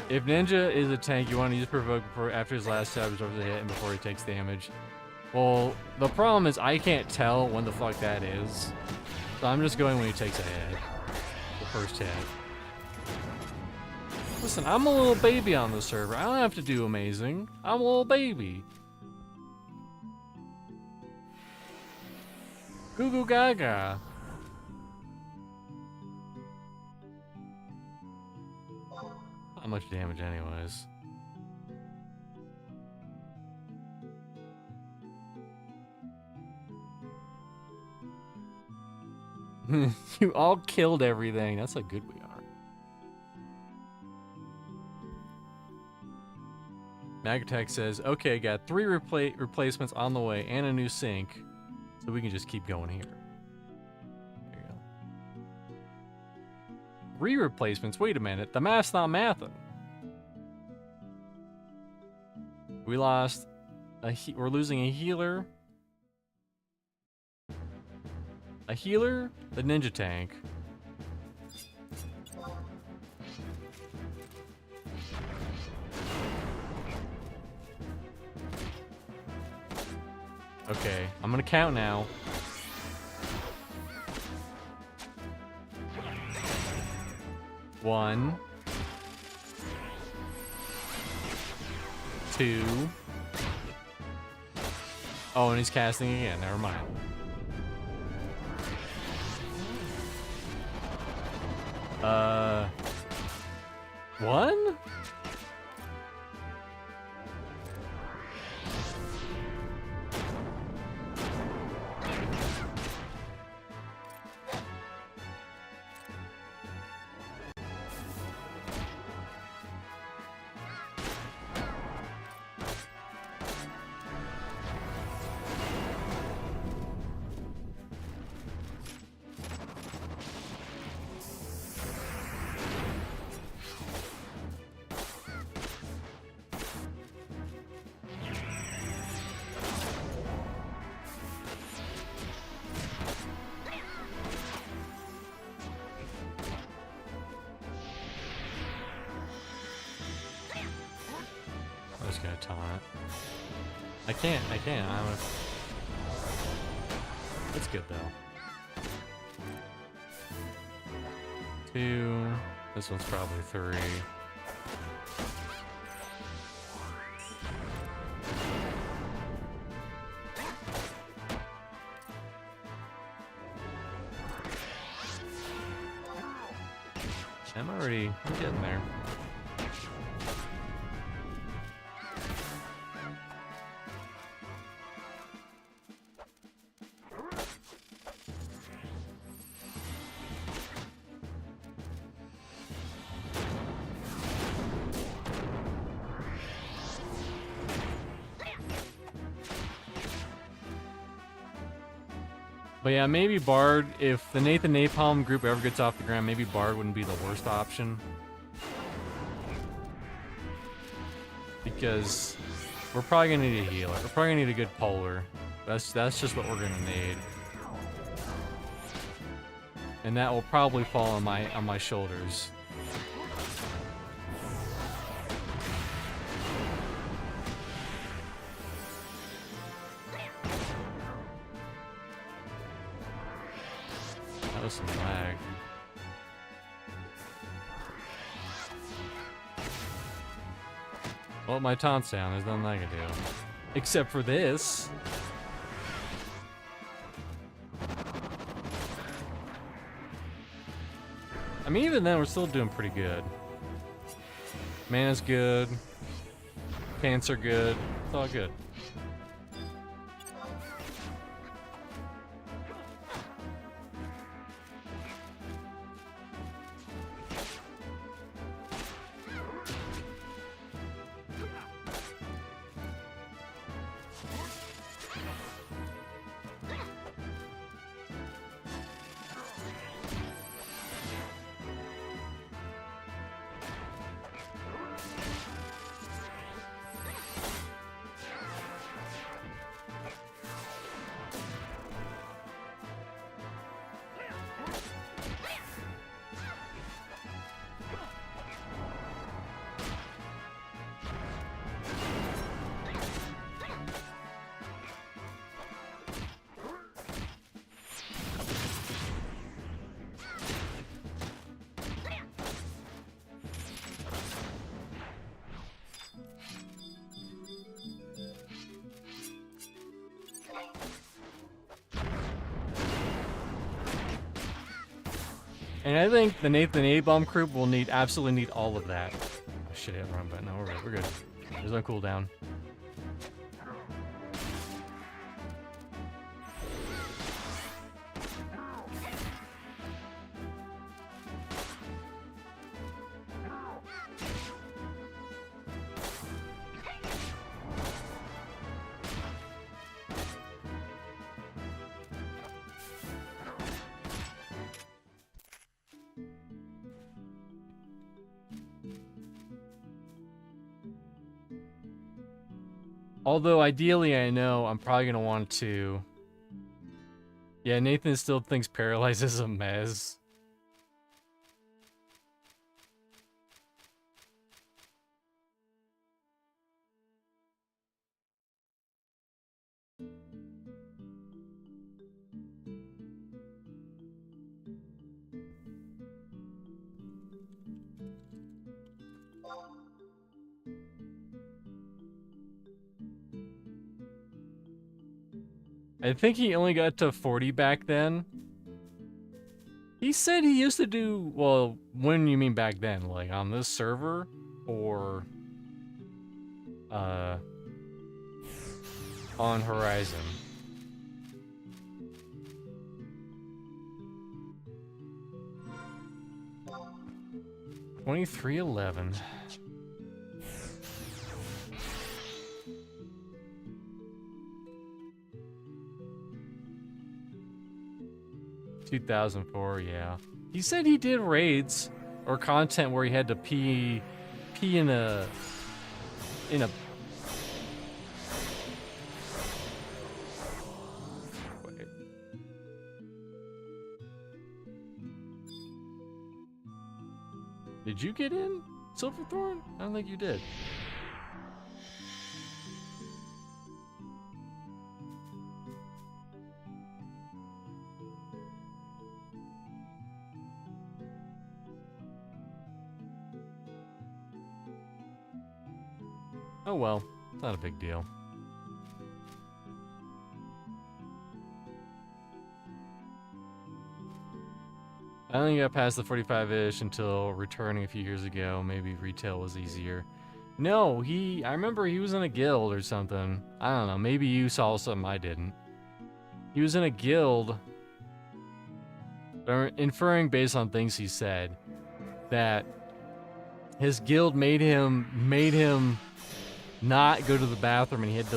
If Ninja is a tank, you want to use Provoke before, after his last stab absorbs a hit and before he takes damage. Well, the problem is I can't tell when the fuck that is. So I'm just going when he takes a hit. The first hit. Listen, I'm a little baby on the server. I don't have to do amazing. I'm a little baby. Goo goo gaga. Not much damage anyways. You all killed everything. That's how good we are. Magatech says, okay, got 3 replacements on the way and a new sink. So we can just keep going here. There you go. 3 replacements? Wait a minute. The math's not mathing. We lost we're losing a healer. A healer, the ninja tank. Okay, I'm gonna count now. 1, 2. Oh, and he's casting again. Never mind. 1? I'm just gonna taunt. I can't. It's good though. 2. This one's probably 3. I'm getting there. But yeah, maybe Bard, if the Nathan Napalm group ever gets off the ground, maybe Bard wouldn't be the worst option. Because we're probably gonna need a healer. We're probably gonna need a good polar. That's just what we're gonna need. And that will probably fall on my shoulders. That was some lag. Well, my taunt's down. There's nothing I can do. Except for this. I mean, even then, we're still doing pretty good. Mana's good. Cancer good. It's all good. And I think the Nathan A-Bomb group will absolutely need all of that. Oh, shit, I hit the wrong button. No, we're good. There's no cooldown. Although, ideally, I know I'm probably going to want to... Yeah, Nathan still thinks Paralyze is a mez. I think he only got to 40 back then. He said he used to do... Well, when you mean back then? Like, on this server? Or... on Horizon? $23.11. $2004, yeah. He said he did raids or content where he had to pee in a Wait. Did you get in, Silverthorn? I don't think you did. Oh well, it's not a big deal. I only got past the 45-ish until returning a few years ago. Maybe retail was easier. No, I remember he was in a guild or something. I don't know, maybe you saw something I didn't. He was in a guild, inferring based on things he said, that his guild made him not go to the bathroom, and he had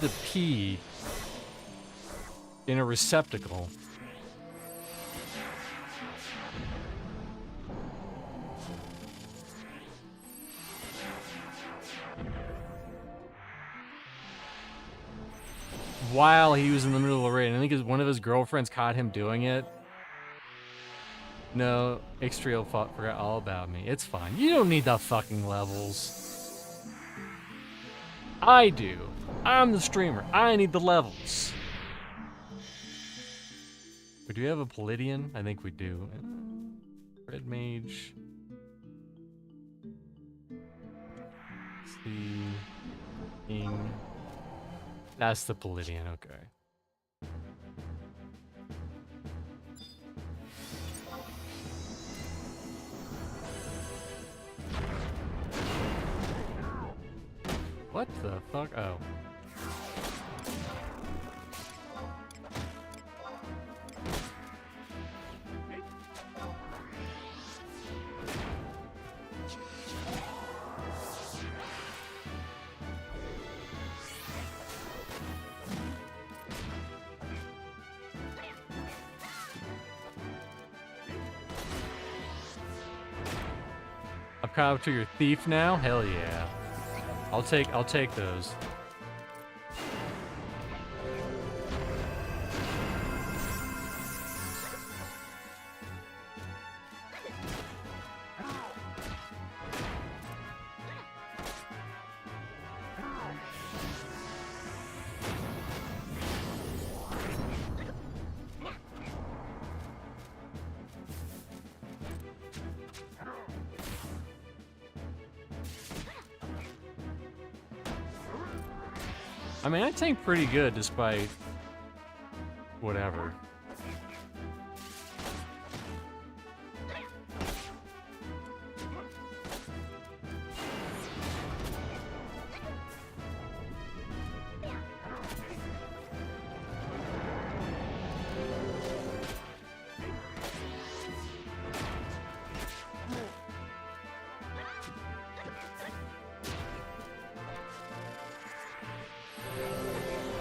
to pee in a receptacle. While he was in the middle of a raid. I think one of his girlfriends caught him doing it. No, Xtrio forgot all about me. It's fine. You don't need the fucking levels. I do. I'm the streamer. I need the levels. But do we have a Palladian? I think we do. Red Mage. Let's see. King. That's the Palladian, okay. What the fuck? Oh. I'm caught up to your thief now? Hell yeah. I'll take those. I mean, I tank pretty good despite whatever.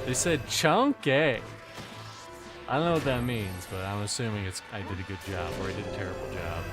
They said chunky. I don't know what that means, but I'm assuming it's I did a good job or I did a terrible job.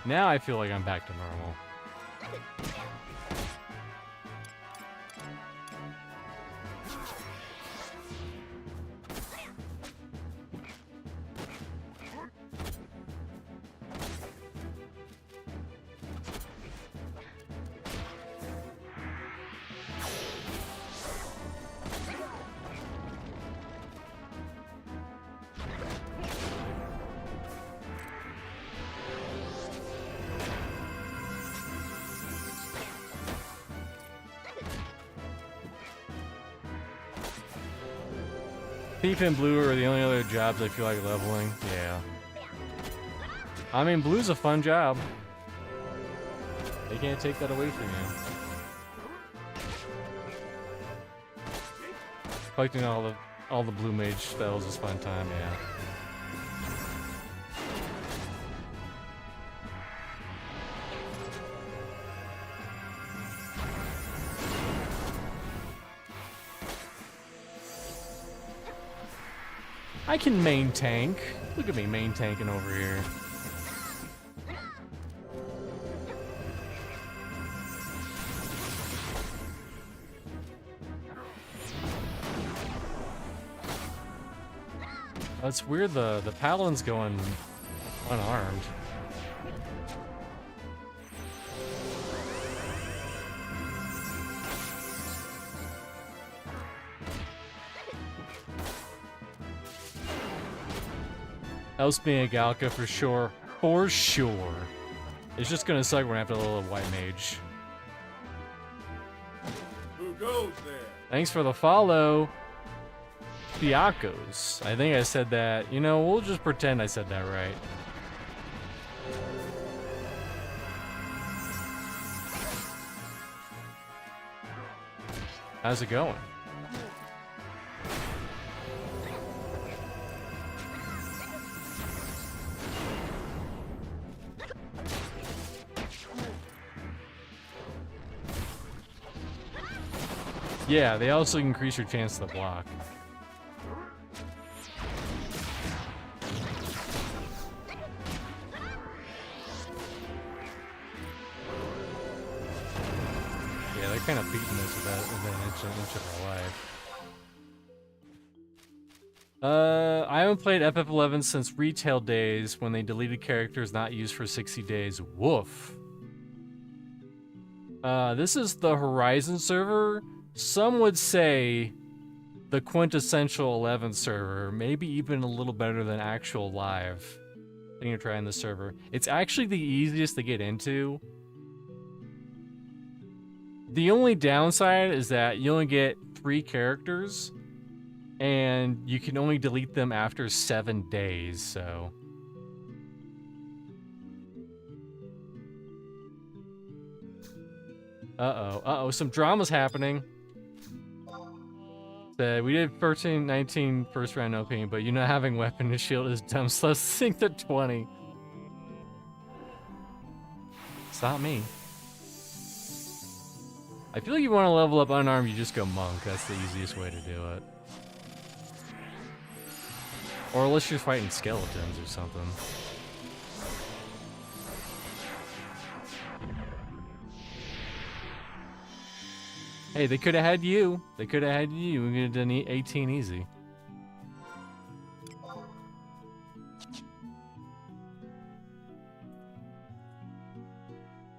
Now I feel like I'm back to normal. Thief and Blue are the only other jobs I feel like leveling. Yeah. I mean, Blue's a fun job. They can't take that away from you. Collecting all the Blue Mage spells is fun time, yeah. I can main tank. Look at me main tanking over here. That's weird, the Paladin's going unarmed. Helps being a Galka for sure. For sure. It's just gonna suck when I have to level a white mage. Who goes there? Thanks for the follow. Fiacos. I think I said that. You know, we'll just pretend I said that right. How's it going? Yeah, they also increase your chance to block. Yeah, they're kind of beating us with that an inch of our life. I haven't played FF11 since retail days when they deleted characters not used for 60 days. Woof. This is the Horizon server. Some would say the quintessential 11 server, maybe even a little better than actual live. I think you're trying this server. It's actually the easiest to get into. The only downside is that you only get 3 characters, and you can only delete them after 7 days, so... Uh-oh, some drama's happening. We did 13, 19 first round OP, but you know having weapon and shield is dumb, so let's sink to 20. It's not me. I feel like you want to level up unarmed, you just go monk. That's the easiest way to do it. Or unless you're fighting skeletons or something. Hey, they could have had you. They could have had you. We could have done 18 easy.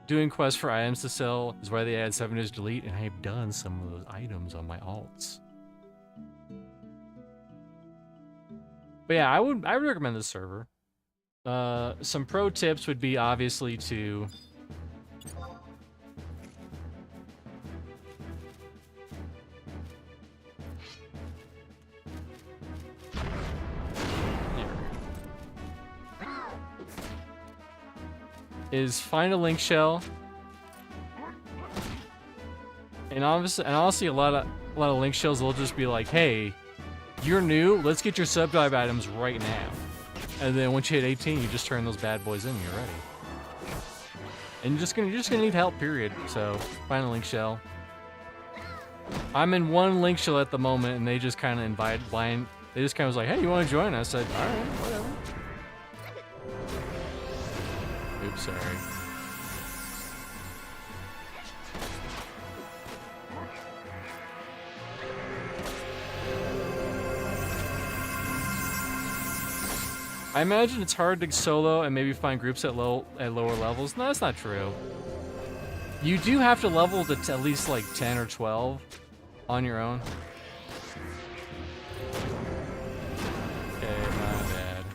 Doing quests for items to sell is why they add 7 days delete, and I've done some of those items on my alts. But yeah, I would recommend this server. Some pro tips would be obviously to is find a link shell, and honestly, a lot of link shells will just be like, "Hey, you're new. Let's get your sub-dive items right now." And then once you hit 18, you just turn those bad boys in. And you're ready. And you're just gonna need help. Period. So find a link shell. I'm in one link shell at the moment, and they just kind of invited blind. They just kind of was like, "Hey, you want to join?" I said, "All right, whatever." Oops, sorry. I imagine it's hard to solo and maybe find groups at lower levels. No, that's not true. You do have to level to at least like 10 or 12 on your own. Okay, not bad.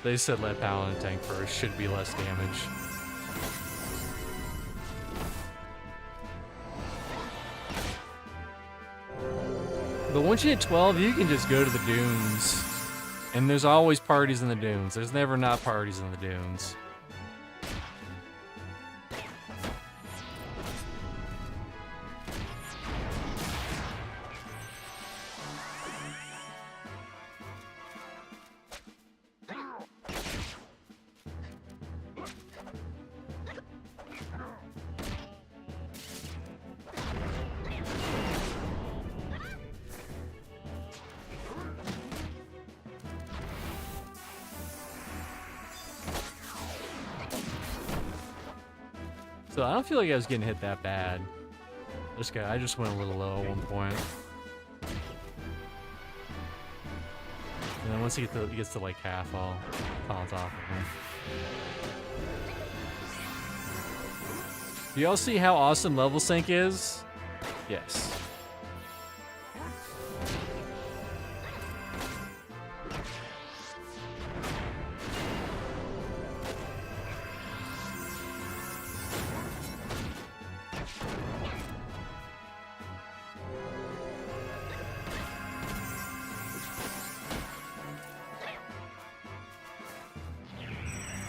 They said let Paladin tank first, should be less damage. But once you hit 12, you can just go to the dunes. And there's always parties in the dunes. There's never not parties in the dunes. So I don't feel like I was getting hit that bad. I just went a little low at one point. And then once he gets to like half, I'll taunt off of him. Do y'all see how awesome level sync is? Yes.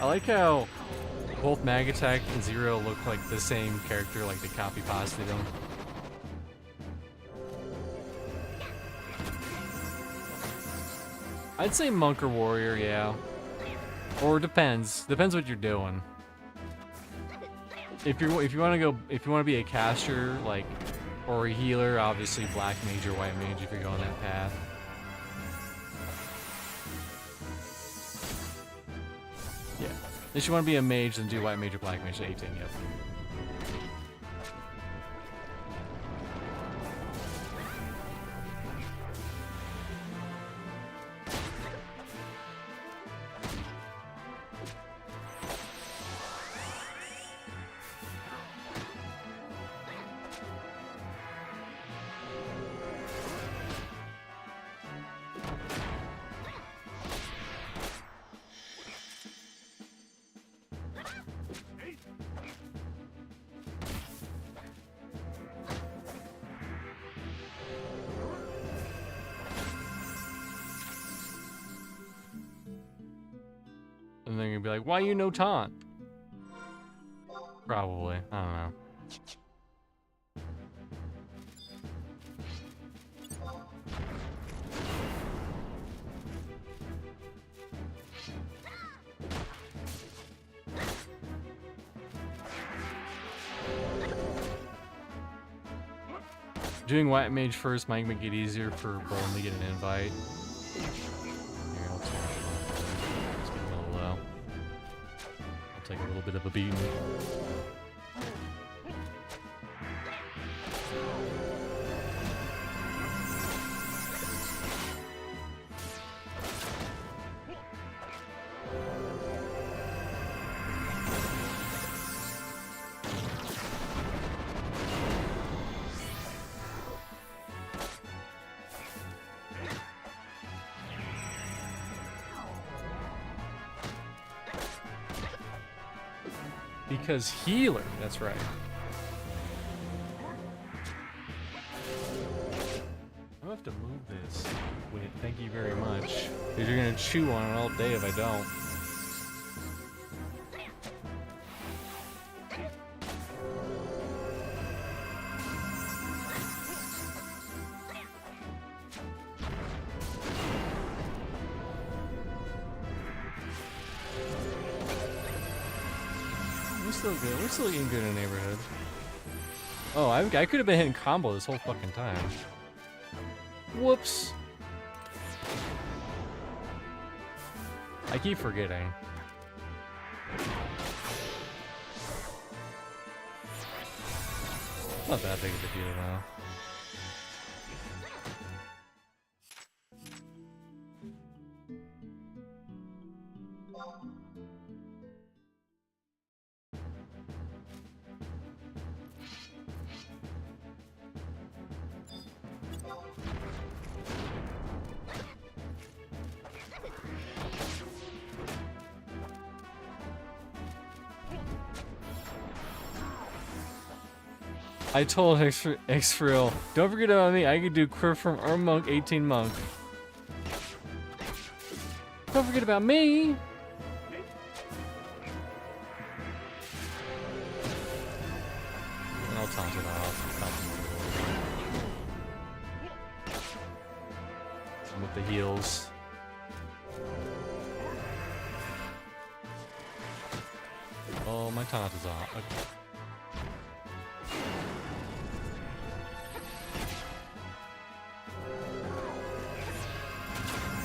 I like how both Mag Attack and Zero look like the same character, like they copy pasted them. I'd say Monk or Warrior, yeah. Or depends. Depends what you're doing. If you want to be a caster, like, or a healer, obviously Black Mage or White Mage if you're going that path. Yeah. If you want to be a mage, then do White Mage or Black Mage at 18, yep. And then you're gonna be like, why you no taunt? Probably. I don't know. Doing White Mage first might make it easier for Bone to get an invite. Here, I'll just get a little low. I'll take a little bit of a beating. Because healer, that's right. I'll have to move this. Wait, thank you very much. Because you're gonna chew on it all day if I don't. We're still good. We're still getting good in the neighborhood. Oh, I could have been hitting combo this whole fucking time. Whoops. I keep forgetting. Not that big of a deal though. I told X-Frill, don't forget about me, I could do Crypt from Monk 18 Monk. Don't forget about me! And I'll taunt it off. And with the heals. Oh, my taunt is off. Okay.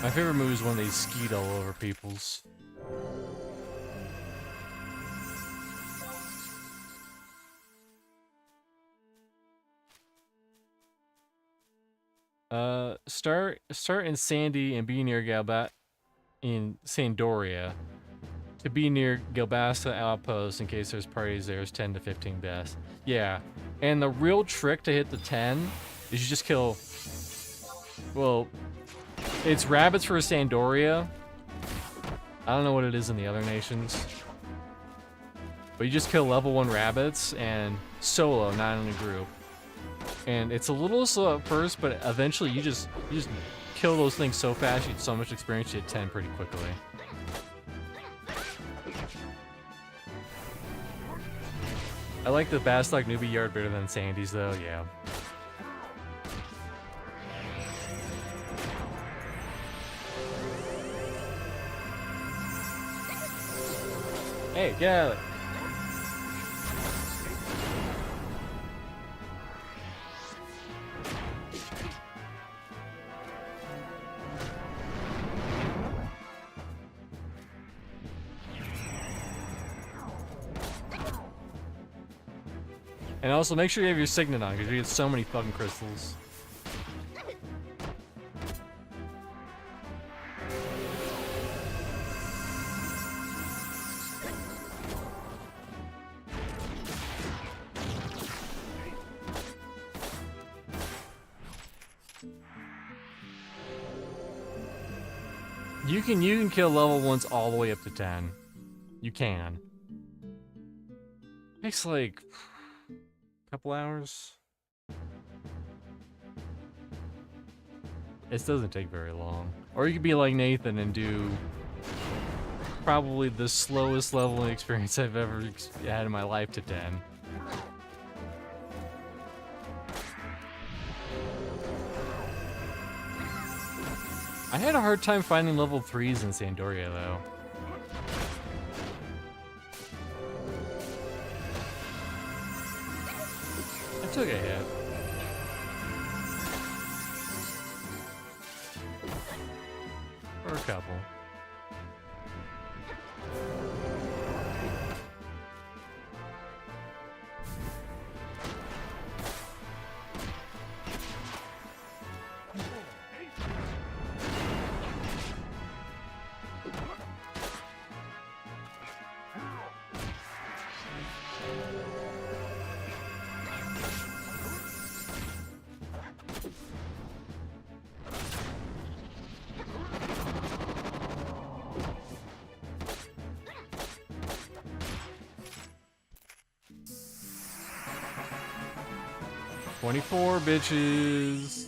My favorite move is when they skeet all over people's. Start in Sandy and be near Galbat in Sandoria. To be near Gilbasa Outpost in case there's parties there is 10 to 15 deaths. Yeah, and the real trick to hit the 10 is you just kill... Well, it's rabbits for Sandoria. I don't know what it is in the other nations. But you just kill level 1 rabbits and solo, not in a group. And it's a little slow at first, but eventually you just kill those things so fast, you get so much experience, you hit 10 pretty quickly. I like the Bastok newbie yard better than Sandy's though, yeah. Hey, get out of there. And also make sure you have your Signet on, because you get so many fucking crystals. You can kill level 1s all the way up to 10. You can. Takes like couple hours. It doesn't take very long. Or you could be like Nathan and do probably the slowest leveling experience I've ever had in my life to 10. I had a hard time finding level 3s in Sandoria though. Took a hit. Or a couple. "24 bitches."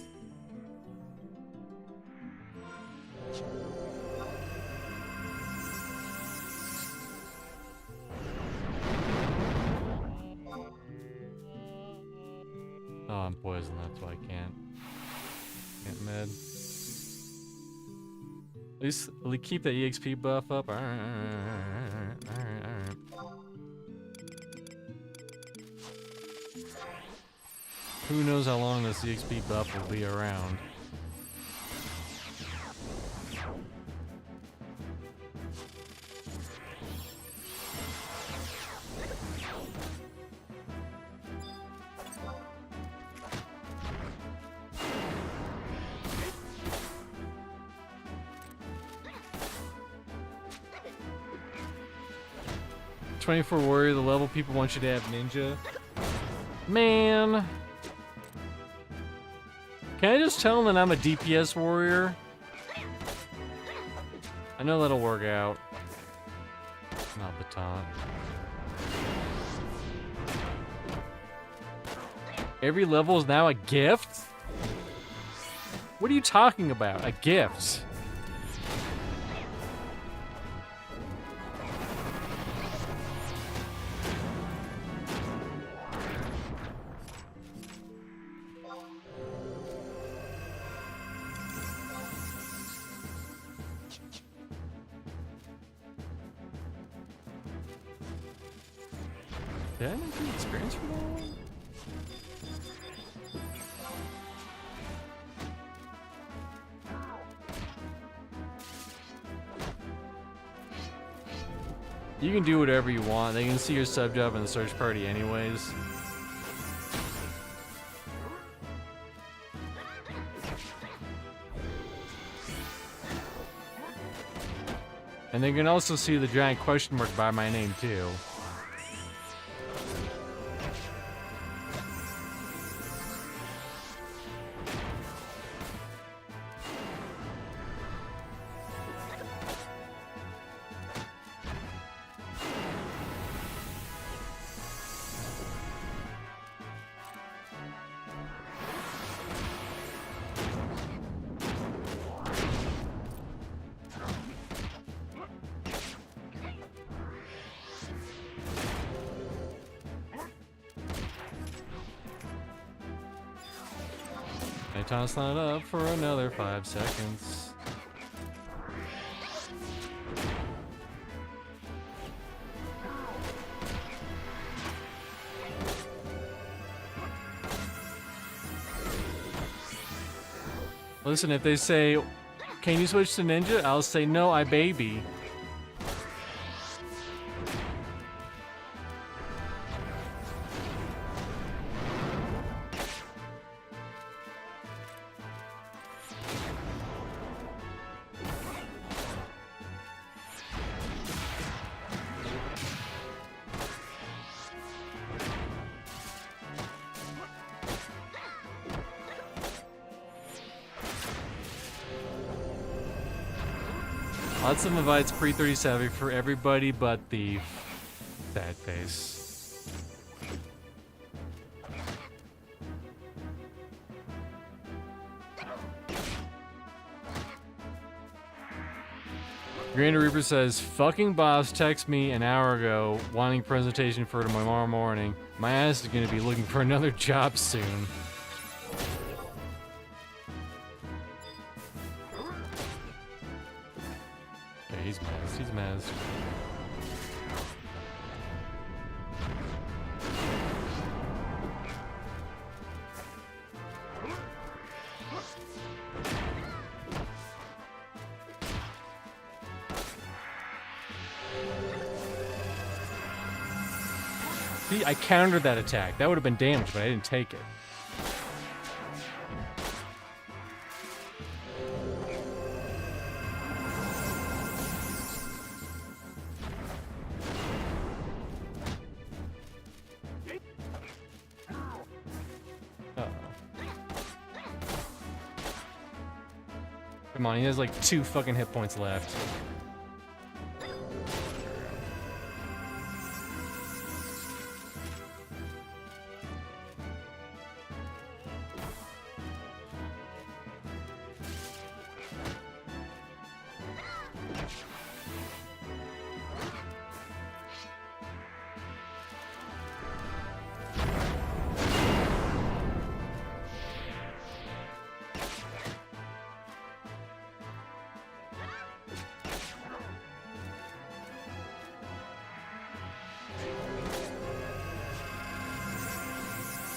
Oh, I'm poisoned, that's why I can't med. At least keep that EXP buff up. Alright. Who knows how long this EXP buff will be around. "24 warrior, the level people want you to have ninja." Man. Can I just tell them that I'm a DPS warrior? I know that'll work out. Not the taunt. Every level is now a gift? What are you talking about? A gift? Did I not get experience for that one? You can do whatever you want. They can see your sub job in the search party anyways. And they can also see the giant question mark by my name, too. I toss that up for another 5 seconds. Listen, if they say, can you switch to ninja? I'll say, no, I baby. Lots of invites pre-37 for everybody but the sad face. Grand Reaper says, fucking boss texted me an hour ago wanting presentation for tomorrow morning. My ass is gonna be looking for another job soon. He's masked. He's masked. See, I countered that attack. That would have been damage, but I didn't take it. Come on, he has like 2 fucking hit points left.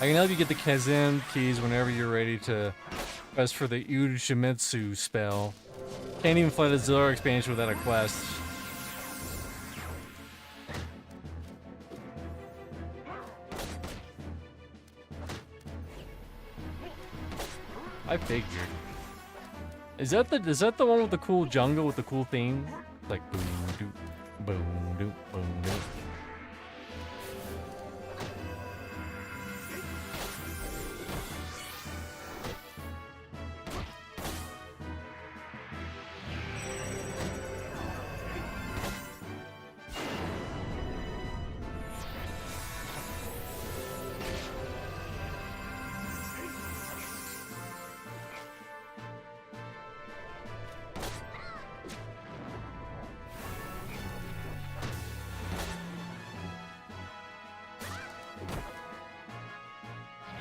I can help you get the Kazan keys whenever you're ready to quest for the Uchimitsu spell. Can't even fight a Zora expansion without a quest. I figured. Is that the one with the cool jungle with the cool theme? Like boom doop, boom doop, boom doop.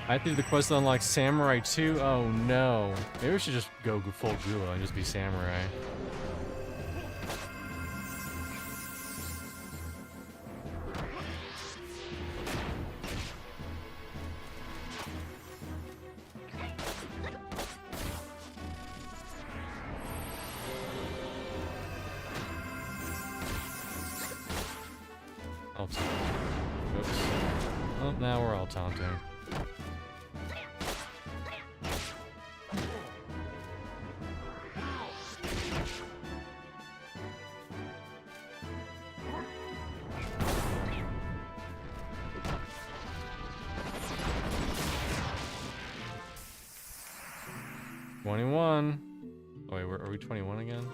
I think the quest to unlock Samurai 2. Oh no. Maybe we should just go full Gula and just be Samurai. I'll taunt. Oops. Oh, now we're all taunting. 21. Oh wait, are we 21 again?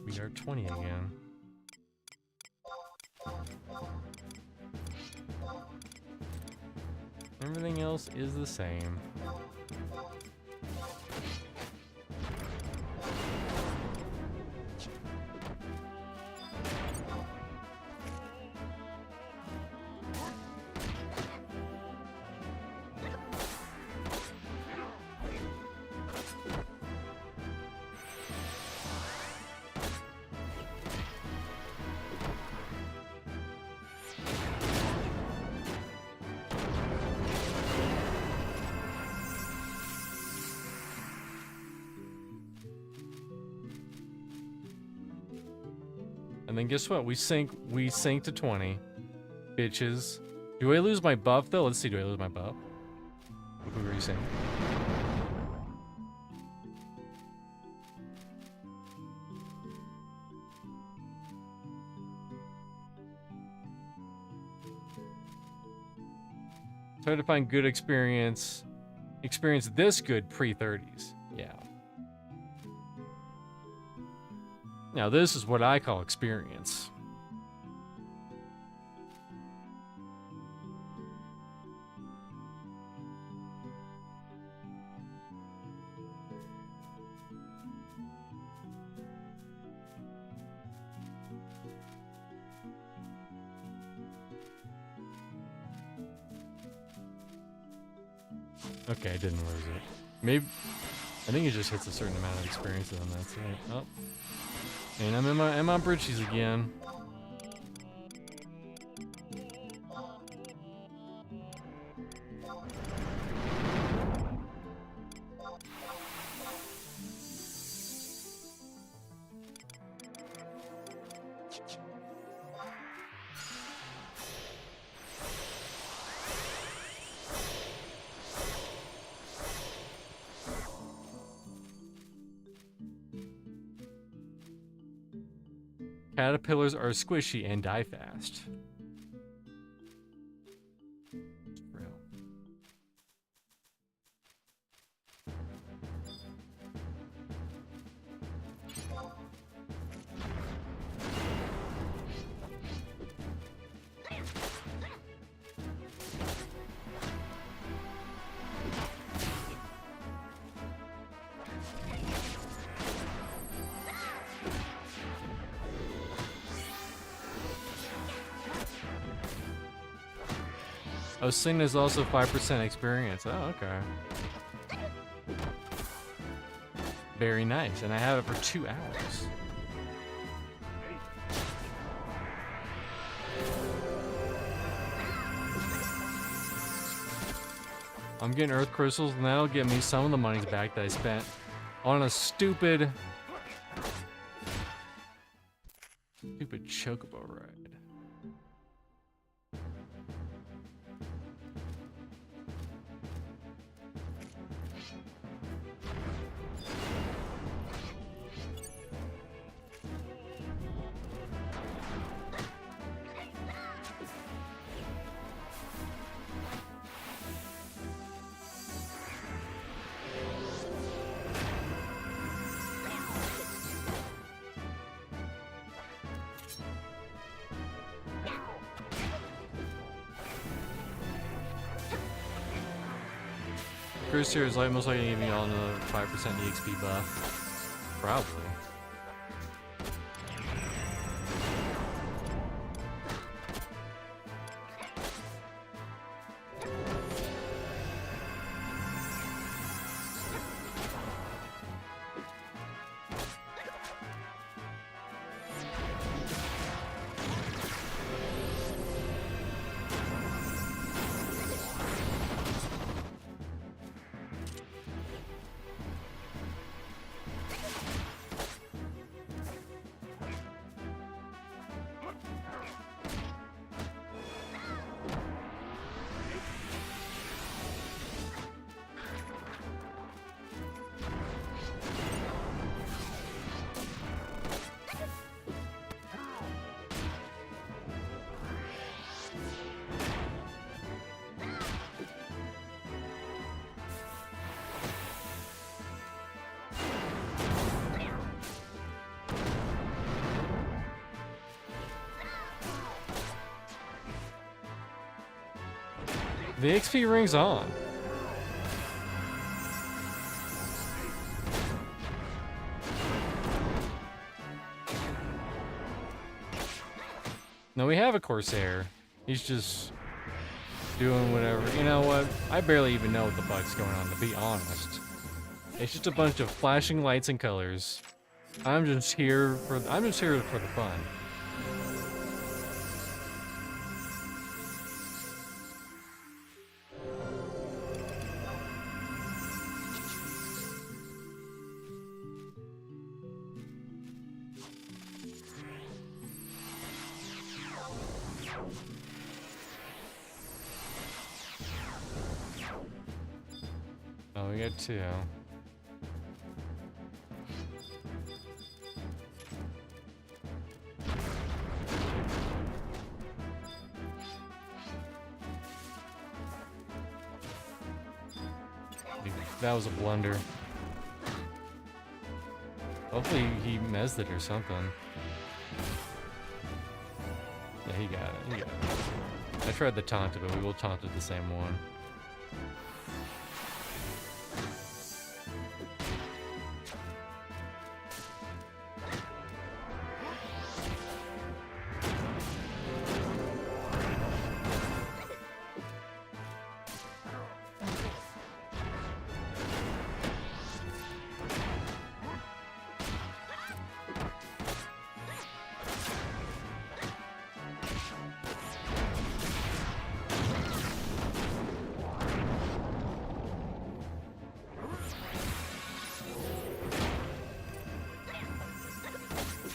We are 20 again. Everything else is the same. And then guess what? We sink to 20. Bitches. Do I lose my buff though? Let's see, do I lose my buff? Who are you saying? It's hard to find good experience this good pre-30s. Yeah. Now this is what I call experience. Okay, I didn't lose it. Maybe I think it just hits a certain amount of experience and then that's it. Oh. And I'm on bridges again. Caterpillars are squishy and die fast. Real. Oh, Sing is also 5% experience. Oh, okay. Very nice. And I have it for 2 hours. I'm getting earth crystals, and that'll get me some of the monies back that I spent on a stupid chocobo ride. Crusader is like most likely gonna give me all another 5% EXP buff. Probably. The XP ring's on. No, we have a Corsair. He's just doing whatever. You know what? I barely even know what the fuck's going on, to be honest. It's just a bunch of flashing lights and colors. I'm just here for the fun. Oh, we got two. That was a blunder. Hopefully he mezzed it or something. Yeah, he got it. He got it. I tried the taunt, but we will taunt it the same one.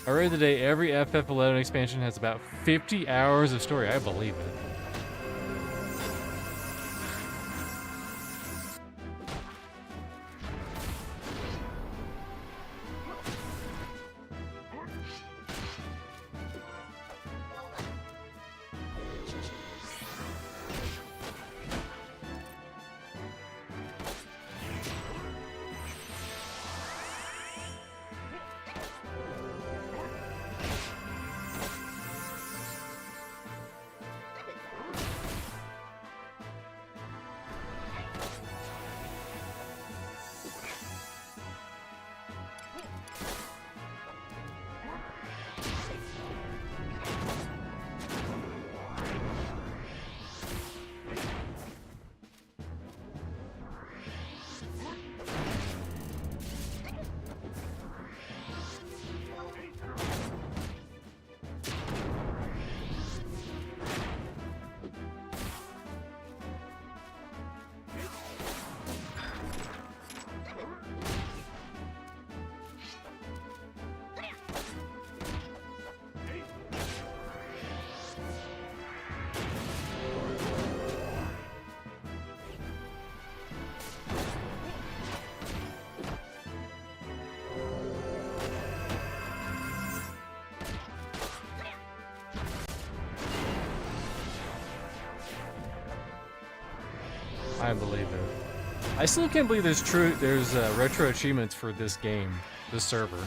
I read today every FF11 expansion has about 50 hours of story. I believe it. I believe it. I still can't believe there's retro achievements for this game, this server.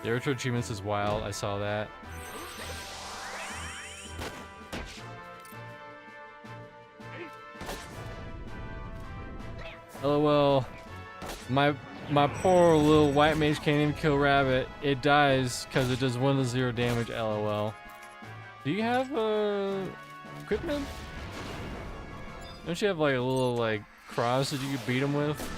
The retro achievements is wild. I saw that. LOL. My poor little white mage can't even kill rabbit. It dies because it does 1 to 0 damage. LOL. Do you have equipment? Don't you have like a little like cross that you could beat him with?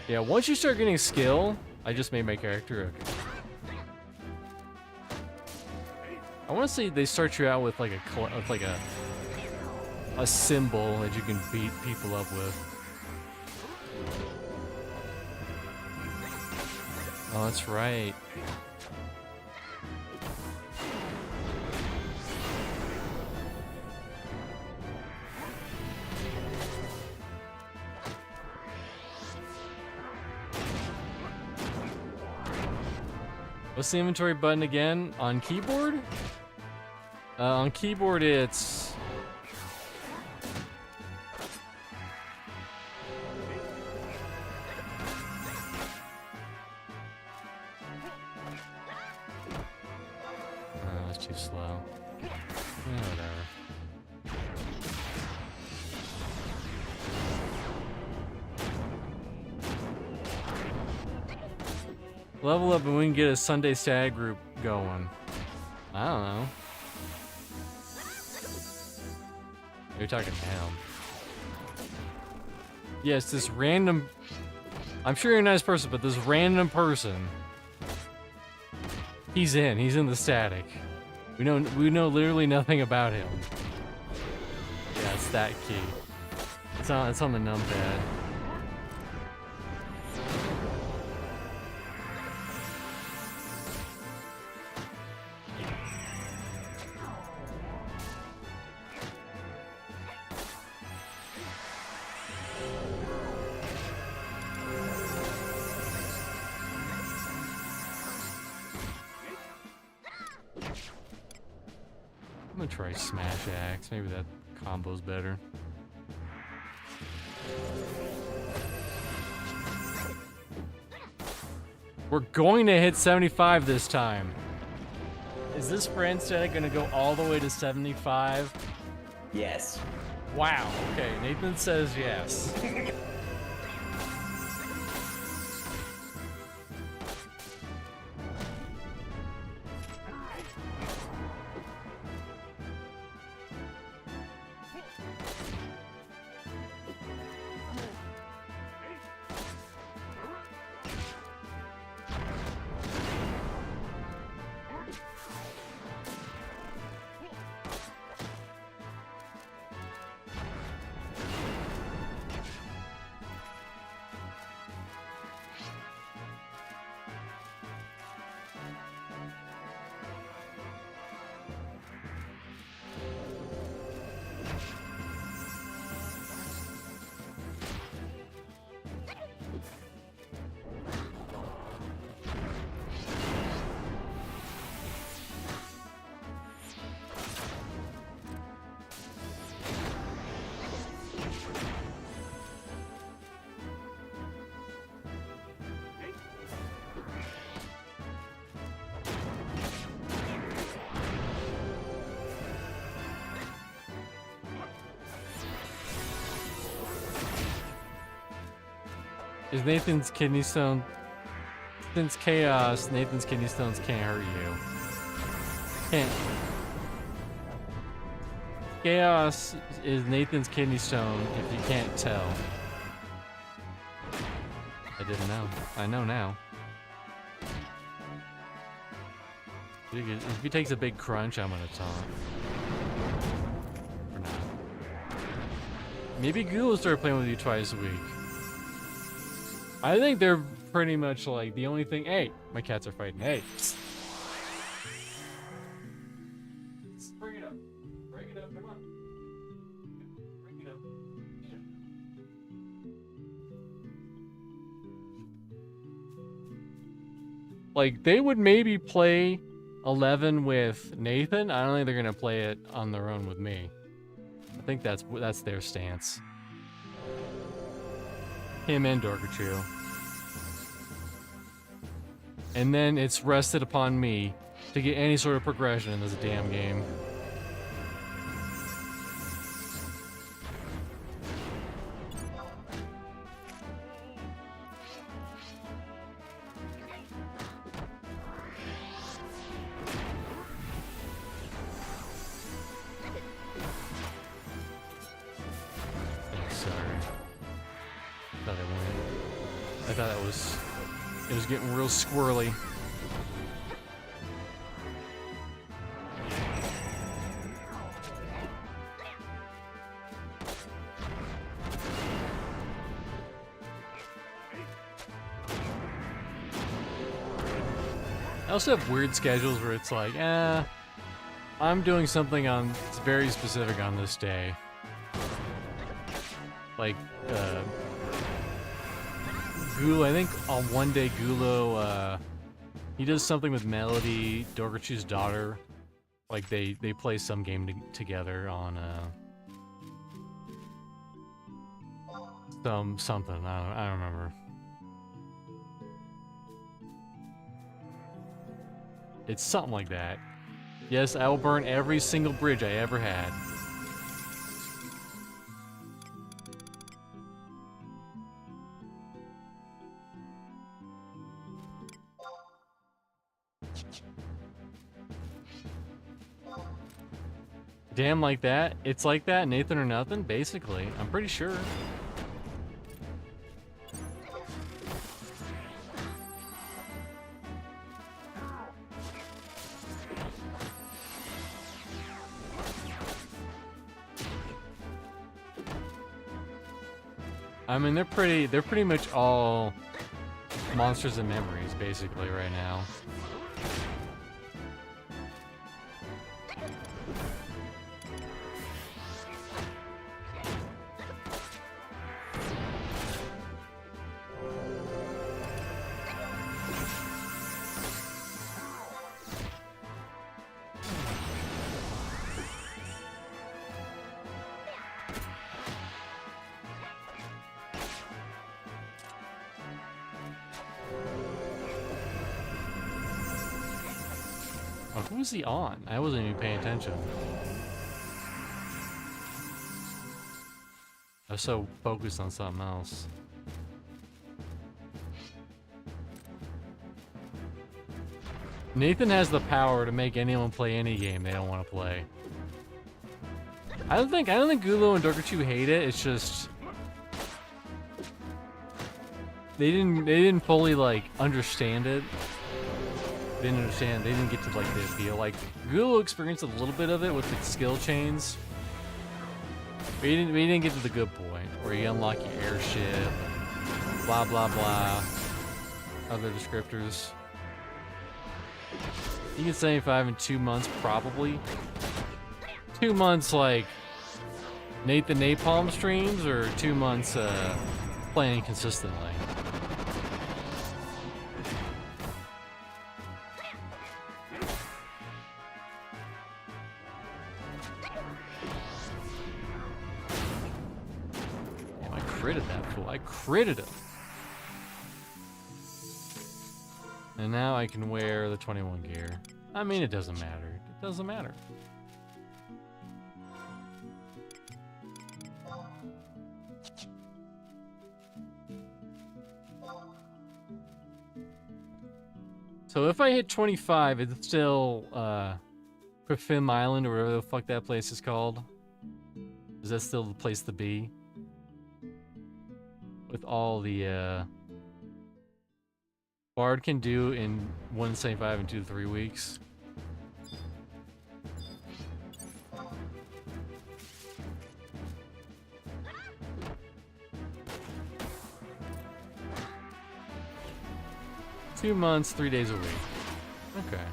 Yeah, once you start getting skill, I just made my character okay. I want to say they start you out with like a symbol that you can beat people up with. Oh, that's right. What's the inventory button again? On keyboard? On keyboard it's... Oh, that's too slow. Whatever. Level up and we can get a Sunday stag group going. I don't know. You're talking to him. Yes, this random... I'm sure you're a nice person, but this random person... He's in the static. We know literally nothing about him. Yeah, it's that key. It's on the numpad. I'm gonna try Smash Axe. Maybe that combo's better. We're going to hit 75 this time. Is this friend static gonna go all the way to 75? Yes. Wow. Okay, Nathan says yes. Is Nathan's kidney stone... Since chaos, Nathan's kidney stones can't hurt you. Can't... Chaos is Nathan's kidney stone if you can't tell. I didn't know. I know now. If he takes a big crunch, I'm gonna taunt. Or not. Maybe Google will start playing with you twice a week. I think they're pretty much like the only thing. Hey, my cats are fighting. Hey. Bring it up. Bring it up. Come on. Bring it up. Yeah. Like, they would maybe play 11 with Nathan. I don't think they're gonna play it on their own with me. I think that's their stance. Him and Dorkachu. And then it's rested upon me to get any sort of progression in this damn game. I thought it was getting real squirrely. also have weird schedules where it's like, I'm doing something it's very specific on this day. Like, Gulo, I think on one day Gulo, he does something with Melody, Dorgachu's daughter. Like they play some game together on something. I don't remember. It's something like that. Yes, I will burn every single bridge I ever had. Damn, like that? It's like that, Nathan or nothing, basically. I'm pretty sure. I mean, they're pretty much all monsters and memories, basically, right now. Oh, who was he on? I wasn't even paying attention. I was so focused on something else. Nathan has the power to make anyone play any game they don't want to play. I don't think Gulo and Dorgachu hate it. It's just they didn't fully like understand it. They didn't understand. They didn't get to like the appeal. Like Gulo experienced a little bit of it with the skill chains. But he didn't get to the good point where you unlock your airship, and blah blah blah, other descriptors. You get 75 in 2 months, probably. 2 months like Nathan Napalm streams, or 2 months playing consistently. Damn, I critted that fool. I critted him. And now I can wear the 21 gear. I mean, it doesn't matter. It doesn't matter. So if I hit 25, it's still Prifim Island, or whatever the fuck that place is called. Is that still the place to be? With all the Bard can do in 175 in 2 to 3 weeks. Two months, 3 days a week. Okay.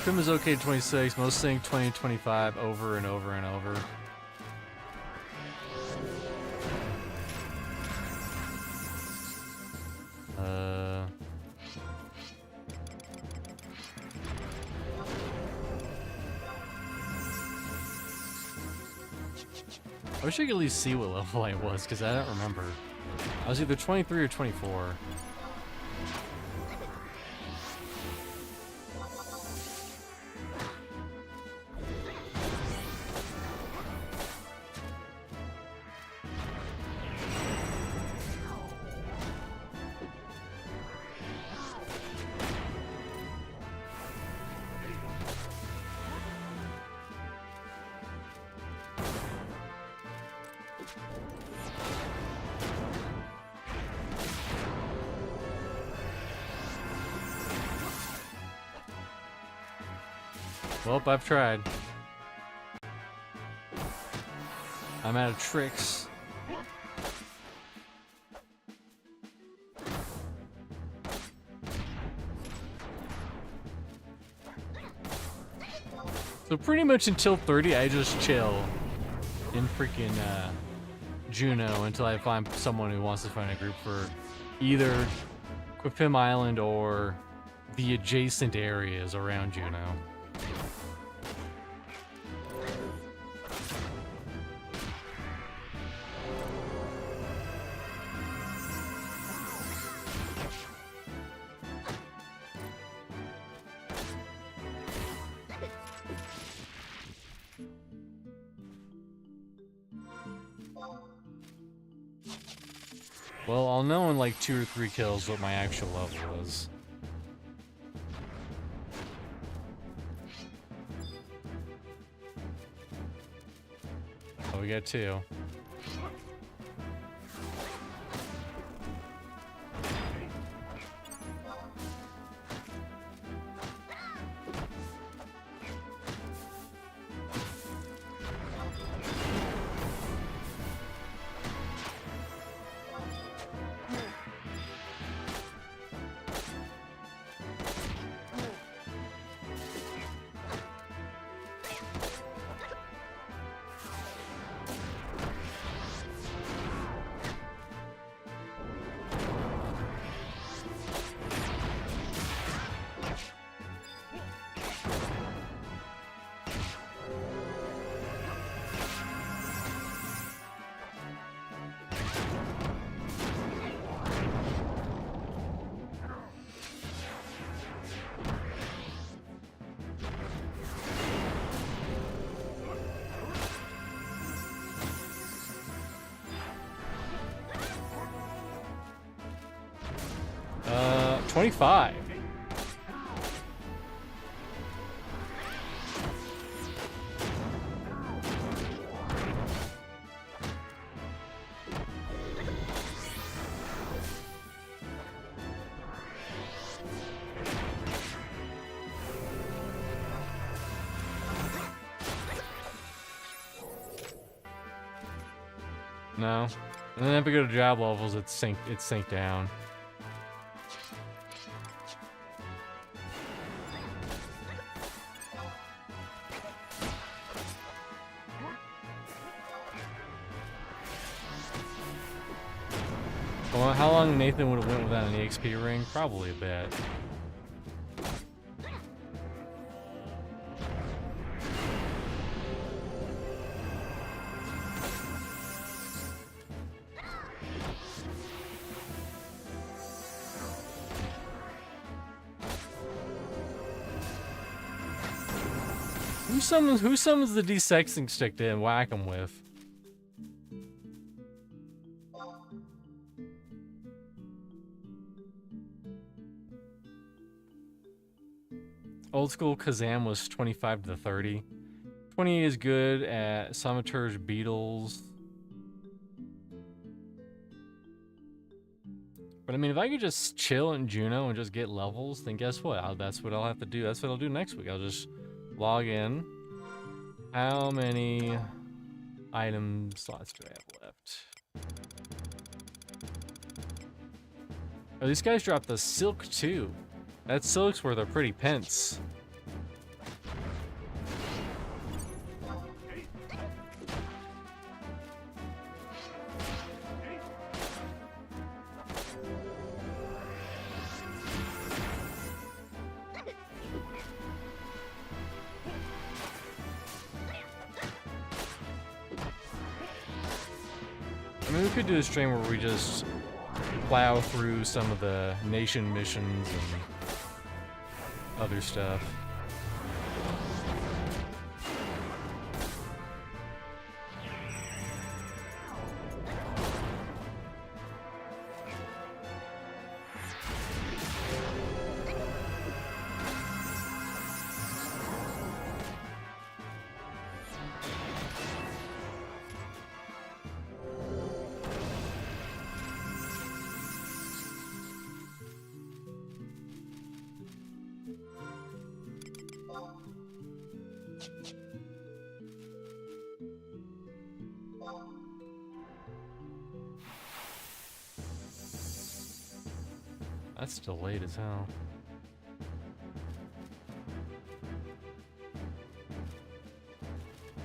Trim is okay to 26, most think 20 and 25 over and over and over. I wish I could at least see what level I was, because I don't remember. I was either 23 or 24. Well, I've tried. I'm out of tricks. So pretty much until 30, I just chill in freaking Juneau until I find someone who wants to find a group for either Quipim Island or the adjacent areas around Juneau. Well, I'll know in like 2 or 3 kills what my actual level is. Oh, we got 2. Uh, 25. No. And then if we go to job levels, it's sink down. Well, how long Nathan would have went without an EXP ring? Probably a bit. Who summons the desexing stick to whack him with? Old school Kazam was 25 to 30. 20 is good at Summoners Beetles. But I mean, if I could just chill in Juneau and just get levels, then guess what? That's what I'll have to do. That's what I'll do next week. I'll just log in. How many item slots do I have left? Oh, these guys dropped the silk too. That silk's worth a pretty pence. I mean, we could do a stream where we just plow through some of the nation missions and other stuff. That's still late as hell.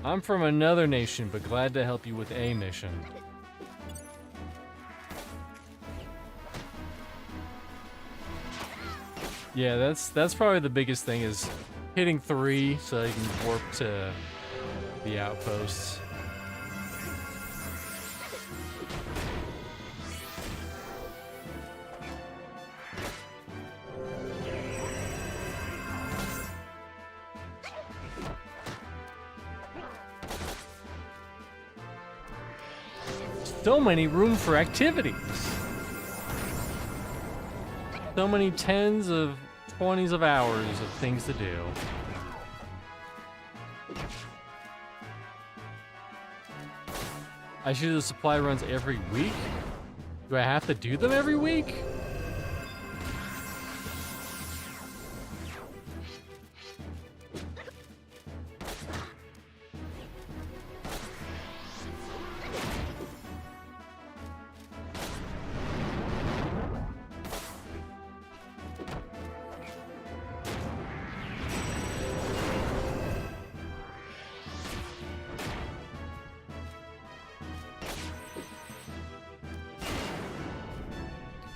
I'm from another nation, but glad to help you with a mission. Yeah, that's probably the biggest thing is hitting 3 so you can warp to the outposts. So many room for activities. So many tens of 20s of hours of things to do. I should do the supply runs every week? Do I have to do them every week?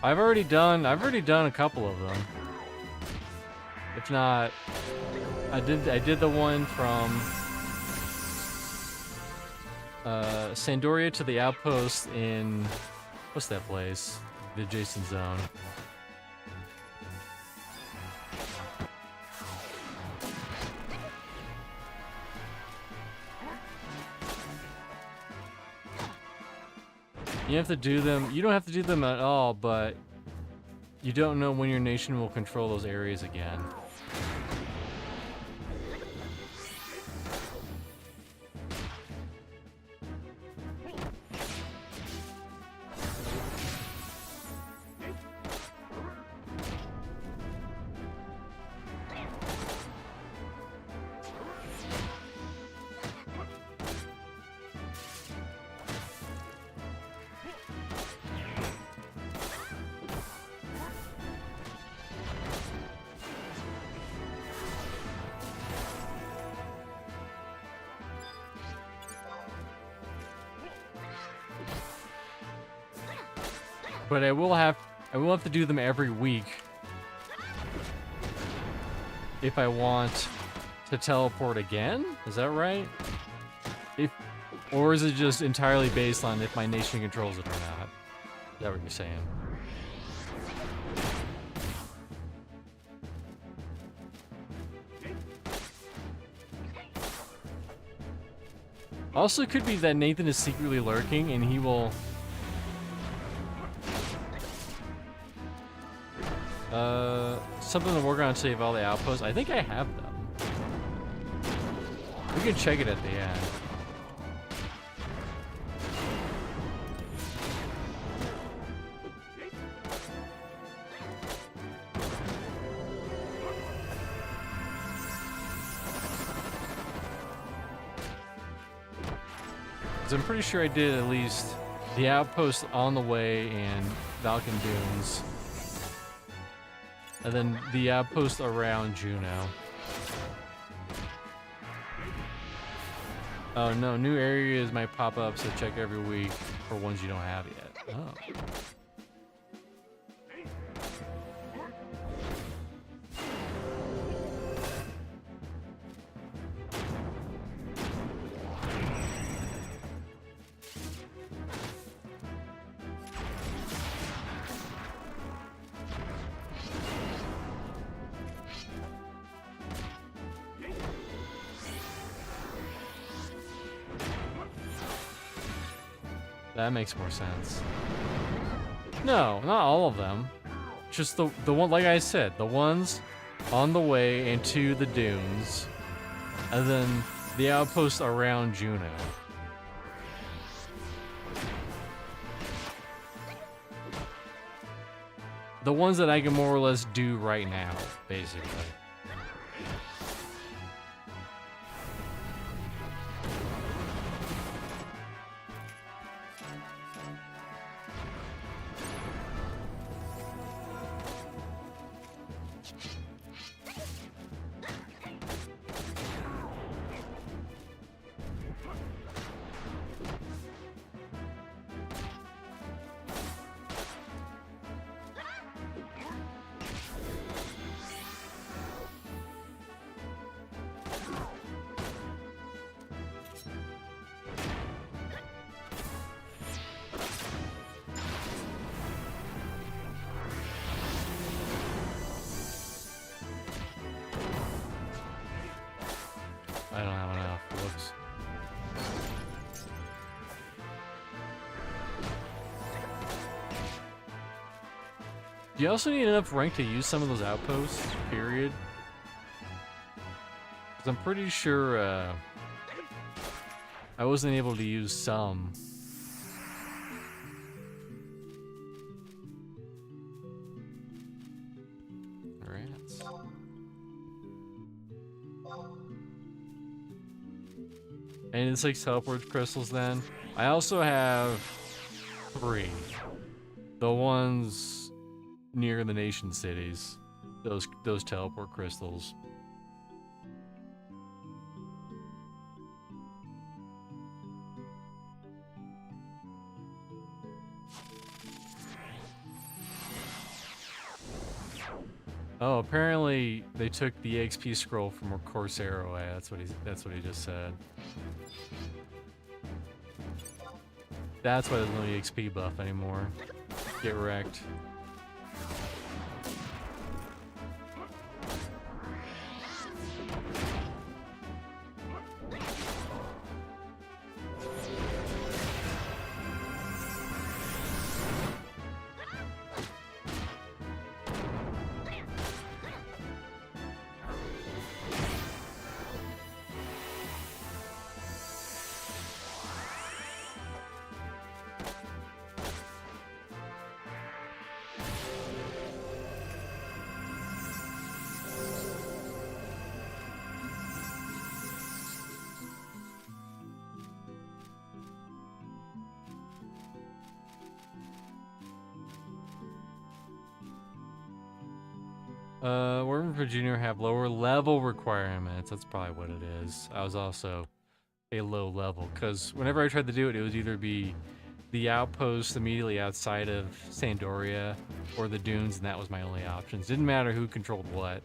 I've already done a couple of them. If not, I did the one from Sandoria to the outpost in what's that place? The adjacent zone. You have to do them. You don't have to do them at all, but you don't know when your nation will control those areas again. But I will have to do them every week if I want to teleport again. Is that right? Or is it just entirely based on if my nation controls it or not? Is that what you're saying? Also, it could be that Nathan is secretly lurking and he will something to work on to save all the outposts. I think I have them. We can check it at the end. Because I'm pretty sure I did at least the outpost on the way and Falcon Dunes. And then the outpost around Juno. Oh no, new areas might pop up, so check every week for ones you don't have yet. Oh. That makes more sense. No, not all of them. Just the one, like I said, the ones on the way and to the dunes, and then the outpost around Juno. The ones that I can more or less do right now, basically. I don't have enough. Whoops. Do you also need enough rank to use some of those outposts? Period. Because I'm pretty sure I wasn't able to use some. Rats. And it's like teleport crystals then. I also have 3. The ones near the nation cities. Those teleport crystals. Oh, apparently they took the XP scroll from Corsair away. That's what he just said. That's why there's no XP buff anymore. Get wrecked. Worm for Junior have lower level requirements. That's probably what it is. I was also a low level, because whenever I tried to do it, it would either be the outpost immediately outside of Sandoria or the dunes, and that was my only options. Didn't matter who controlled what.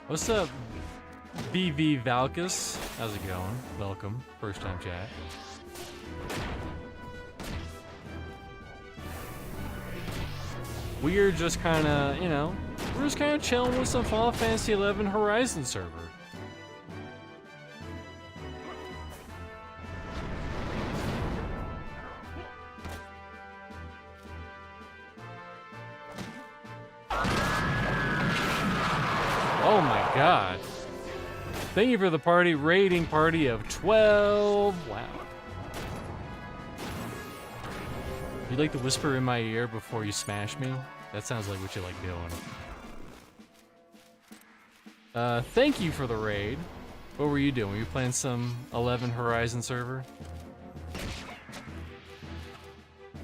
What's up, BV Valkus? How's it going? Welcome. First time chat. We're just kind of, you know, we're just kind of chilling with some Final Fantasy XI Horizon server. Oh my god. Thank you for the party, raiding party of 12. Wow. You like to whisper in my ear before you smash me? That sounds like what you like doing. Thank you for the raid. What were you doing? Were you playing some 11 Horizon server?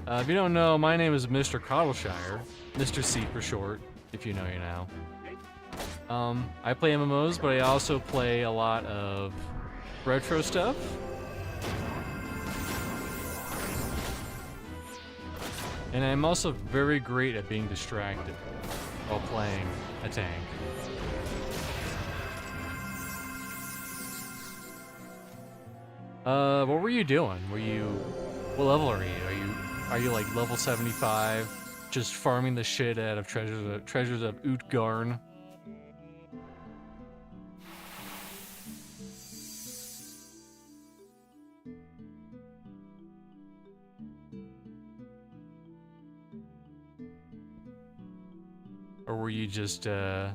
If you don't know, my name is Mr. Cottleshire. Mr. C for short, if you know you now. I play MMOs, but I also play a lot of retro stuff. And I'm also very great at being distracted while playing a tank. What were you doing? What level are you? Are you like level 75, just farming the shit out of treasures of Utgarn? Or were you just, you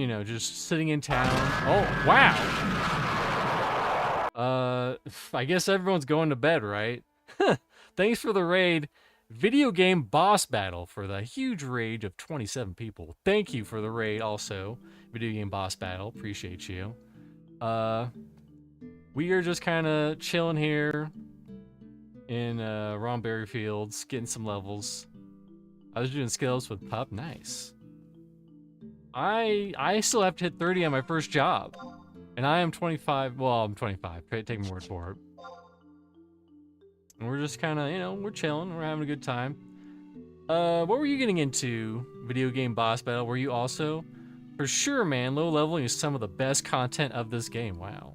know, just sitting in town? Oh, wow! I guess everyone's going to bed, right? Thanks for the raid. Video game boss battle for the huge raid of 27 people. Thank you for the raid also. Video game boss battle. Appreciate you. We are just kind of chilling here in Ronberry Fields, getting some levels. I was doing skills with Pup. Nice. I still have to hit 30 on my first job. And I am 25. Well, I'm 25. Take my word for it. And we're just kind of, you know, we're chilling. We're having a good time. What were you getting into? Video game boss battle. Were you also? For sure, man. Low leveling is some of the best content of this game. Wow.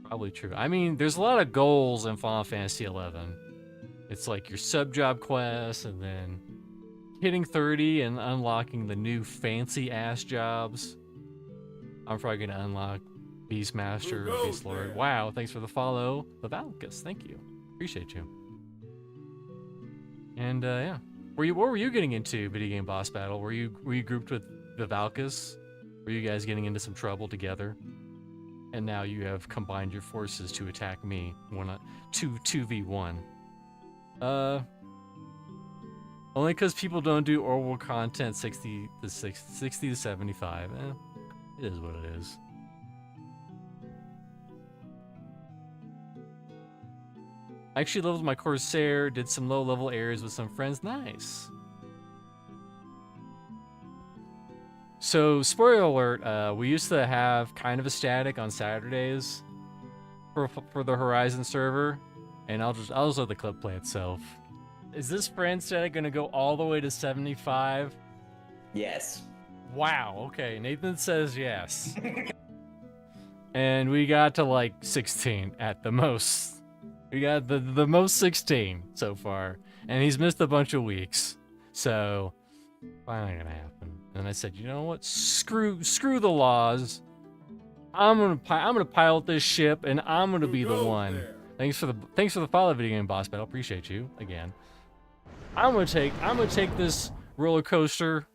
Probably true. I mean, there's a lot of goals in Final Fantasy XI. It's like your sub-job quests, and then hitting 30 and unlocking the new fancy-ass jobs. I'm probably going to unlock Beastmaster, Beast Lord. Wow, thanks for the follow. The Valkus, thank you. Appreciate you. And, yeah. What were you getting into, video game boss battle? Were you grouped with the Valkus? Were you guys getting into some trouble together? And now you have combined your forces to attack me. 2v1. Only because people don't do Orwell content 60 to 75. It is what it is. I actually leveled my Corsair, did some low-level areas with some friends. Nice. So, spoiler alert, we used to have kind of a static on Saturdays for the Horizon server, and I'll just let the clip play itself. Is this friend static gonna go all the way to 75? Yes. Wow, okay, Nathan says yes. And we got to like 16 at the most. We got the most 16 so far, and he's missed a bunch of weeks, so finally gonna happen. And I said, you know what? Screw the laws. I'm gonna pilot this ship, and I'm gonna be the one. Thanks for the follow, video game boss battle. Appreciate you again. I'm gonna take this roller coaster.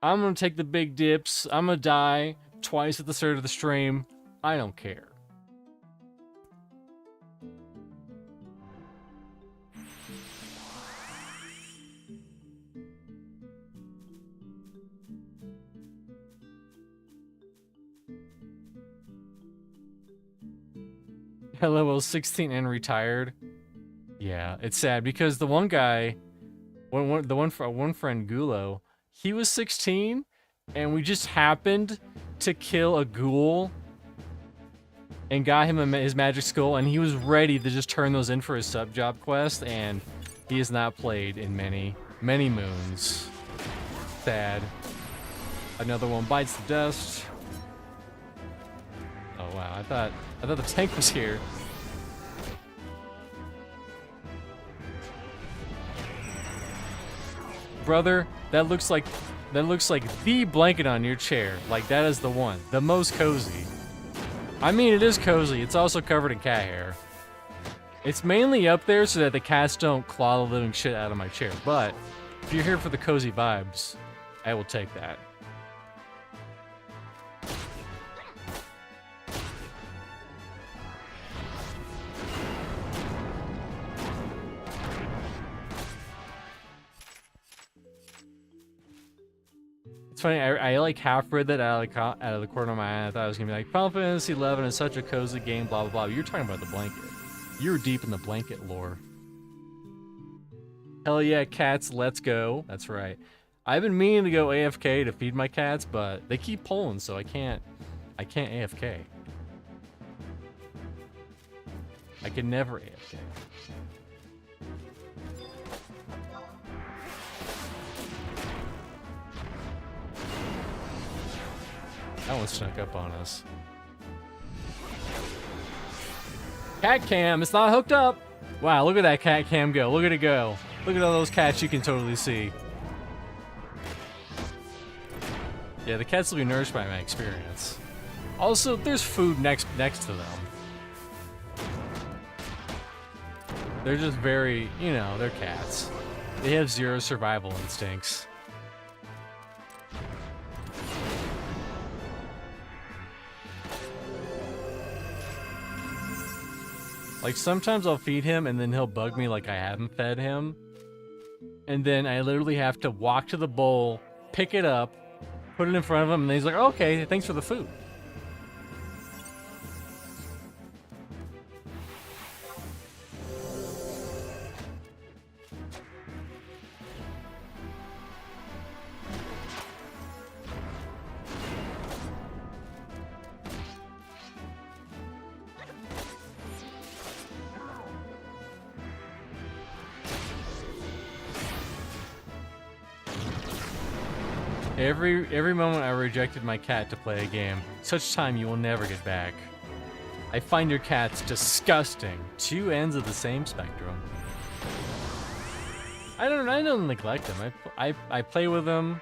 I'm gonna take the big dips. I'm gonna die twice at the start of the stream. I don't care. Level 16 and retired. Yeah, it's sad because the one guy, one friend Gulo, he was 16, and we just happened to kill a ghoul and got him his magic skull, and he was ready to just turn those in for his sub job quest, and he has not played in many moons. Sad. Another one bites the dust. Oh wow, I thought the tank was here. Brother, that looks like the blanket on your chair. Like, that is the one. The most cozy. I mean, it is cozy. It's also covered in cat hair. It's mainly up there so that the cats don't claw the living shit out of my chair. But if you're here for the cozy vibes, I will take that. It's funny, I like half read that out of the corner of my eye. I thought I was gonna be like, Final Fantasy XI is such a cozy game, blah blah blah. You're talking about the blanket. You were deep in the blanket lore. Hell yeah, cats, let's go. That's right. I've been meaning to go AFK to feed my cats, but they keep pulling, so I can't AFK. I can never AFK. That one snuck up on us. Cat cam, it's not hooked up. Wow, look at that cat cam go. Look at it go. Look at all those cats you can totally see. Yeah, the cats will be nourished by my experience. Also, there's food next to them. They're just very, you know, they're cats. They have zero survival instincts. Like, sometimes I'll feed him and then he'll bug me like I haven't fed him. And then I literally have to walk to the bowl, pick it up, put it in front of him, and he's like, okay, thanks for the food. Every moment I rejected my cat to play a game, such time you will never get back. I find your cats disgusting. Two ends of the same spectrum. I don't neglect him. I play with him.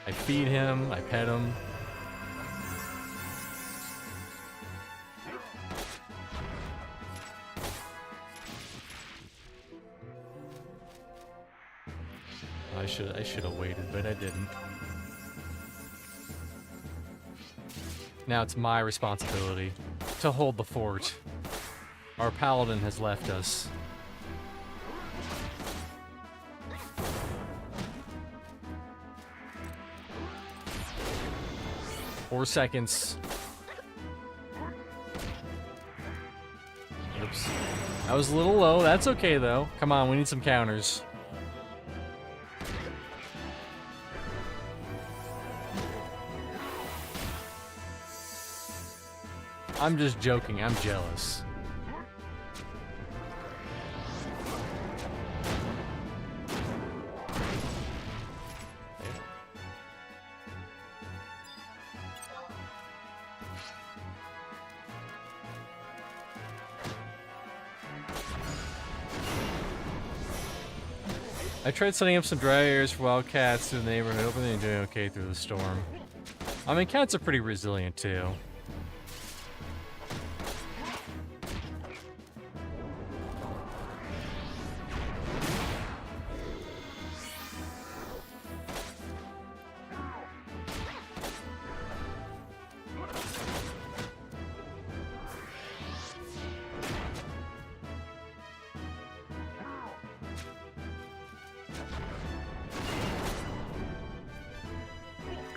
I feed him. I pet him. I should have waited, but I didn't. Now it's my responsibility to hold the fort. Our paladin has left us. Four seconds. Oops. That was a little low. That's okay, though. Come on, we need some counters. I'm just joking. I'm jealous. I tried setting up some dry areas for wild cats in the neighborhood, hoping they're doing okay through the storm. I mean, cats are pretty resilient, too.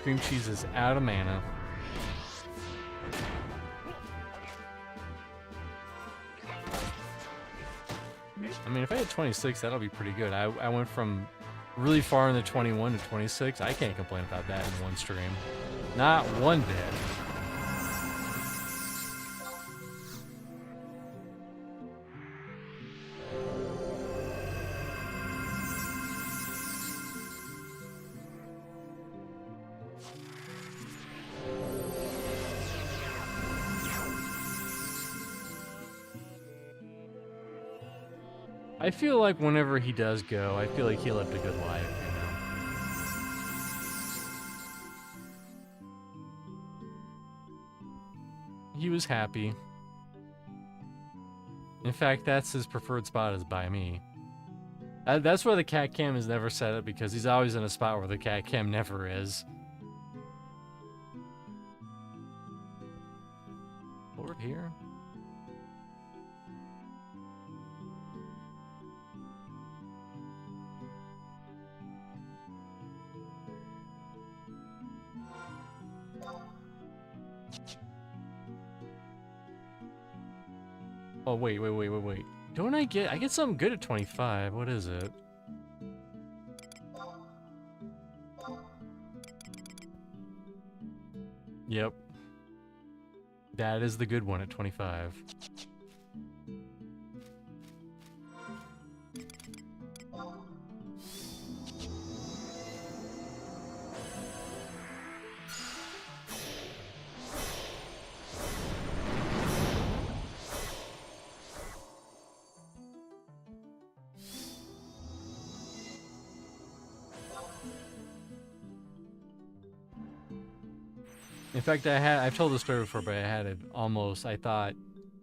Cream cheese is out of mana. I mean, if I had 26, that'll be pretty good. I went from really far in the 21 to 26. I can't complain about that in one stream. Not one bit. I feel like whenever he does go, I feel like he lived a good life, you know? He was happy. In fact, that's his preferred spot is by me. That's where the cat cam is never set up because he's always in a spot where the cat cam never is. Over here? Oh, wait. Don't I get something good at 25. What is it? Yep. That is the good one at 25. In fact, I've told the story before, but I thought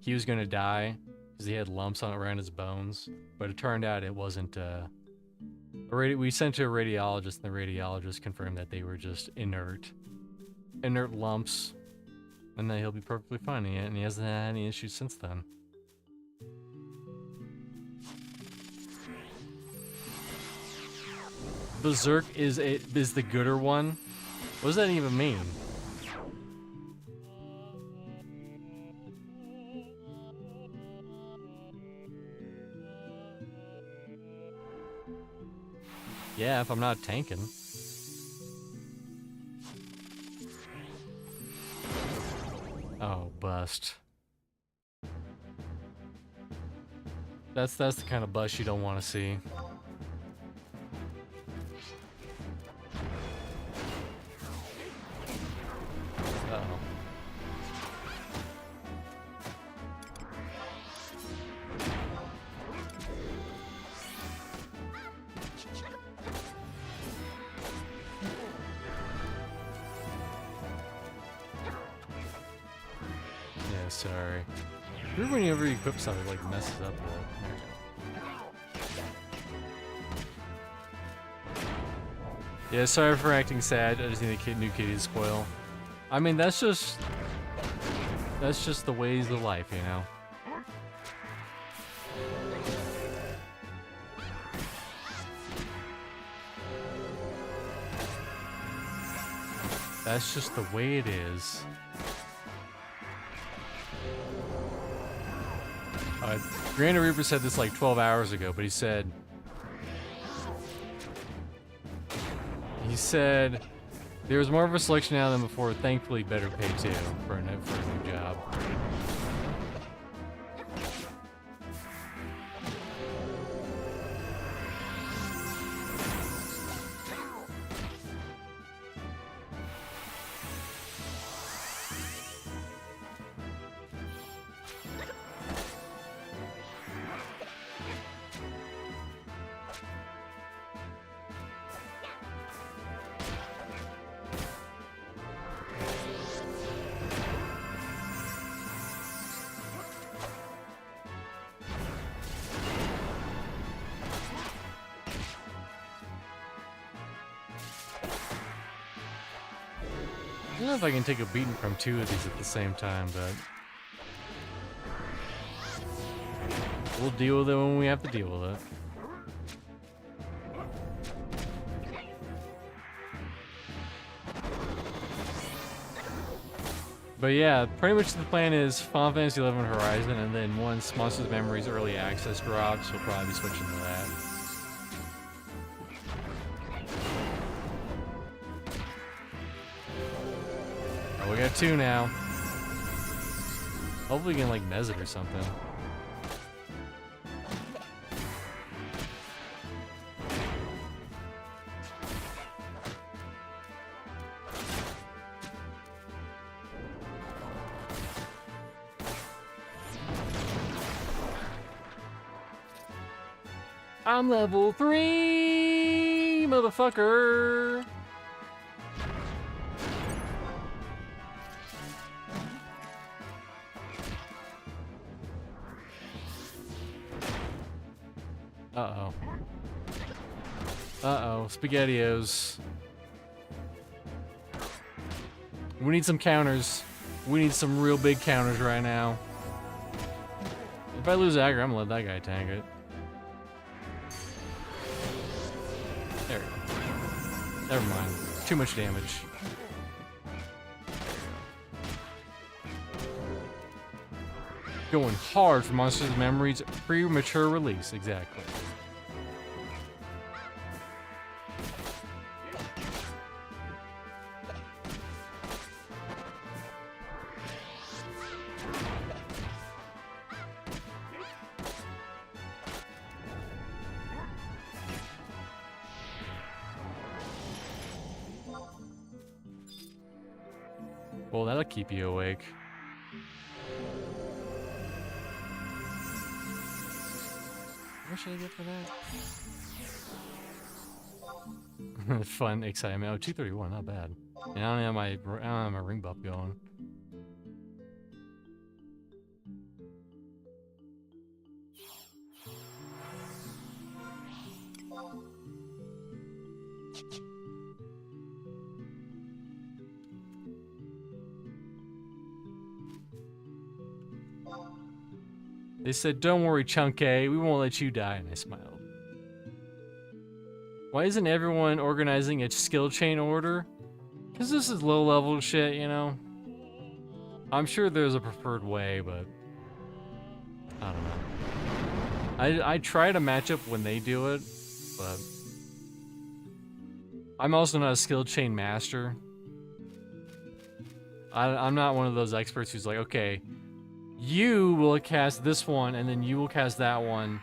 he was gonna die because he had lumps around his bones, but it turned out it wasn't We sent to a radiologist, and the radiologist confirmed that they were just inert lumps, and that he'll be perfectly fine. And he hasn't had any issues since then. Berserk is the gooder one. What does that even mean? Yeah, if I'm not tanking. Oh, bust. That's the kind of bust you don't want to see. Uh-oh. Yeah, sorry. Remember whenever you equip something, like, messes up a little. Yeah, sorry for acting sad. I just need a new kitty to spoil. I mean, that's just the ways of life, you know? That's just the way it is. Grand Reaper said this like 12 hours ago, but he said, there's more of a selection now than before, thankfully better pay too, for a new job. I don't know if I can take a beating from two of these at the same time, but we'll deal with it when we have to deal with it. But yeah, pretty much the plan is Final Fantasy XI Horizon, and then once Monsters Memories Early Access drops, we'll probably be switching to that. Oh, we got two now. Hopefully we can, like, mez it or something. I'm level 3, motherfucker! Uh-oh. Uh-oh, SpaghettiOs. We need some counters. We need some real big counters right now. If I lose aggro, I'm gonna let that guy tank it. There we go. Never mind. Too much damage. Going hard for Monsters Memories premature release, exactly. Well, that'll keep you awake. What should I get for that? Fun excitement. Oh, 231, not bad. And I don't have my ring buff going. They said, "Don't worry, Chunky, we won't let you die," and I smiled. Why isn't everyone organizing a skill chain order? Because this is low-level shit, you know? I'm sure there's a preferred way, but I don't know. I try to match up when they do it, but I'm also not a skill chain master. I'm not one of those experts who's like, okay, you will cast this one, and then you will cast that one,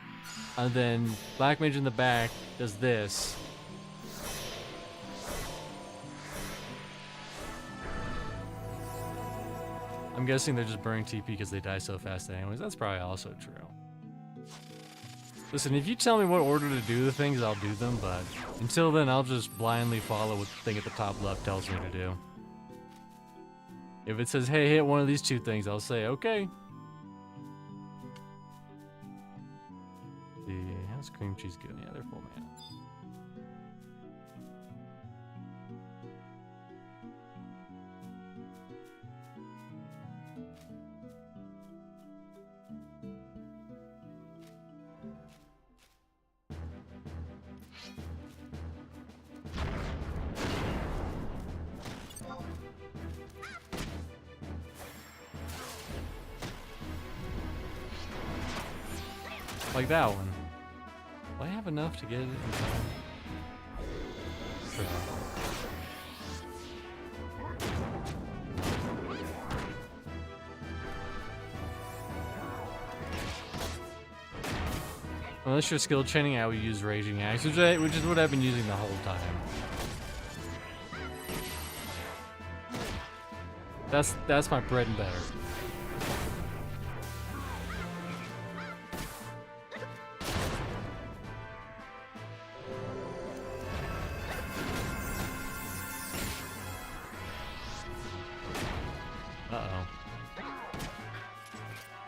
and then Black Mage in the back does this. I'm guessing they're just burning TP because they die so fast anyways. That's probably also true. Listen, if you tell me what order to do the things, I'll do them, but until then, I'll just blindly follow what the thing at the top left tells me to do. If it says, hey, hit one of these two things, I'll say, okay. How's cream cheese good? Yeah, they're full mana. Like that one. Do I have enough to get it in time? Unless you're skill chaining, I would use Raging Axe, which is what I've been using the whole time. That's my bread and butter.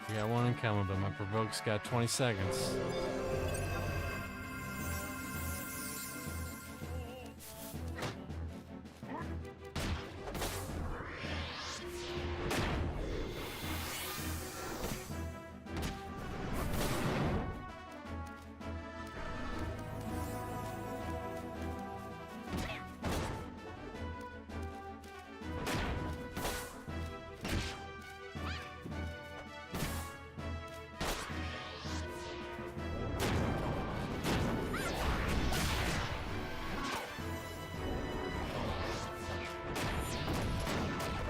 We got one incoming, but my provoke's got 20 seconds.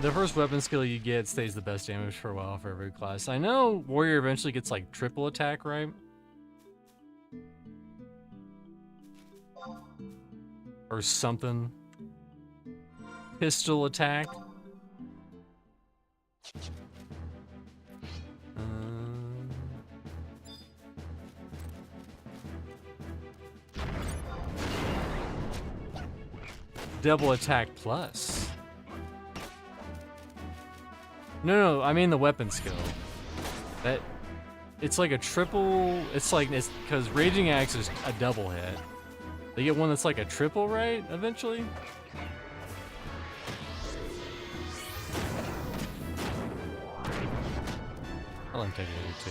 The first weapon skill you get stays the best damage for a while for every class. I know Warrior eventually gets like triple attack, right? Or something. Pistol attack. Double attack plus. No, I mean the weapon skill. It's like a triple. It's because Raging Axe is a double hit. They get one that's like a triple, right? Eventually. I'll take it too.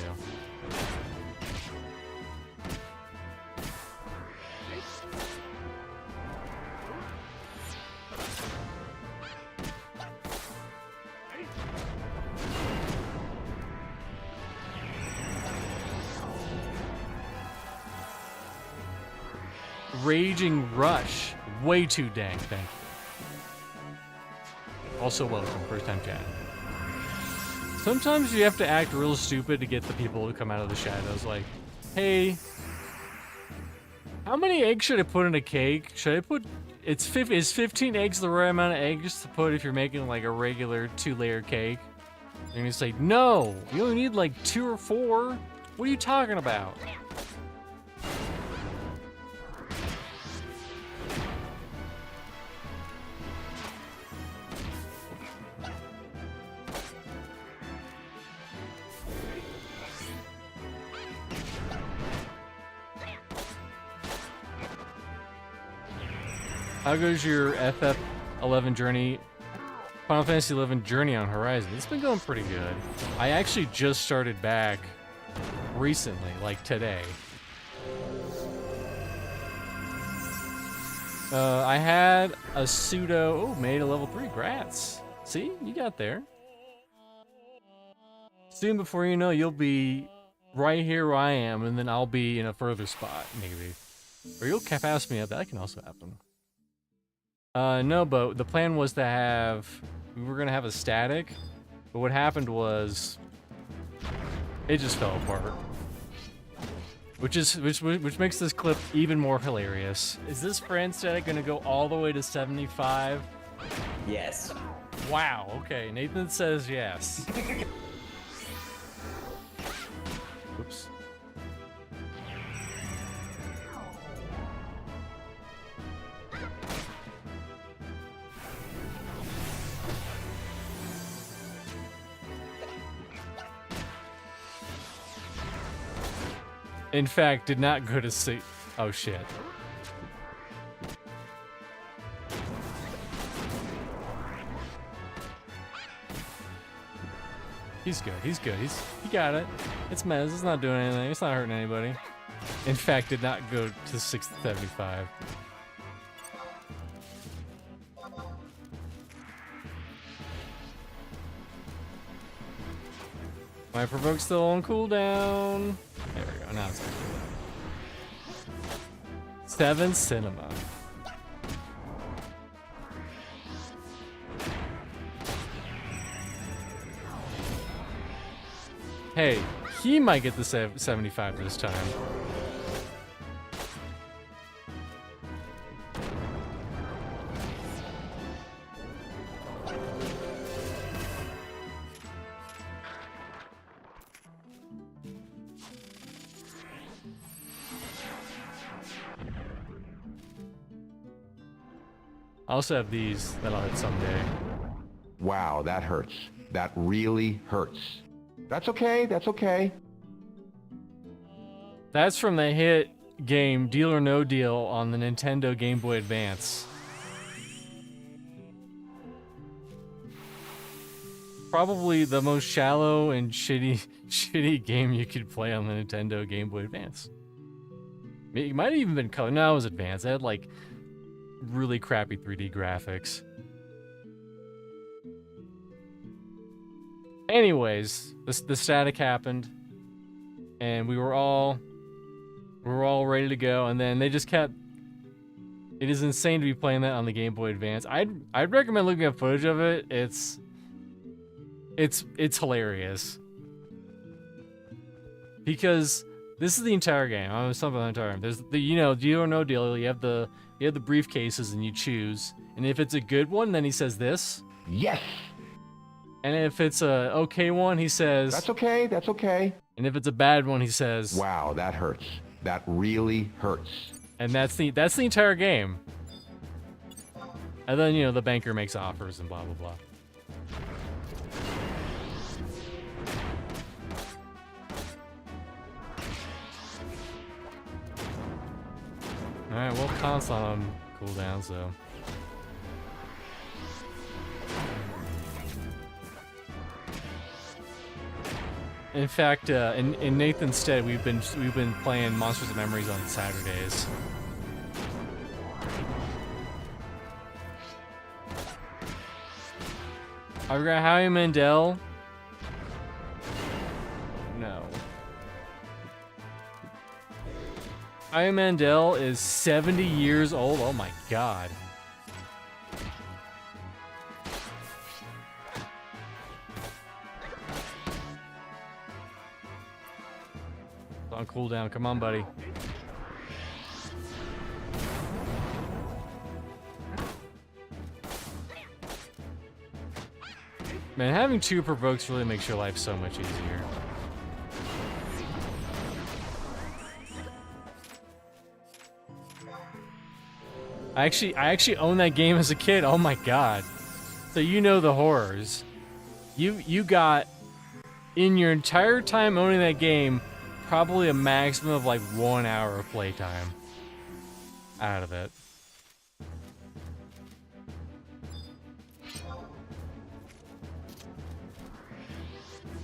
Raging Rush. Way too dang, thank you. Also welcome, first time chat. Sometimes you have to act real stupid to get the people to come out of the shadows. Like, hey, how many eggs should I put in a cake? Should I put, is 15 eggs the right amount of eggs to put if you're making like a regular 2-layer cake? You're gonna say, no, you only need like 2 or 4. What are you talking about? How goes your FF11 journey? Final Fantasy 11 journey on Horizon? It's been going pretty good. I actually just started back recently, like today. I had a pseudo, made a level 3, grats. See, you got there. Soon before you know, you'll be right here where I am, and then I'll be in a further spot, maybe. Or you'll pass me up, that can also happen. No, but the plan was to have, we were gonna have a static, but what happened was, it just fell apart. Which makes this clip even more hilarious. Is this friend static gonna go all the way to 75? Yes. Wow, okay, Nathan says yes. Oops. In fact, did not go to sleep. Oh shit. He's good, he got it. It's Mez, it's not doing anything, it's not hurting anybody. In fact, did not go to 675. My provoke's still on cooldown. There we go, now it's on cooldown. 7 cinema. Hey, he might get the 75 this time. I also have these that I'll hit someday. Wow, that hurts. That really hurts. That's okay, that's okay. That's from the hit game Deal or No Deal on the Nintendo Game Boy Advance. Probably the most shallow and shitty game you could play on the Nintendo Game Boy Advance. It might have even been color. No, it was Advance. It had like really crappy 3D graphics. Anyways, the static happened, and we were all ready to go, and then they just kept. It is insane to be playing that on the Game Boy Advance. I'd recommend looking at footage of it. It's hilarious because this is the entire game. I'm something the entire game. There's the Deal or No Deal. You have the briefcases and you choose, and if it's a good one, then he says this. Yes! And if it's a okay one, he says... That's okay, that's okay. And if it's a bad one, he says... Wow, that hurts. That really hurts. And that's the entire game. And then, the banker makes offers and blah, blah, blah. Alright, well, Khan's not on cooldown, so... In fact, in Nathan's stead, we've been playing Monsters and Memories on Saturdays. I've got Howie Mandel. No. Howie Mandel is 70 years old. Oh my god. On cooldown, come on, buddy. Man, having 2 provokes really makes your life so much easier. I actually owned that game as a kid. Oh my god. So you know the horrors. You got, in your entire time owning that game, probably a maximum of like 1 hour of playtime out of it.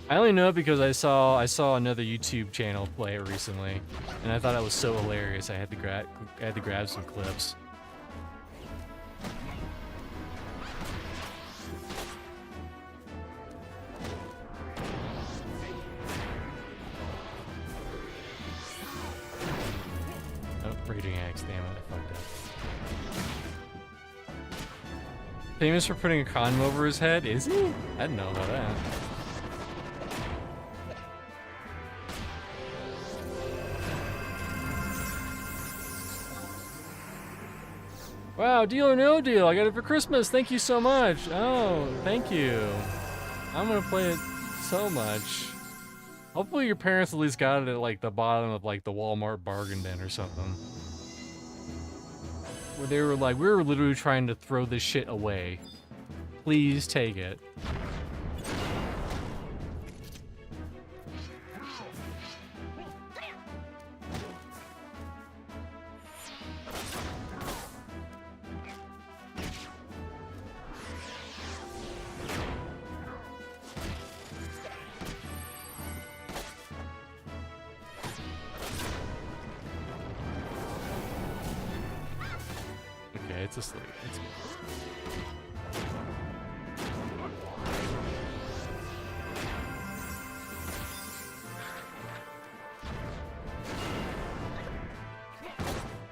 I only know it because I saw another YouTube channel play it recently, and I thought it was so hilarious. I had to grab some clips. Oh, raging axe! Damn it, I fucked up. Famous for putting a condom over his head? Is he? I didn't know about that. Wow, deal or no deal. I got it for Christmas. Thank you so much. Oh, thank you. I'm gonna play it so much. Hopefully your parents at least got it at like the bottom of like the Walmart bargain bin or something. Where they were like, we were literally trying to throw this shit away. Please take it. Okay, it's asleep. It's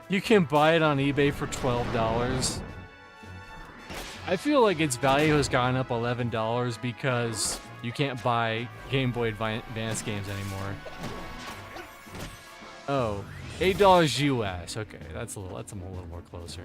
You can buy it on eBay for $12. I feel like its value has gone up $11 because you can't buy Game Boy Advance games anymore. Oh, $8 US. Okay, that's a little more closer.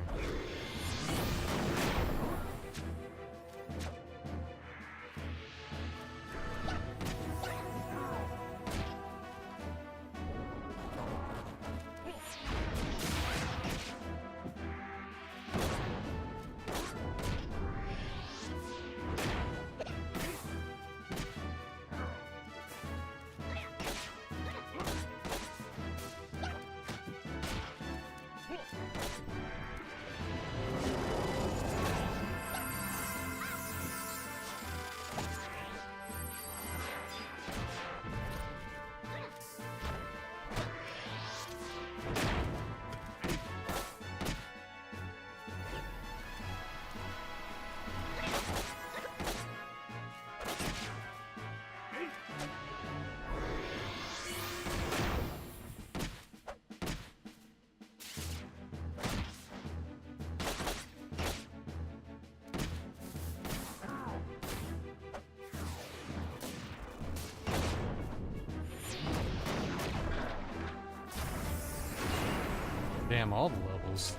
Damn, all the levels.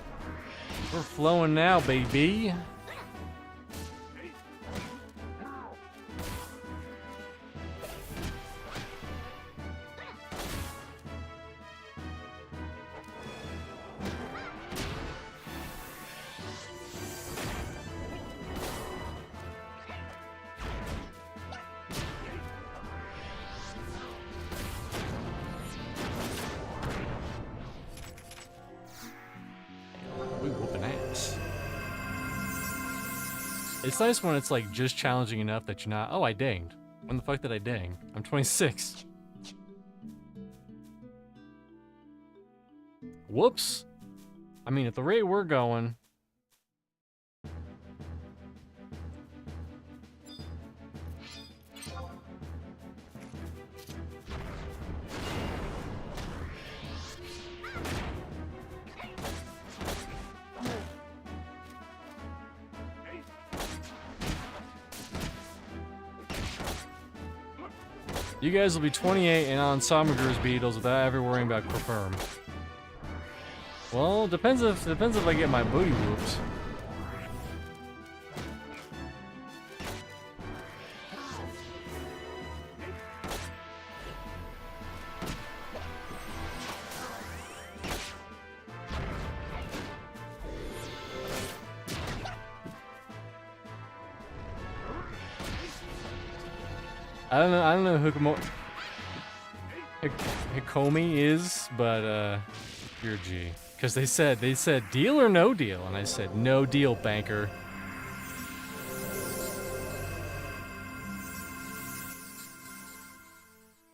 We're flowing now, baby. It's nice when it's like just challenging enough that you're not, oh, I dinged. When the fuck did I ding? I'm 26. Whoops. I mean, at the rate we're going. You guys will be 28 and on Sommegur's Beatles without ever worrying about confirm. Well, depends if I get my booty whoops. I don't know who Hikomi is, but you're a G. Because they said deal or no deal, and I said no deal, banker.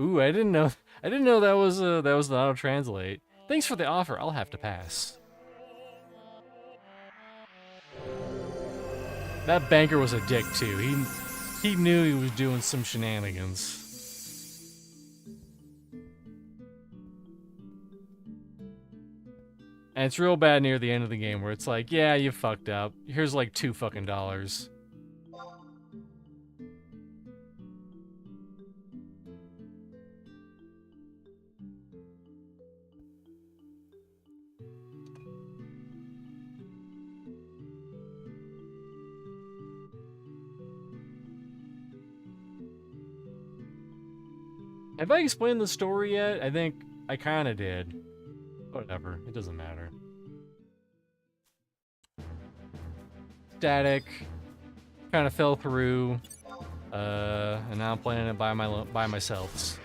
Ooh, I didn't know. I didn't know that was an auto translate. Thanks for the offer. I'll have to pass. That banker was a dick too. He knew he was doing some shenanigans. And it's real bad near the end of the game where it's like, yeah, you fucked up. Here's like $2 fucking. Have I explained the story yet? I think I kind of did. Whatever, it doesn't matter. Static, kind of fell through, and now I'm playing it by myself.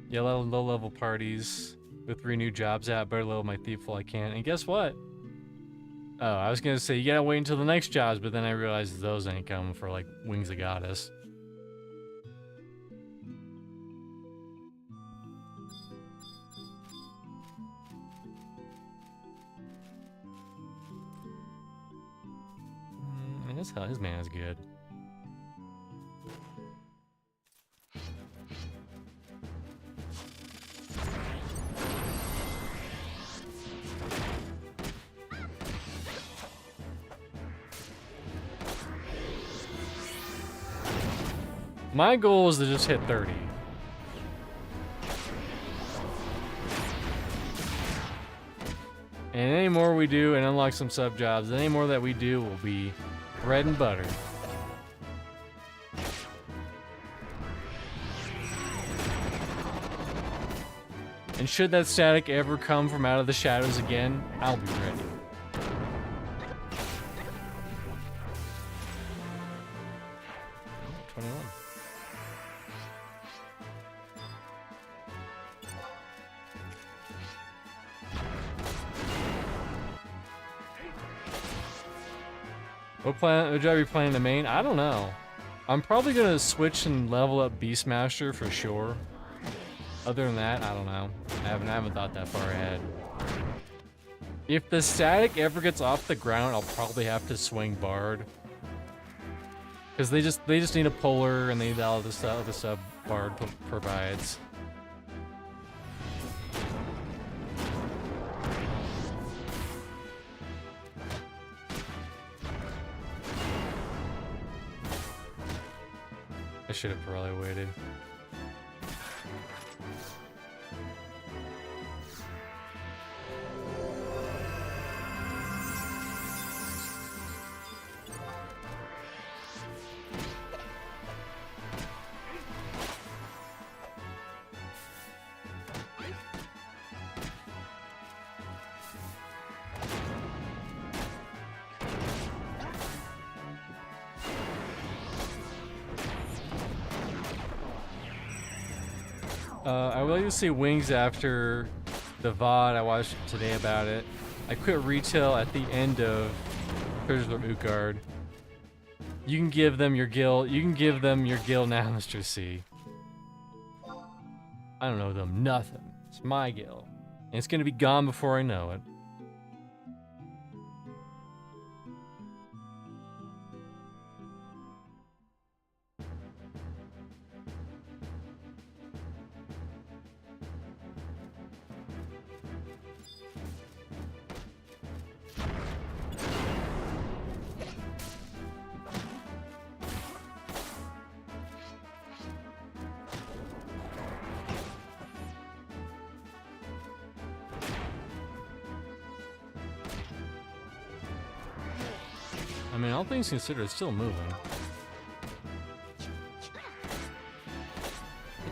Yeah, low-level parties with 3 new jobs out. Better level my thief while I can. And guess what? Oh, I was gonna say, you gotta wait until the next jobs, but then I realized those ain't coming for, like, Wings of Goddess. And his man is good. My goal is to just hit 30. And any more we do and unlock some sub jobs, any more that we do will be bread and butter. And should that static ever come from out of the shadows again, I'll be ready. Would I be playing the main? I don't know. I'm probably gonna switch and level up Beastmaster for sure. Other than that, I don't know. I haven't thought that far ahead. If the static ever gets off the ground, I'll probably have to swing Bard. Because they just need a polar and they need all the stuff the sub Bard provides. I should have probably waited. I would like to see Wings after the VOD I watched today about it. I quit retail at the end of Treasures of Utgard. You can give them your guild. You can give them your guild now, Mr. C. I don't know them nothing. It's my guild. And it's gonna be gone before I know it. I mean, all things considered, it's still moving.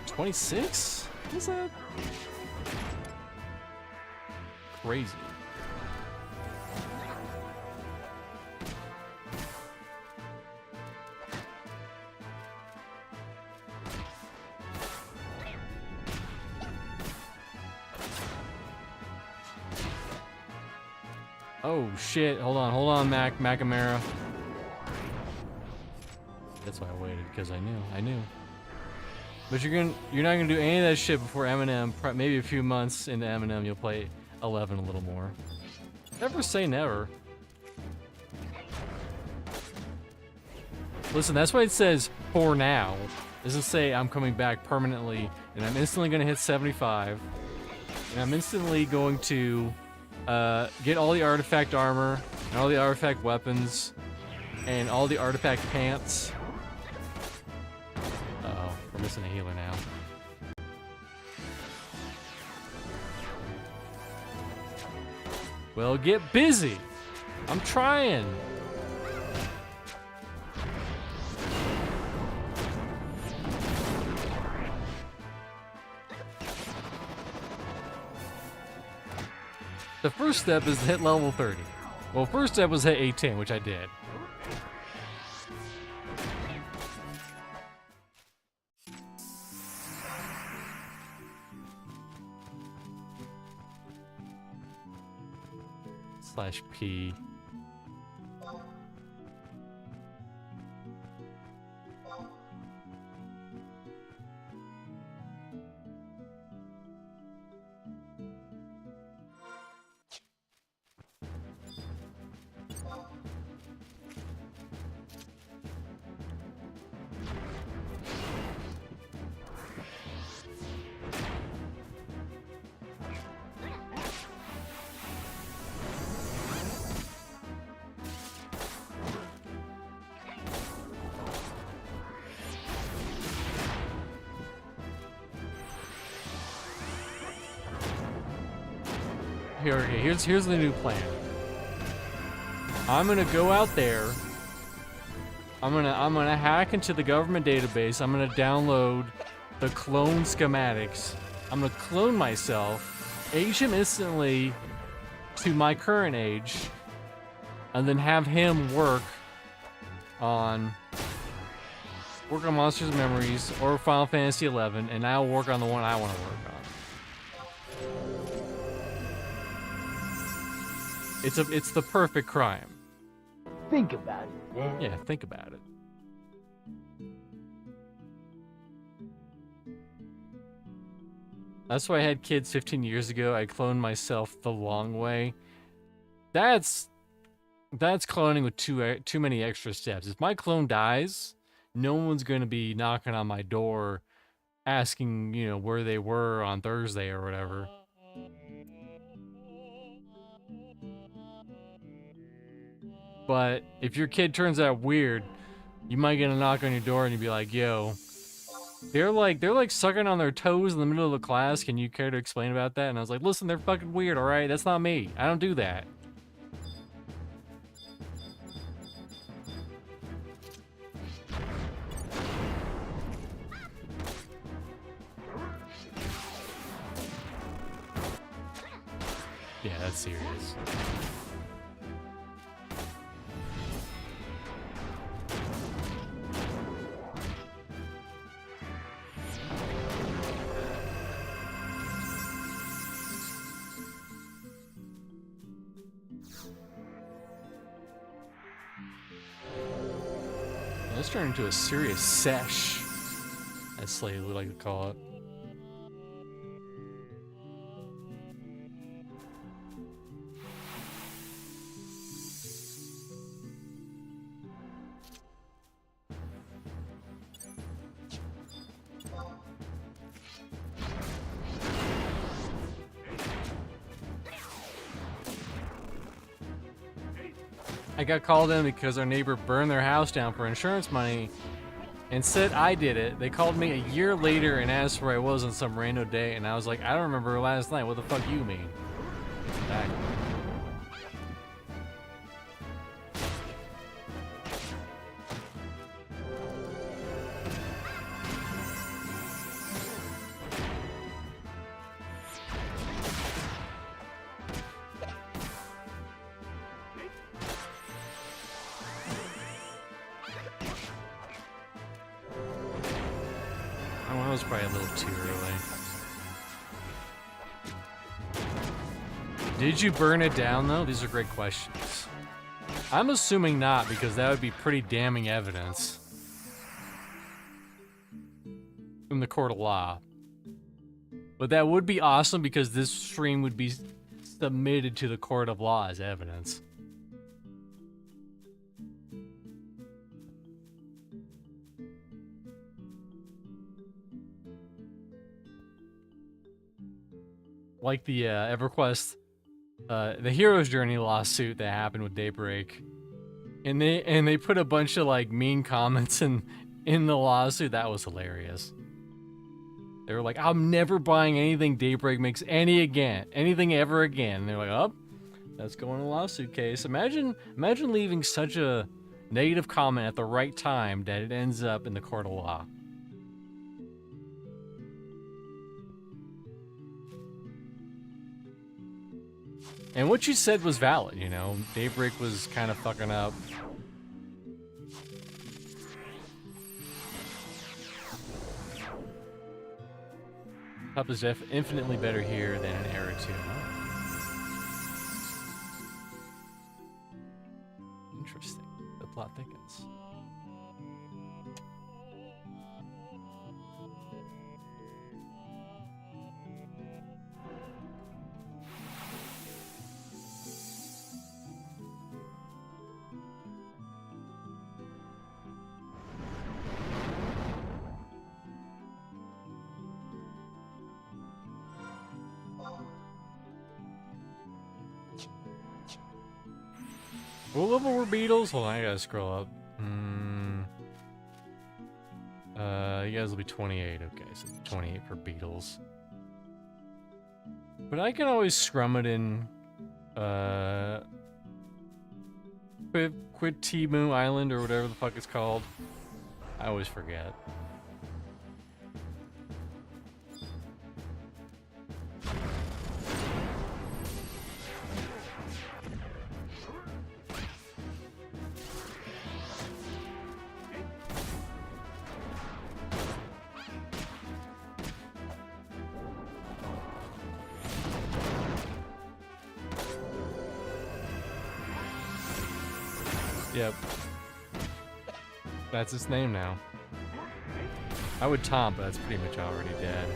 26? What's that? Crazy. Oh shit, hold on, Macamara. That's why I waited, because I knew. But you're not gonna do any of that shit before Eminem, maybe a few months into Eminem you'll play 11 a little more. Never say never. Listen, that's why it says for now. It doesn't say I'm coming back permanently and I'm instantly gonna hit 75. And I'm instantly going to get all the artifact armor, and all the artifact weapons, and all the artifact pants. Uh-oh, we're missing a healer now. Well, get busy! I'm trying! The first step is to hit level 30. Well, first step was hit 18, which I did. /P. Here's the new plan. I'm gonna go out there. I'm gonna hack into the government database. I'm gonna download the clone schematics. I'm gonna clone myself, age him instantly to my current age, and then have him work on Monsters and Memories or Final Fantasy 11, and I'll work on the one I want to work on. It's the perfect crime. Think about it, man. Yeah, think about it. That's why I had kids 15 years ago. I cloned myself the long way. That's cloning with too many extra steps. If my clone dies, no one's going to be knocking on my door asking, you know, where they were on Thursday or whatever. But if your kid turns out weird, you might get a knock on your door and you'd be like, yo, they're like sucking on their toes in the middle of the class. Can you care to explain about that? And I was like, listen, they're fucking weird, all right? That's not me. I don't do that. Yeah, that's serious. Let's turn into a serious sesh, as Slade would like to call it. I got called in because our neighbor burned their house down for insurance money and said I did it. They called me a year later and asked where I was on some random day, and I was like, I don't remember last night. What the fuck you mean? Back. That was probably a little too early. Did you burn it down, though? These are great questions. I'm assuming not, because that would be pretty damning evidence in the court of law. But that would be awesome, because this stream would be submitted to the court of law as evidence. Like the EverQuest, the Hero's Journey lawsuit that happened with Daybreak, and they put a bunch of like mean comments in the lawsuit. That was hilarious. They were like, "I'm never buying anything Daybreak makes anything ever again." And they're like, "Oh, that's going in a lawsuit case." Imagine leaving such a negative comment at the right time that it ends up in the court of law. And what you said was valid, you know. Daybreak was kind of fucking up. Pup is infinitely better here than in Era 2. Interesting. The plot thickens. What level were Beatles? Hold on, I gotta scroll up. You guys will be 28. Okay, so 28 for Beatles. But I can always scrum it in. Quit T-Moo Island or whatever the fuck it's called. I always forget. Yep. That's its name now. I would Tom, but that's pretty much already dead.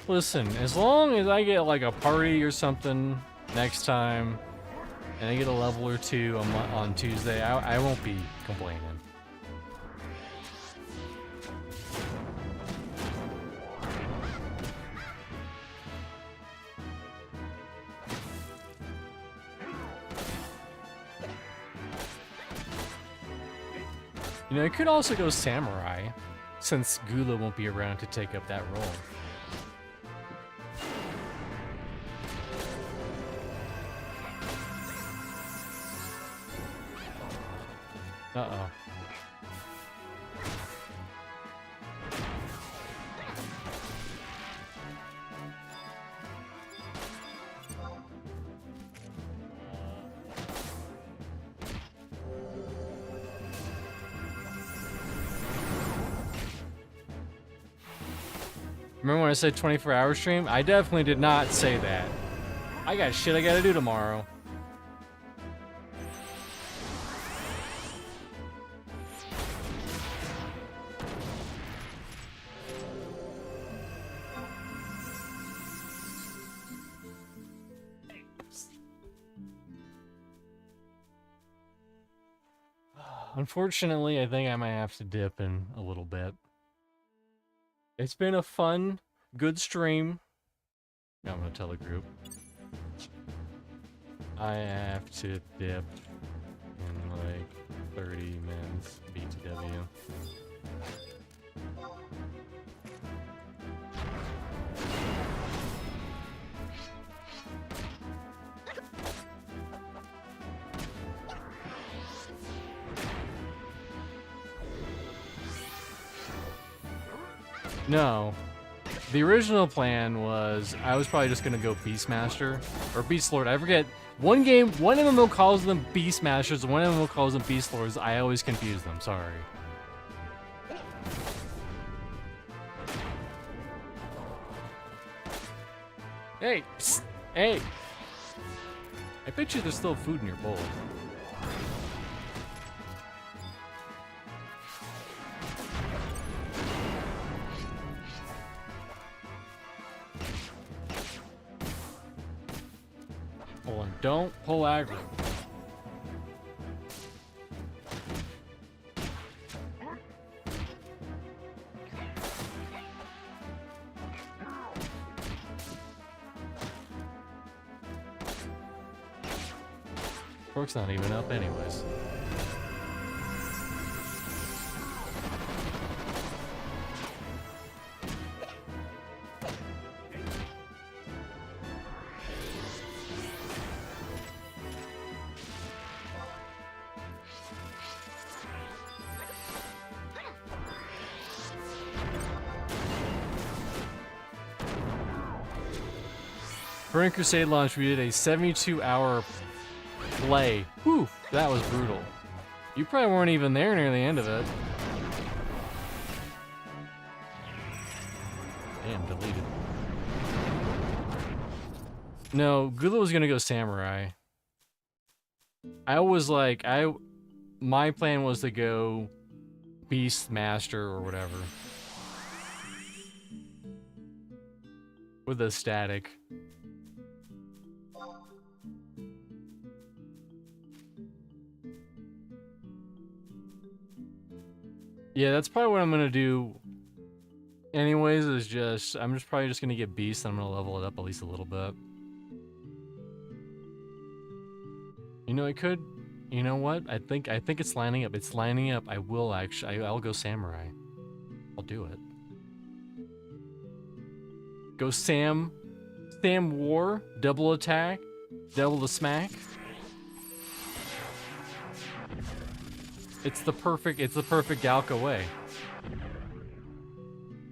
Listen, as long as I get like a party or something next time, and I get a level or two on Tuesday, I won't be complaining. You know, I could also go Samurai, since Gula won't be around to take up that role. Uh-oh. Remember when I said 24-hour stream? I definitely did not say that. I got shit I gotta do tomorrow. Unfortunately, I think I might have to dip in a little bit. It's been a fun, good stream. Now I'm gonna tell the group. I have to dip in like 30 minutes BTW. No. The original plan was I was probably just gonna go Beastmaster or Beast Lord. I forget. One MMO calls them Beastmasters, one MMO calls them Beast Lords. I always confuse them, sorry. Hey! Psst, hey! I bet you there's still food in your bowl. Hold on, don't pull aggro. Fork's not even up anyways. Burning Crusade launch, we did a 72-hour play. Whew, that was brutal. You probably weren't even there near the end of it. Damn, deleted. No, Gula was gonna go Samurai. I was like, my plan was to go Beast Master or whatever. With a static. Yeah, that's probably what I'm gonna do. Anyways, is just I'm probably just gonna get Beast and I'm gonna level it up at least a little bit. You know, I could. You know what? I think it's lining up. It's lining up. I will actually. I'll go Samurai. I'll do it. Go Sam War, double attack, double the smack. It's the perfect Galka way.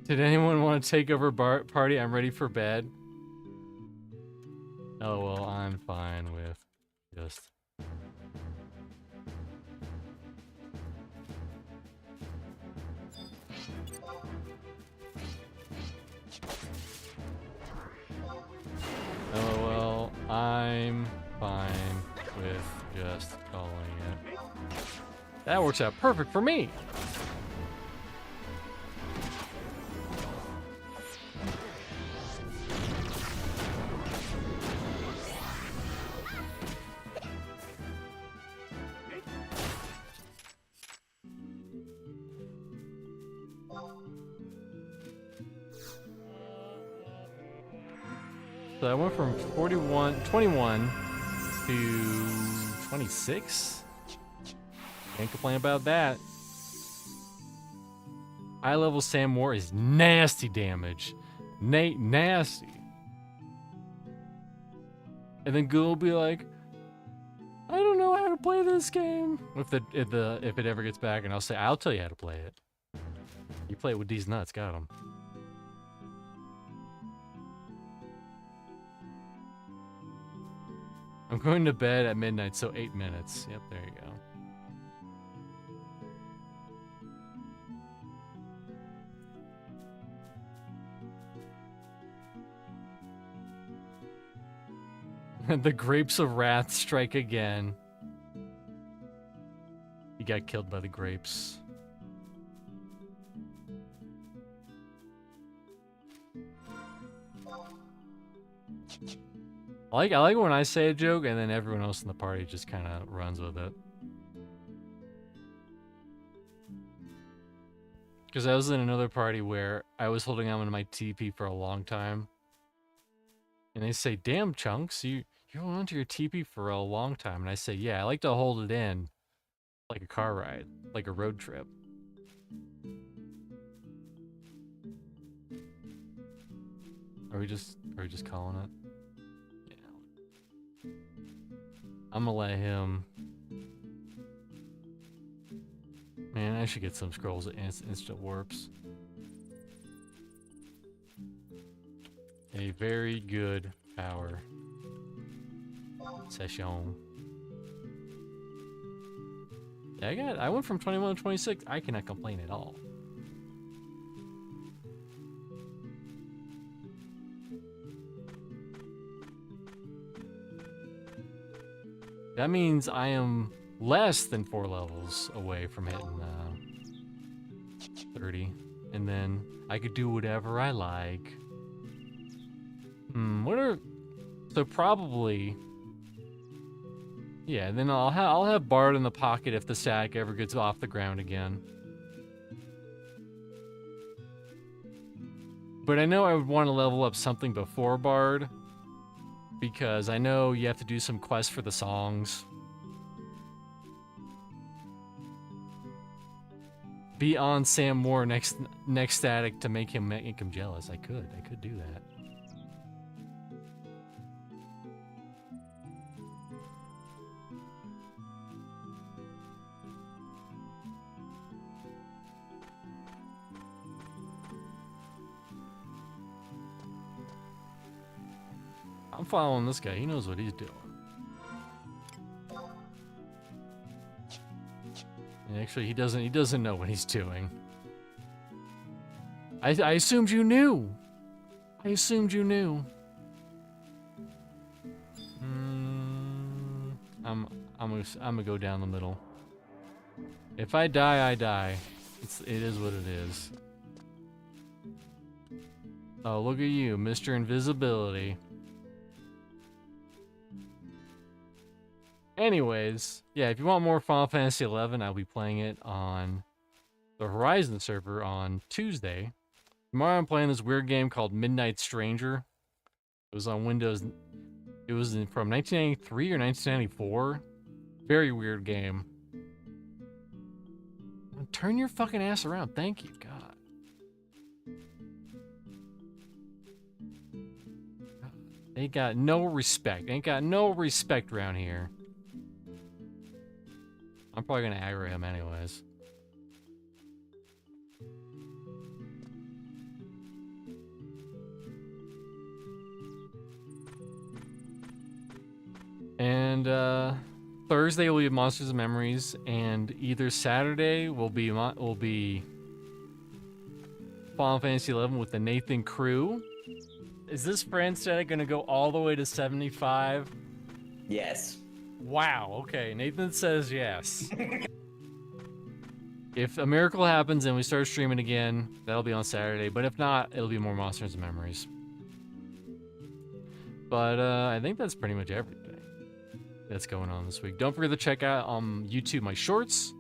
Did anyone want to take over party? I'm ready for bed. Oh well, I'm fine with just. Oh well, I'm fine with just calling it. That works out perfect for me. So I went from 21 to 26. Can't complain about that. High level Sam War is nasty damage. Nasty. And then Ghoul will be like, I don't know how to play this game. If it ever gets back, and I'll say, I'll tell you how to play it. You play it with these nuts, got them. I'm going to bed at midnight, so 8 minutes. Yep, there you go. The grapes of wrath strike again. He got killed by the grapes. I like when I say a joke and then everyone else in the party just kind of runs with it. Because I was in another party where I was holding on to my TP for a long time. And they say, damn, Chunks, you're holding on to your TP for a long time. And I say, yeah, I like to hold it in like a car ride, like a road trip. Are we just calling it? Yeah. I'm gonna let him. Man, I should get some scrolls at instant warps. A very good power session. Yeah, I went from 21 to 26. I cannot complain at all. That means I am less than 4 levels away from hitting 30. And then I could do whatever I like. So probably... Yeah, then I'll have Bard in the pocket if the sack ever gets off the ground again. But I know I would want to level up something before Bard, because I know you have to do some quests for the songs. Be on Sam Moore next static to make him jealous. I could do that. I'm following this guy. He knows what he's doing. And actually, he doesn't know what he's doing. I assumed you knew. I assumed you knew. I'm gonna go down the middle. If I die, I die. It is what it is. Oh, look at you, Mr. Invisibility. Anyways, yeah, if you want more Final Fantasy XI, I'll be playing it on the Horizon server on Tuesday. Tomorrow I'm playing this weird game called Midnight Stranger. It was on Windows. It was from 1993 or 1994. Very weird game. Turn your fucking ass around. Thank you, God. Ain't got no respect. Ain't got no respect around here. I'm probably gonna aggro him anyways. And Thursday will be Monsters and Memories, and either Saturday will be Final Fantasy XI with the Nathan crew. Is this friend static gonna go all the way to 75? Yes. Wow, okay. Nathan says yes. If a miracle happens and we start streaming again, that'll be on Saturday. But if not, it'll be more Monsters and Memories. But I think that's pretty much everything that's going on this week. Don't forget to check out on YouTube my shorts.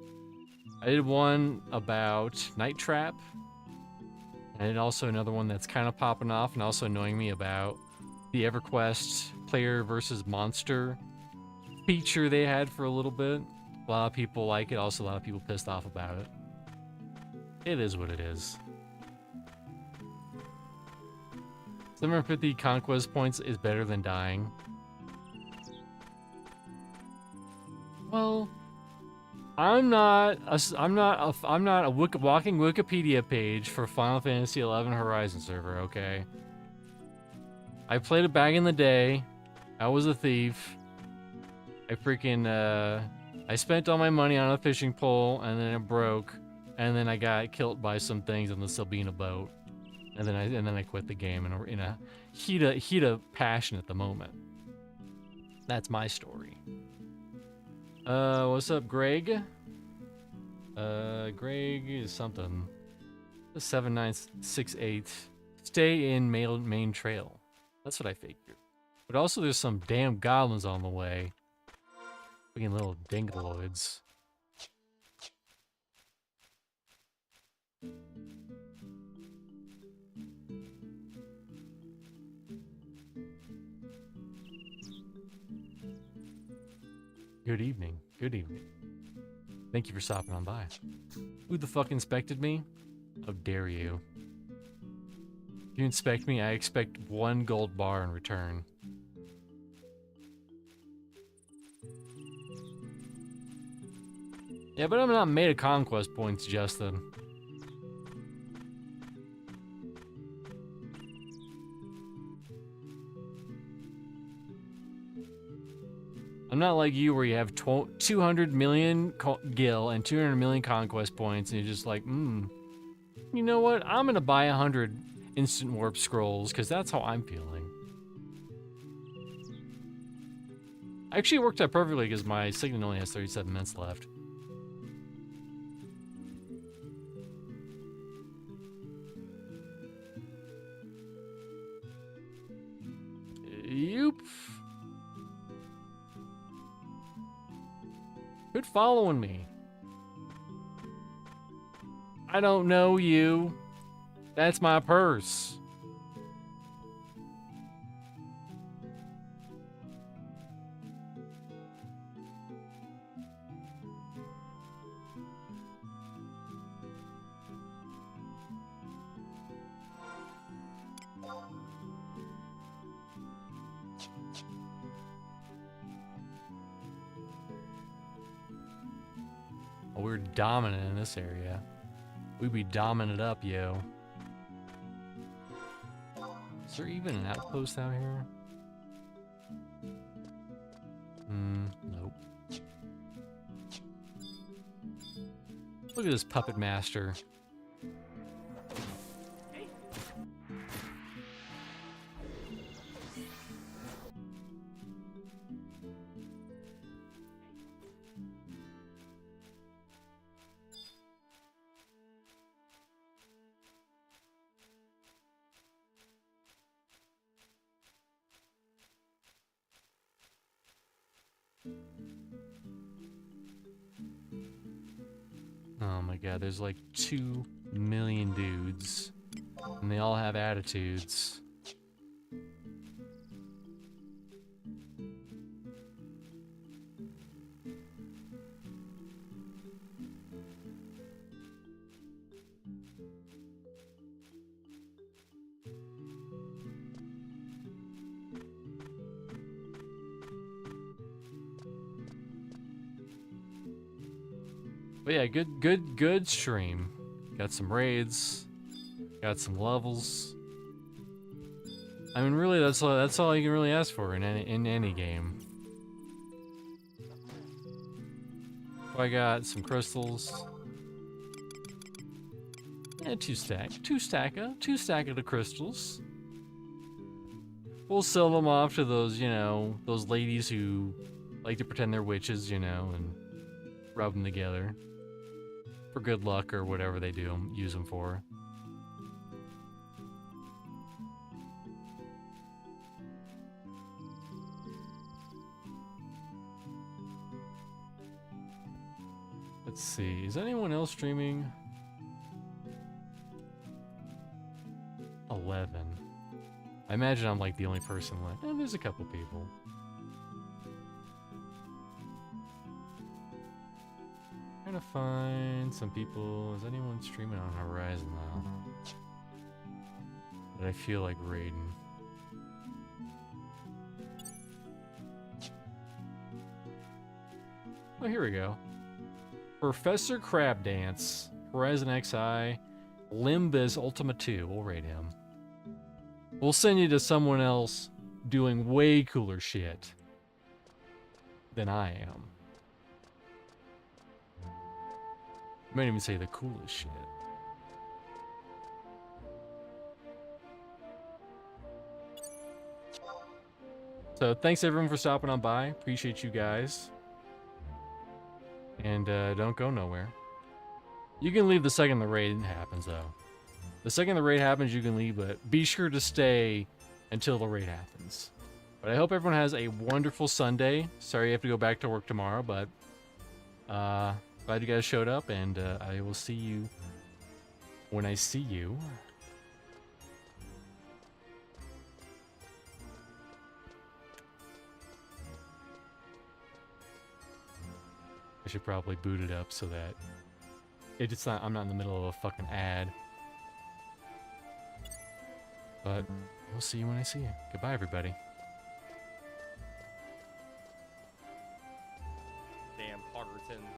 I did one about Night Trap. And also another one that's kind of popping off and also annoying me about the EverQuest player versus monster feature they had for a little bit. A lot of people like it, also a lot of people pissed off about it. It is what it is. 750 conquest points is better than dying. Well, I'm not a walking Wikipedia page for Final Fantasy XI Horizon server, okay? I played it back in the day. I was a thief. I freaking I spent all my money on a fishing pole and then it broke, and then I got killed by some things on the Sabina boat, and then I quit the game in a heat of passion at the moment. That's my story. What's up, Greg? Greg is something. 7968. Stay in main trail. That's what I figured. But also there's some damn goblins on the way. Fucking little dingaloids. Good evening. Good evening. Thank you for stopping on by. Who the fuck inspected me? How dare you? If you inspect me, I expect 1 gold bar in return. Yeah, but I'm not made of conquest points, Justin. I'm not like you where you have 200 million gil and 200 million conquest points and you're just like, you know what? I'm gonna buy 100 instant warp scrolls because that's how I'm feeling. Actually, it worked out perfectly because my signet only has 37 minutes left. Yoop. Quit following me. I don't know you. That's my purse. Oh, we're dominant in this area. We be dominant up, yo. Is there even an outpost out here? Nope. Look at this puppet master. Oh my god, there's like 2 million dudes. And they all have attitudes. But yeah, good stream. Got some raids. Got some levels. I mean, really, that's all you can really ask for in any game. I got some crystals. Yeah, two stack of the crystals. We'll sell them off to those, you know, those ladies who like to pretend they're witches, you know, and rub them together for good luck or whatever they do, use them for. Let's see, is anyone else streaming? 11. I imagine I'm like the only person left. Oh, there's a couple people. Trying to find some people. Is anyone streaming on Horizon now? That I feel like raiding. Oh, here we go. Professor Crab Dance, HorizionXI, Limbus Ultima 2. We'll raid him. We'll send you to someone else doing way cooler shit than I am. I might even say the coolest shit. So thanks everyone for stopping on by. Appreciate you guys. And don't go nowhere. You can leave the second the raid happens, though. The second the raid happens, you can leave, but be sure to stay until the raid happens. But I hope everyone has a wonderful Sunday. Sorry you have to go back to work tomorrow, but glad you guys showed up, and I will see you when I see you. I should probably boot it up so that it's not, I'm not in the middle of a fucking ad. But we'll see you when I see you. Goodbye, everybody.